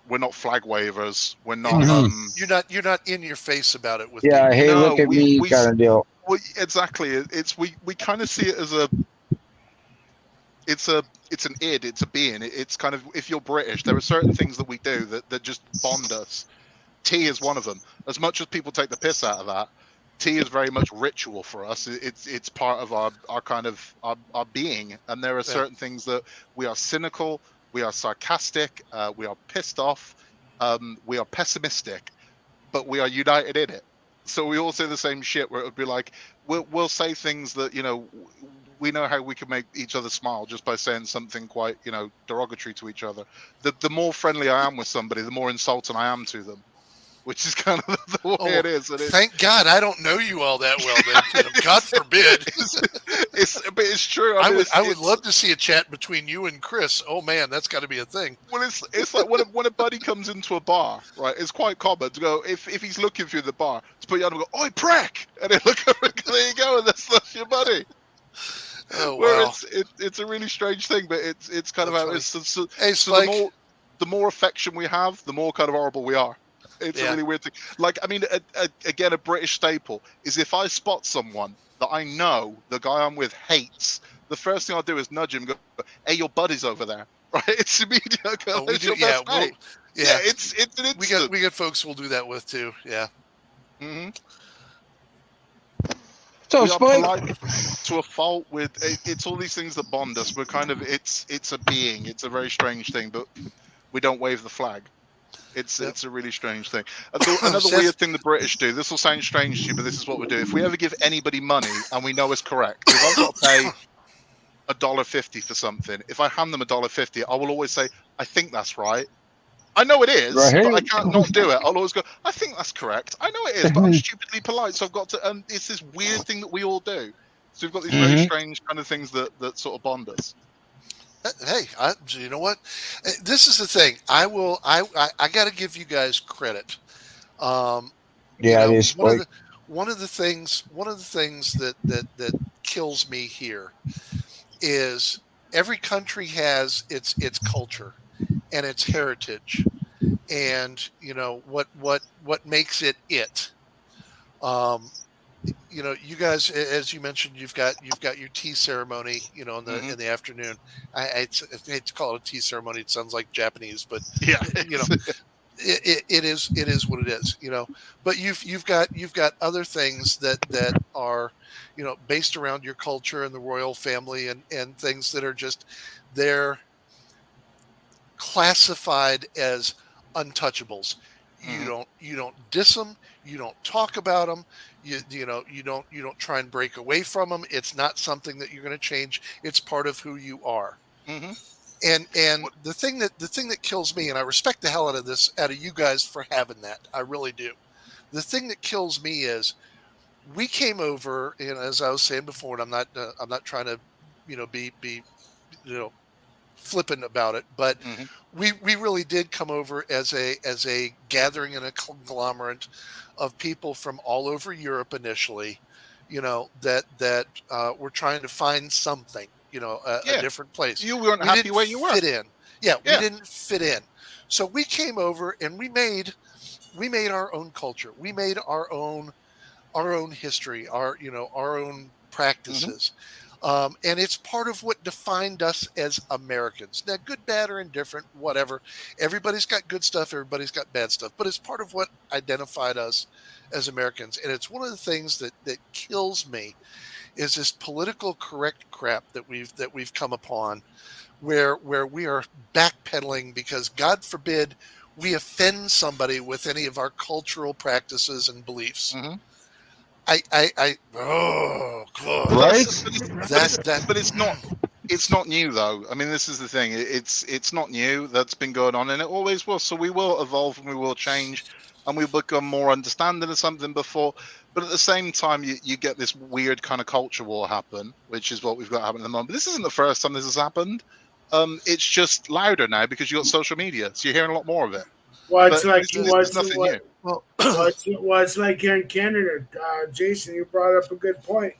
S4: We're not flag wavers. We're not.
S2: You're not in your face about it with.
S1: Yeah, hey, look at me, kind of deal.
S4: Exactly. We kind of see it as it's an id. It's a being. It's kind of, if you're British, there are certain things that we do that just bond us. Tea is one of them. As much as people take the piss out of that, tea is very much ritual for us. It's part of our kind of our being. And there are certain things that we are cynical, we are sarcastic, we are pissed off, we are pessimistic, but we are united in it. So we all say the same shit, where it would be like, we'll say things that, we know how we can make each other smile just by saying something quite, derogatory to each other. The more friendly I am with somebody, the more insulting I am to them. which is kind of the way it is. And
S2: thank God I don't know you all that well. Then, God forbid.
S4: But it's true.
S2: I would love to see a chat between you and Chris. Oh man, that's got to be a thing.
S4: Well, it's like when a buddy comes into a bar, right? It's quite common to go if he's looking through the bar to put your arm and go, "Oi, prick!" and then look over, there you go, and that's your buddy.
S2: Oh
S4: Where
S2: wow.
S4: it's a really strange thing, but it's kind of how it's. So
S2: Hey, Spike.
S4: the more affection we have, the more kind of horrible we are. It's a really weird thing. Like, I mean, again, a British staple is if I spot someone that I know the guy I'm with hates, the first thing I'll do is nudge him and go, "Hey, your buddy's over there." Right? It's immediate.
S2: Oh, we do, yeah,
S4: it's an instant.
S2: We get folks we'll do that with too. Yeah.
S4: Mm-hmm.
S1: So,
S4: we are
S1: Spike,
S4: polite to a fault. With it's all these things that bond us. We're kind of it's a being. It's a very strange thing, but we don't wave the flag. It's a really strange thing. Another weird thing the British do. This will sound strange to you, but this is what we do. If we ever give anybody money and we know it's correct, if I've got to pay $1.50 for something, if I hand them $1.50, I will always say, "I think that's right." I know it is,
S1: right.
S4: but I can't not do it. I'll always go, "I think that's correct." I know it is, but I'm stupidly polite, so I've got to. It's this weird thing that we all do. So we've got these very strange kind of things that sort of bond us.
S2: Hey, you know what? This is the thing. I got to give you guys credit.
S1: Yeah, it is.
S2: One of the things that kills me here is every country has its culture and its heritage, and what makes it. You guys, as you mentioned, you've got your tea ceremony, in the afternoon. I hate to call it a tea ceremony. It sounds like Japanese, but
S4: yeah,
S2: it is what it is, But you've got other things that are, based around your culture and the royal family and things that are just they're classified as untouchables. You don't diss them. You don't talk about them. You don't try and break away from them. It's not something that you're going to change. It's part of who you are.
S4: Mm-hmm.
S2: And the thing that kills me, and I respect the hell out of you guys for having that. I really do. The thing that kills me is we came over, and as I was saying before, and I'm not trying to, be flippant about it, but we really did come over as a gathering and a conglomerate of people from all over Europe initially, that were trying to find something, a different place.
S4: You weren't happy where you were.
S2: Fit in. Yeah, we didn't fit in. So we came over and we made our own culture. We made our own history, our own practices. And it's part of what defined us as Americans. Now, good, bad, or indifferent, whatever. Everybody's got good stuff. Everybody's got bad stuff. But it's part of what identified us as Americans. And it's one of the things that kills me is this political correct crap that we've come upon, where we are backpedaling because, God forbid, we offend somebody with any of our cultural practices and beliefs. Oh God!
S1: Right?
S4: But it's not new though. I mean, this is the thing. It's not new. That's been going on, and it always will. So we will evolve and we will change, and we become more understanding of something before. But at the same time, you get this weird kind of culture war happen, which is what we've got happening at the moment. But this isn't the first time this has happened. It's just louder now because you've got social media, so you're hearing a lot more of it.
S3: Well, it's
S4: nothing new.
S3: It's like here in Canada, Jason, you brought up a good point.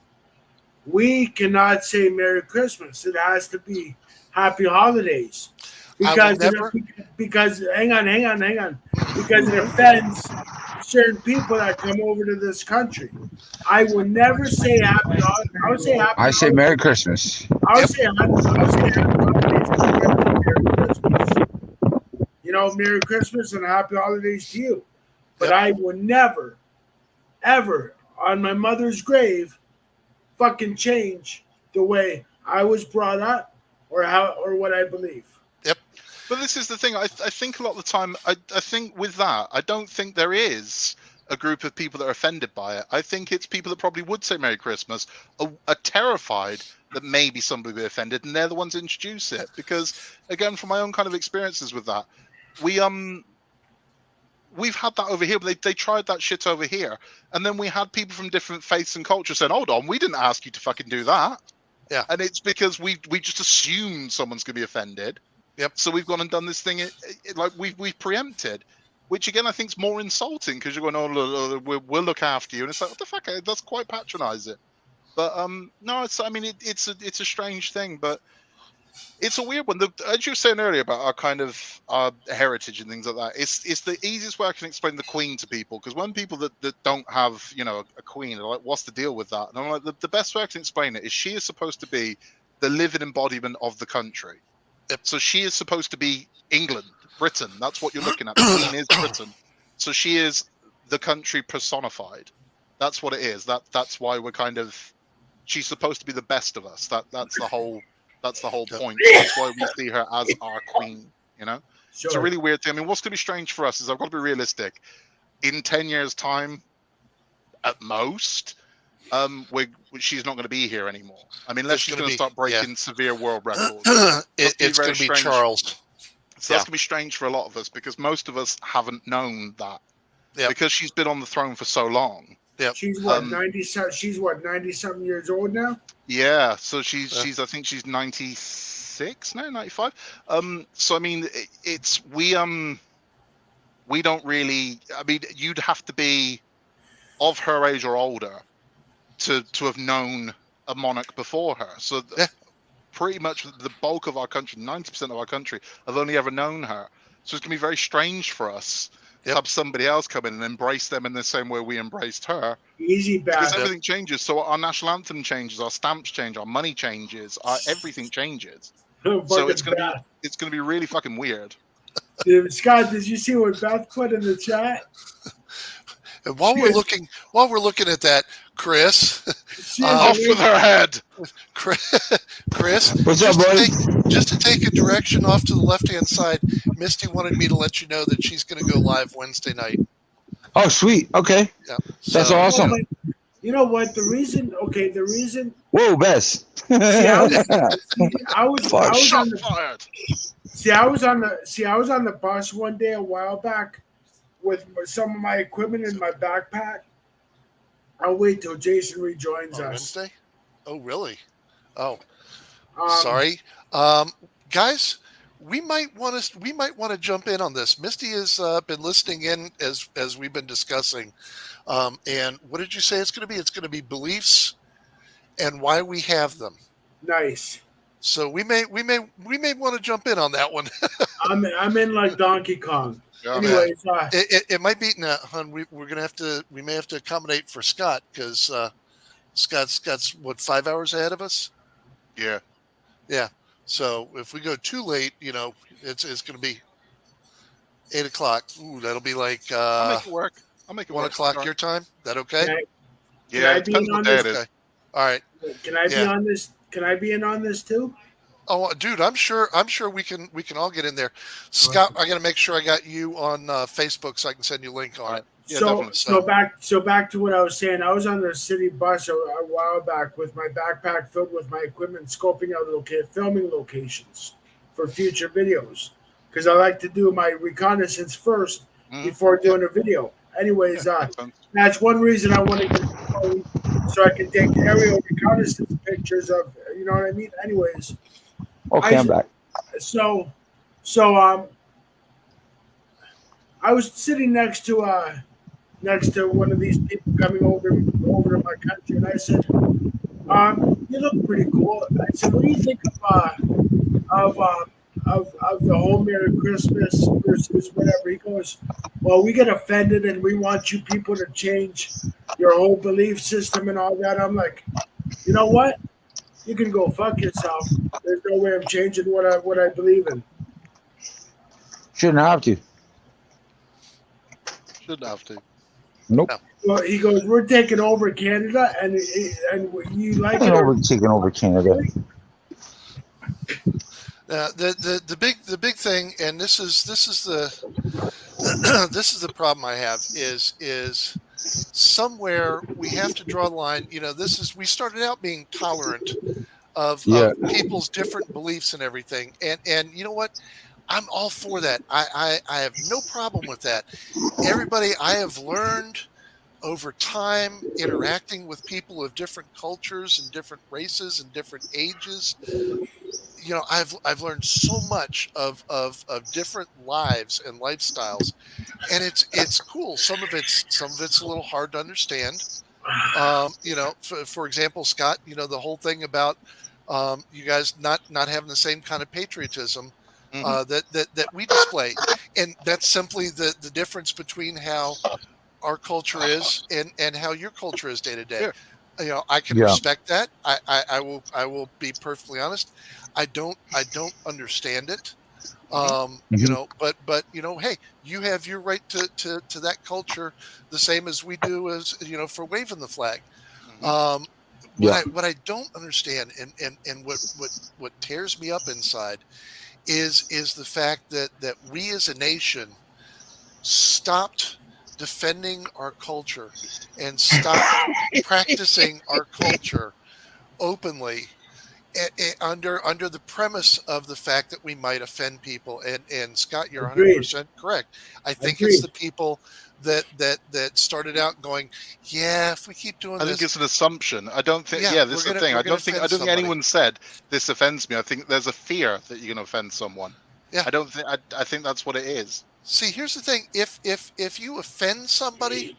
S3: We cannot say Merry Christmas. It has to be Happy Holidays. Because hang on. Because it offends certain people that come over to this country. I will never say Happy Holidays. I would say Happy
S1: I say Merry Christmas.
S3: I would say Happy Holidays. Merry Christmas. Merry Christmas and Happy Holidays to you. But I will never, ever, on my mother's grave, fucking change the way I was brought up or what I believe.
S2: Yep.
S4: But this is the thing. I think a lot of the time, I think with that, I don't think there is a group of people that are offended by it. I think it's people that probably would say Merry Christmas are terrified that maybe somebody will be offended, and they're the ones that introduce it. Because, again, from my own kind of experiences with that, we've had that over here, but they tried that shit over here. And then we had people from different faiths and cultures saying, hold on, we didn't ask you to fucking do that.
S2: Yeah.
S4: And it's because we just assumed someone's going to be offended.
S2: Yep.
S4: So we've gone and done this thing like we've preempted, which again I think is more insulting because you're going, oh, we'll look after you, and it's like, what the fuck? That's quite patronizing. But no, it's a strange thing, but it's a weird one. As you were saying earlier about our kind of our heritage and things like that, it's the easiest way I can explain the Queen to people, because when people that don't have a Queen are like, what's the deal with that? And I'm like, the best way I can explain it is she is supposed to be the living embodiment of the country. So she is supposed to be England, Britain. That's what you're looking at. The Queen is Britain. So she is the country personified. That's what it is. That's why we're kind of. She's supposed to be the best of us. That's the whole point. That's why we see her as our queen. Sure. It's a really weird thing. I mean, what's going to be strange for us is I've got to be realistic. In 10 years' time, at most. She's not going to be here anymore. I mean, unless she's going to start breaking severe world records.
S2: It's going to be Charles.
S4: So that's going to be strange for a lot of us, because most of us haven't known that. Yeah. Because she's been on the throne for so long.
S2: Yeah.
S3: She's what, 90? She's what, 90-something years old now?
S4: Yeah. So she's I think she's 96 now, 95. So I mean, we don't really. I mean, you'd have to be of her age or older to have known a monarch before her. So pretty much the bulk of our country, 90% of our country, have only ever known her. So it's going to be very strange for us to have somebody else come in and embrace them in the same way we embraced her.
S3: Easy back.
S4: Because everything changes. So our national anthem changes, our stamps change, our money changes, everything changes. So it's going to be really fucking weird.
S3: Dude, Scott, did you see what Beth put in the chat?
S2: And while we're looking at that, Chris,
S4: off with her head.
S2: Chris,
S1: what's up, buddy?
S2: Just to take a direction off to the left-hand side, Misty wanted me to let you know that she's going to go live Wednesday night.
S1: Oh, sweet. Okay.
S2: Yeah.
S1: That's awesome.
S3: You know what? The reason.
S1: Whoa, Bess.
S3: I was on the bus one day a while back with some of my equipment in my backpack. I'll wait till Jason rejoins us.
S2: Wednesday? Oh, really? Oh, sorry, guys. We might want to jump in on this. Misty has been listening in as we've been discussing. And what did you say it's going to be? It's going to be beliefs and why we have them.
S3: Nice.
S2: So we may want to jump in on that one.
S3: I'm in like Donkey Kong.
S4: Yeah,
S3: anyways,
S2: it might be hon. We may have to accommodate for Scott, because Scott's what, 5 hours ahead of us. Yeah. So if we go too late, it's going to be 8 o'clock. Ooh, that'll be like
S4: I'll make it work.
S2: 1 o'clock your time. That okay?
S3: Can I be
S4: depends
S3: on
S4: what day it
S3: this?
S4: is.
S2: All right.
S3: Can I be on this? Can I be in on this too?
S2: Oh, dude, I'm sure we can all get in there. Scott, I got to make sure I got you on Facebook so I can send you a link on it.
S4: Yeah,
S3: so back to what I was saying. I was on the city bus a while back with my backpack filled with my equipment, scoping out filming locations for future videos, because I like to do my reconnaissance first before doing a video. Anyways, that's one reason I want to get a phone so I can take aerial reconnaissance pictures of, you know what I mean? Anyways.
S1: Okay, I'm back.
S3: So I was sitting next to one of these people coming over to my country, and I said, "You look pretty cool." I said, "What do you think of the whole Merry Christmas versus whatever?" He goes, "Well, we get offended, and we want you people to change your whole belief system and all that." I'm like, you know what? You can go fuck yourself. There's no way I'm changing what I believe in.
S1: Shouldn't have to.
S4: Shouldn't have to.
S1: Nope.
S3: Well, he goes, "We're taking over Canada, and you like it."
S1: Taking over Canada.
S2: The big thing, and this is the this is the problem I have is somewhere we have to draw the line. We started out being tolerant of people's different beliefs and everything, and you know what? I'm all for that. I have no problem with that. Everybody, I have learned over time interacting with people of different cultures and different races and different ages. I've learned so much of different lives and lifestyles, and it's cool. Some of it's a little hard to understand. For example, Scott, the whole thing about you guys not having the same kind of patriotism that we display, and that's simply the difference between how our culture is and how your culture is day to day.
S4: Yeah.
S2: I can
S1: Yeah.
S2: respect that. I will be perfectly honest. I don't understand it.
S1: Mhm.
S2: But hey, you have your right to that culture the same as we do as for waving the flag.
S4: Mhm.
S2: Um, what
S1: Yeah.
S2: I don't understand and what tears me up inside is the fact that we as a nation stopped defending our culture and stopped practicing our culture openly under the premise of the fact that we might offend people. And Scott, you're
S3: Agreed.
S2: 100% correct. I think it's
S3: Agreed.
S2: the people that started out going, yeah, if we keep doing
S4: I think
S2: this,
S4: it's an assumption. I don't think.
S2: yeah,
S4: Yeah,
S2: we're
S4: this is the
S2: gonna
S4: thing.
S2: we're
S4: I
S2: gonna
S4: don't think. I
S2: offend
S4: don't think
S2: somebody.
S4: anyone said this offends me. I think there's a fear that you're going to offend someone.
S2: Yeah.
S4: I don't think. I think that's what it is.
S2: See, here's the thing: if you offend somebody,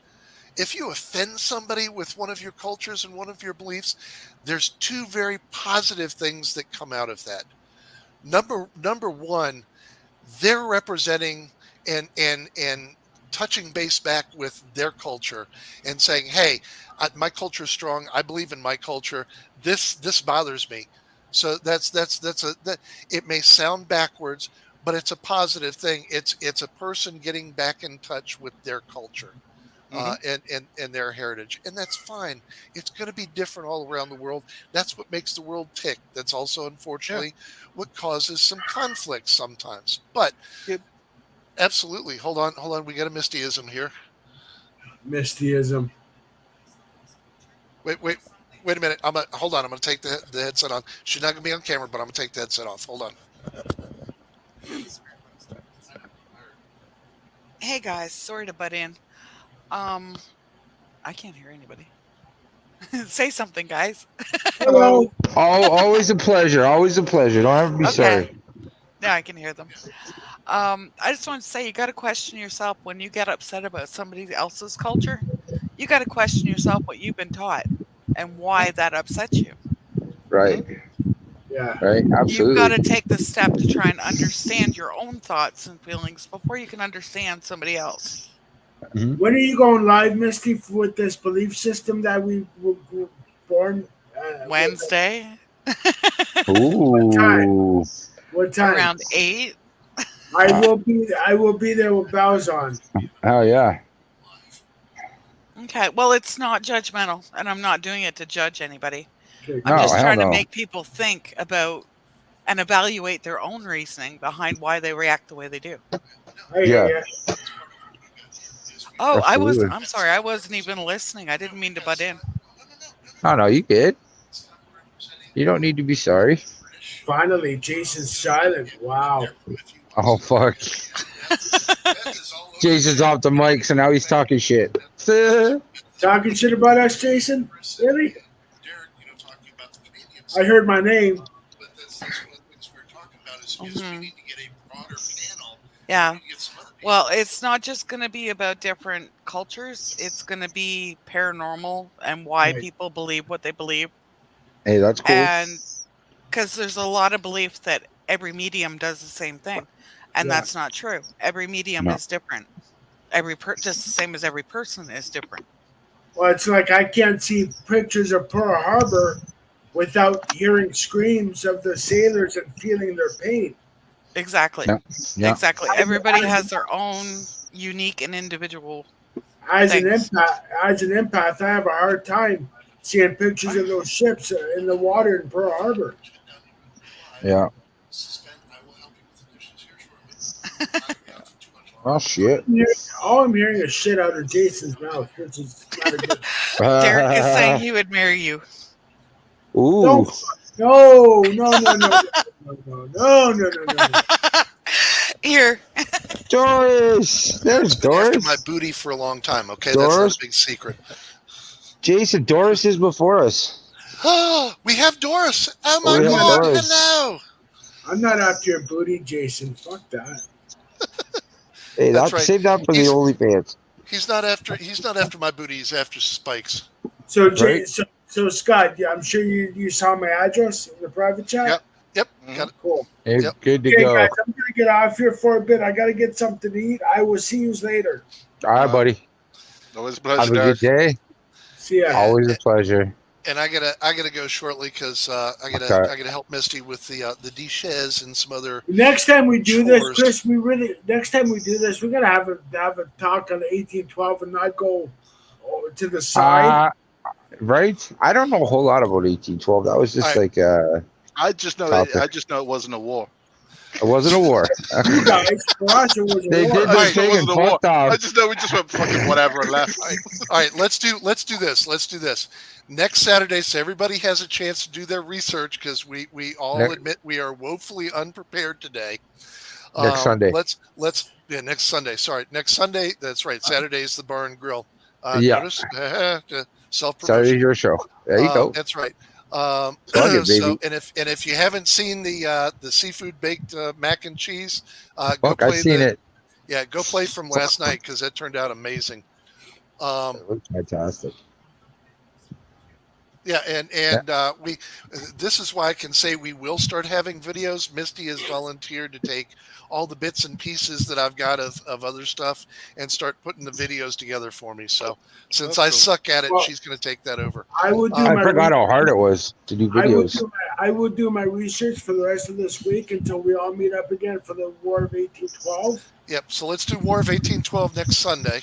S2: with one of your cultures and one of your beliefs, there's two very positive things that come out of that. Number one, they're representing and touching base back with their culture and saying, "Hey, my culture is strong. I believe in my culture. This bothers me." So that it may sound backwards, but it's a positive thing. It's a person getting back in touch with their culture
S4: Mhm.
S2: and their heritage, and that's fine. It's going to be different all around the world. That's what makes the world tick. That's also,
S4: Yeah.
S2: unfortunately, what causes some conflicts sometimes. But
S4: Yeah.
S2: absolutely, hold on. We got a Mistyism here.
S3: Mistyism.
S2: Wait a minute. Hold on. I'm gonna take the headset on. She's not gonna be on camera, but I'm gonna take the headset off. Hold on.
S5: Hey guys, sorry to butt in. Um, I can't hear anybody. Say something, guys.
S3: Hello.
S1: Always a pleasure. Always a pleasure. Don't ever be
S5: Okay.
S1: sorry.
S5: Yeah, I can hear them. I just want to say you got to question yourself when you get upset about somebody else's culture. You got to question yourself what you've been taught and why that upsets you.
S1: Right.
S3: Yeah.
S1: Right.
S5: You've got to
S1: Absolutely.
S5: take the step to try and understand your own thoughts and feelings before you can understand somebody else.
S1: Mhm.
S3: When are you going live, Misty, with this belief system that we were born? With?
S5: Wednesday
S3: What time?
S1: Ooh.
S3: What time?
S5: around 8.
S3: I will be. I will be there with bells on.
S1: Oh yeah.
S5: Okay. Well, it's not judgmental, and I'm not doing it to judge anybody.
S3: Okay,
S5: I'm
S1: No,
S3: cool.
S5: just
S1: hell
S5: trying to
S1: no.
S5: make people think about and evaluate their own reasoning behind why they react the way they do.
S3: I hear
S1: Yeah.
S3: ya.
S5: Oh,
S1: Absolutely.
S5: I'm sorry, I wasn't even listening. I didn't mean to butt in.
S1: No, no, you good. You don't need to be sorry.
S3: Finally, Jason's silent. Wow.
S1: Oh fuck. Jason's off the mic, so now he's talking shit.
S3: Talking shit about us, Jason? Really? I heard my name.
S5: Mhm. Yeah. Well, it's not just going to be about different cultures. It's going to be paranormal and why
S3: Right.
S5: people believe what they believe.
S1: Hey, that's cool.
S5: And because there's a lot of belief that every medium does the same thing. And
S3: Yeah.
S5: that's not true. Every medium
S1: No.
S5: is different. Just the same as every person is different.
S3: Well, it's like I can't see pictures of Pearl Harbor without hearing screams of the sailors and feeling their pain.
S5: Exactly.
S1: Yeah. Yeah.
S5: Exactly. Everybody has their own unique and individual
S3: As an
S5: things.
S3: empath, I have a hard time seeing pictures of those ships in the water in Pearl Harbor.
S1: Yeah. Oh shit.
S3: All I'm hearing is shit out of Jason's mouth, which is not a good.
S5: Derek is saying he would marry you.
S1: Ooh.
S3: Don't. No.
S5: Here.
S1: Doris. There's
S2: Been after my
S1: Doris.
S2: booty for a long time. Okay,
S1: Doris?
S2: that's not a big secret.
S1: Jason, Doris is before us.
S2: We have Doris. Oh my
S1: We have
S2: God!
S1: Doris.
S2: Hello.
S3: I'm not after your booty, Jason. Fuck that.
S1: Hey,
S2: That's
S1: that
S2: right.
S1: save that for the
S2: He's-
S1: OnlyFans.
S2: He's not after my booty. He's after Spike's.
S3: So,
S1: Right.
S3: so Scott, yeah, I'm sure you saw my address in the private chat.
S2: Yep. Yep.
S4: Mhm.
S2: Got it.
S3: Cool.
S1: Hey,
S2: Yep.
S1: good to
S3: Okay,
S1: go.
S3: guys, I'm gonna get off here for a bit. I gotta get something to eat. I will see you later.
S1: All right, buddy.
S4: Always a
S1: Have
S4: pleasure,
S1: a
S4: Derek.
S1: good day.
S3: See ya.
S1: Always a pleasure.
S2: And I gotta go shortly because I
S1: Okay.
S2: gotta help Misty with the dishes and some other.
S3: Next time we do this,
S2: Chores.
S3: Chris, next time we do this, we're gonna have a talk on 1812 and not go to the side.
S1: Right? I don't know a whole lot about 1812. That was just
S2: All
S1: like
S4: I just know
S1: Topic.
S4: it wasn't a war.
S1: it wasn't a war.
S3: You guys, for us, it was a
S1: They
S3: war.
S1: did
S4: I
S1: their
S4: just
S1: thing
S4: know it
S1: and
S4: wasn't a war.
S1: fucked
S4: I
S1: off.
S4: just know we just went fucking whatever and left.
S2: All right, let's do this. Let's do this next Saturday, so everybody has a chance to do their research because we all
S1: Next-
S2: admit we are woefully unprepared today.
S1: Next Sunday.
S2: Let's next Sunday. Sorry, next Sunday. That's right. Saturday is the bar and grill.
S1: Yeah.
S2: Notice self
S1: Sorry,
S2: promotion.
S1: your show. There you go.
S2: That's right.
S1: Plug it,
S2: So,
S1: baby.
S2: and if you haven't seen the seafood baked mac and cheese, go
S1: Fuck,
S2: play
S1: I've seen it.
S2: Yeah, go play from last night because that turned out amazing.
S1: It looks fantastic.
S2: Yeah, and we. This is why I can say we will start having videos. Misty has volunteered to take all the bits and pieces that I've got of other stuff and start putting the videos together for me. So since
S4: That's
S2: I
S4: cool.
S2: suck at it,
S3: Well,
S2: she's going to take that over.
S3: I would do
S2: I
S3: my
S1: I forgot how hard it was to do videos.
S3: I would do my research for the rest of this week until we all meet up again for the War of 1812.
S2: Yep. So let's do War of 1812 next Sunday.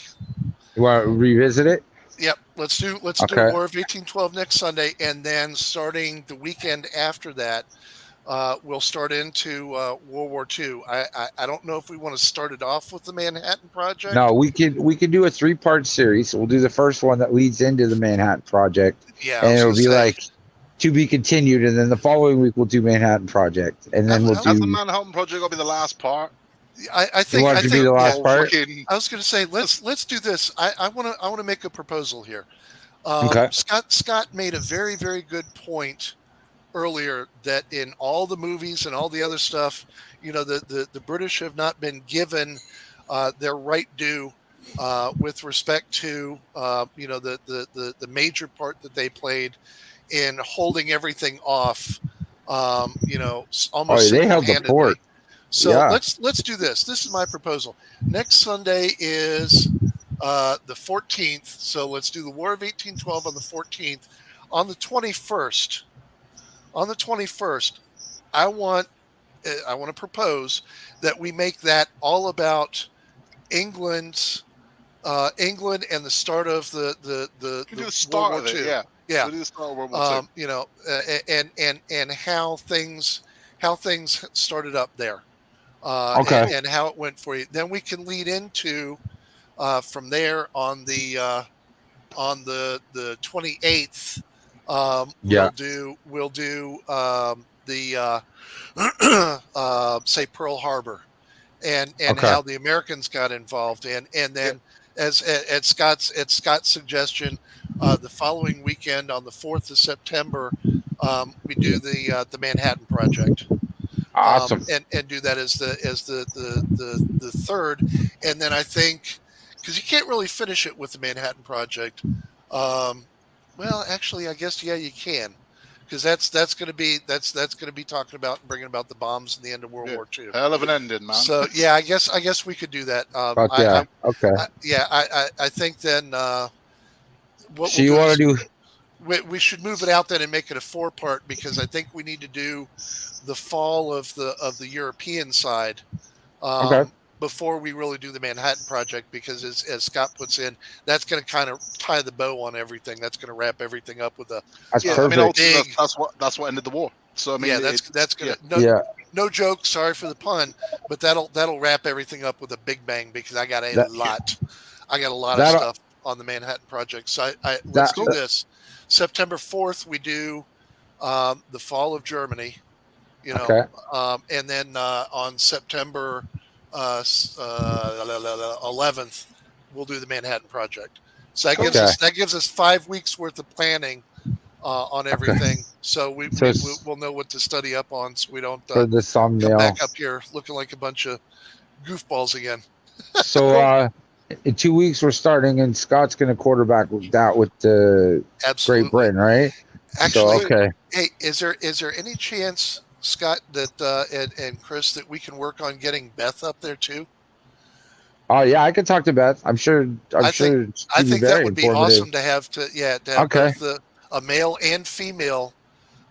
S1: You want to revisit it?
S2: Yep. Let's do
S1: Okay.
S2: War of 1812 next Sunday, and then starting the weekend after that, we'll start into World War II. I don't know if we want to start it off with the Manhattan Project.
S1: No, we could do a 3-part series. We'll do the first one that leads into the Manhattan Project,
S2: Yeah. I
S1: and
S2: was
S1: it'll
S2: gonna
S1: be
S2: say,
S1: like to be continued. And then the following week we'll do Manhattan Project, and then we'll
S2: Has
S4: Has the
S1: do.
S4: Manhattan Project got to be the last part?
S2: I think.
S1: want it
S2: I
S1: to
S2: think
S1: be the last
S4: Oh,
S1: part?
S4: fucking-
S2: I was going to say let's do this. I want to make a proposal here.
S1: Okay.
S2: Scott made a very, very good point earlier that in all the movies and all the other stuff, the British have not been given their right due with respect to the major part that they played in holding everything off. Almost
S1: they held the
S2: single-handedly.
S1: fort.
S2: So
S1: Yeah.
S2: let's do this. This is my proposal. Next Sunday is the 14th. So let's do the War of 1812 on the 14th. On the 21st, I want to propose that we make that all about England and the start of the
S4: You can do the
S2: World
S4: start
S2: War
S4: of it,
S2: II.
S4: yeah.
S2: Yeah.
S4: So do the start of World War II.
S2: And how things started up there.
S1: Okay.
S2: And how it went for you. Then we can lead into from there on the 28th.
S1: Yeah.
S2: We'll do the say Pearl Harbor and
S1: Okay.
S2: how the Americans got involved and then as at Scott's suggestion, the following weekend on the 4th of September, we do the Manhattan Project.
S1: Awesome.
S2: And do that as the third, and then I think because you can't really finish it with the Manhattan Project. Well, actually, I guess you can, because that's going to be talking about and bringing about the bombs in the end of World War II.
S4: Hell of an ending, man.
S2: So yeah, I guess we could do that.
S1: Fuck yeah. Okay.
S2: I think then. What
S1: So you want to do?
S2: we should move it out then and make it a 4-part because I think we need to do the fall of the European side
S1: Okay.
S2: before we really do the Manhattan Project because as Scott puts in, that's going to kind of tie the bow on everything. That's going to wrap everything up with a
S1: That's
S4: Yeah, I
S1: perfect.
S4: mean, ultimately,
S2: Big-
S4: that's what ended the war. So I mean,
S2: yeah, that's going to
S1: yeah.
S2: no joke. Sorry for the pun, but that'll wrap everything up with a big bang because I got a lot of
S1: That'll-
S2: stuff on the Manhattan Project. So let's do
S1: That-
S2: this. September 4th, we do the fall of Germany,
S1: Okay.
S2: and then on September 11th, we'll do the Manhattan Project. So that
S4: Cool.
S2: gives us 5 weeks worth of planning on everything. So we'll know what to study up on, so we don't
S1: for the
S2: come
S1: thumbnail.
S2: back up here looking like a bunch of goofballs again.
S1: So in 2 weeks we're starting, and Scott's going to quarterback that with the
S2: Absolutely.
S1: Great Britain, right?
S2: Actually,
S1: So, okay.
S2: Hey, is there any chance, Scott, that and Chris, that we can work on getting Beth up there too?
S1: Oh yeah, I could talk to Beth. I'm sure.
S2: I
S1: she'd be
S2: think
S1: very
S2: that would be
S1: informative.
S2: awesome to have
S1: Okay.
S2: both a male and female.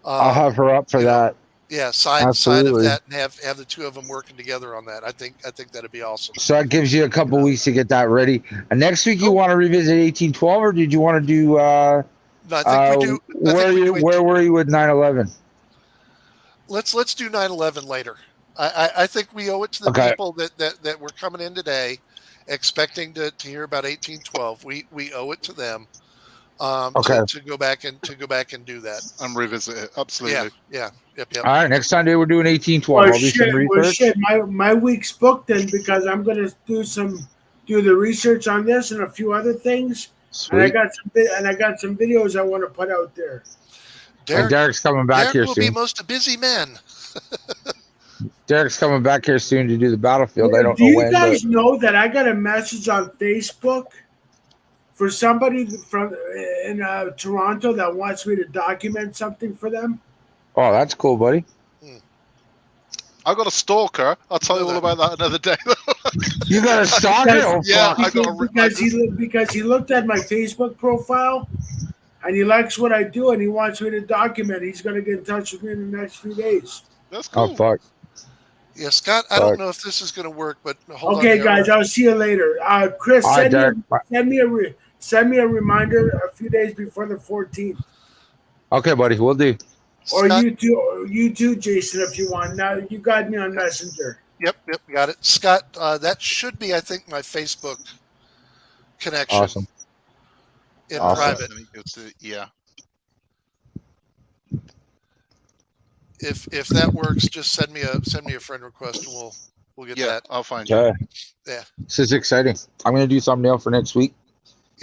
S1: I'll have her up for
S2: you know,
S1: that.
S2: Yeah, side of
S1: Absolutely.
S2: that, and have the two of them working together on that. I think that'd be awesome.
S1: So that gives you a couple weeks to get that ready. And next week you want to revisit 1812, or did you want to do?
S2: No, I think we do.
S1: Where were you with 9/11?
S2: Let's do 9/11 later. I think we owe it to the people that were coming in today, expecting to hear about 1812. We owe it to them. To go back and do that
S4: and revisit it. Absolutely.
S2: Yep.
S1: All right, next Sunday we're doing 1812. I'll do some research.
S3: My week's booked then, because I'm gonna do the research on this and a few other things.
S1: Sweet.
S3: And I got some videos I want to put out there.
S1: Derek's coming back here soon.
S2: Derek will be most a busy man.
S1: Derek's coming back here soon to do the battlefield. I don't
S3: do
S1: know
S3: you
S1: when.
S3: guys know that I got a message on Facebook for somebody from in Toronto that wants me to document something for them?
S1: Oh, that's cool, buddy.
S4: I got a stalker. I'll tell you all about that another day.
S1: You got a stalker?
S4: Yeah,
S3: because he looked at my Facebook profile and he likes what I do and he wants me to document. He's going to get in touch with me in the next few days.
S4: That's cool.
S1: Oh, fuck.
S2: Yeah, Scott, I don't know if this is going to work, but hold on.
S3: Okay, guys, I'll see you later. Chris, send me a reminder a few days before the 14th.
S1: Okay, buddy, we'll do.
S3: Or you too, Jason, if you want. Now you got me on Messenger.
S2: Yep, got it. Scott, that should be, I think, my Facebook connection.
S1: Awesome.
S2: In private.
S4: Yeah.
S2: If that works, just send me a friend request and we'll get that.
S4: I'll find you.
S2: Yeah.
S1: This is exciting. I'm gonna do thumbnail for next week.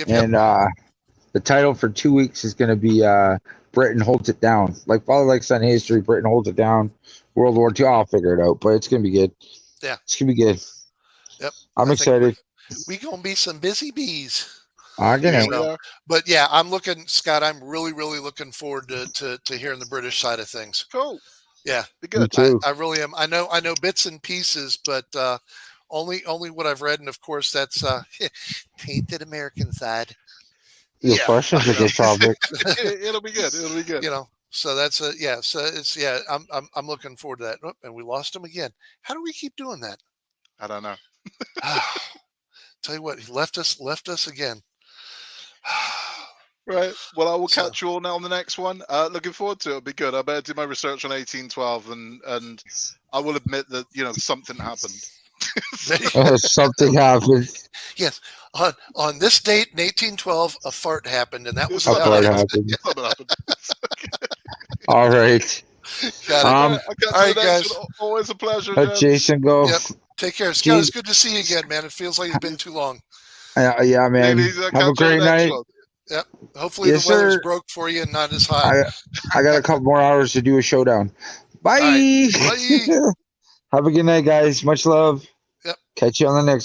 S1: And the title for 2 weeks is gonna be Britain Holds It Down. Like Father Like Son History, Britain Holds It Down, World War II. I'll figure it out, but it's gonna be good.
S2: Yeah.
S1: It's gonna be good.
S2: Yep.
S1: I'm excited.
S2: We gonna be some busy bees.
S1: I get it.
S2: But yeah, I'm really, really looking forward to hearing the British side of things.
S4: Cool.
S2: Yeah.
S4: Be good.
S2: I really am. I know bits and pieces, but only what I've read, and of course that's tainted American side.
S1: Your question's a good topic.
S4: It'll be good. It'll be good.
S2: So that's So it's I'm looking forward to that. Oh, and we lost him again. How do we keep doing that?
S4: I don't know.
S2: Tell you what, he left us again.
S4: Right. Well, I will catch you all now on the next one. Looking forward to it. It'll be good. I better do my research on 1812, and I will admit that something happened.
S1: Something happened.
S2: Yes. On this date in 1812, a fart happened, and that was
S1: a fart happened. All right.
S2: Got it. All right, guys.
S4: Always a pleasure.
S1: Jason, go.
S2: Yep. Take care, Scott. It's good to see you again, man. It feels like it's been too long.
S1: Yeah, man. Have a great night.
S2: Yep. Hopefully the weather's broke for you and not as hot.
S1: I got a couple more hours to do a showdown. Bye.
S2: Right. Bye.
S1: Have a good night, guys. Much love.
S2: Yep.
S1: Catch you on the next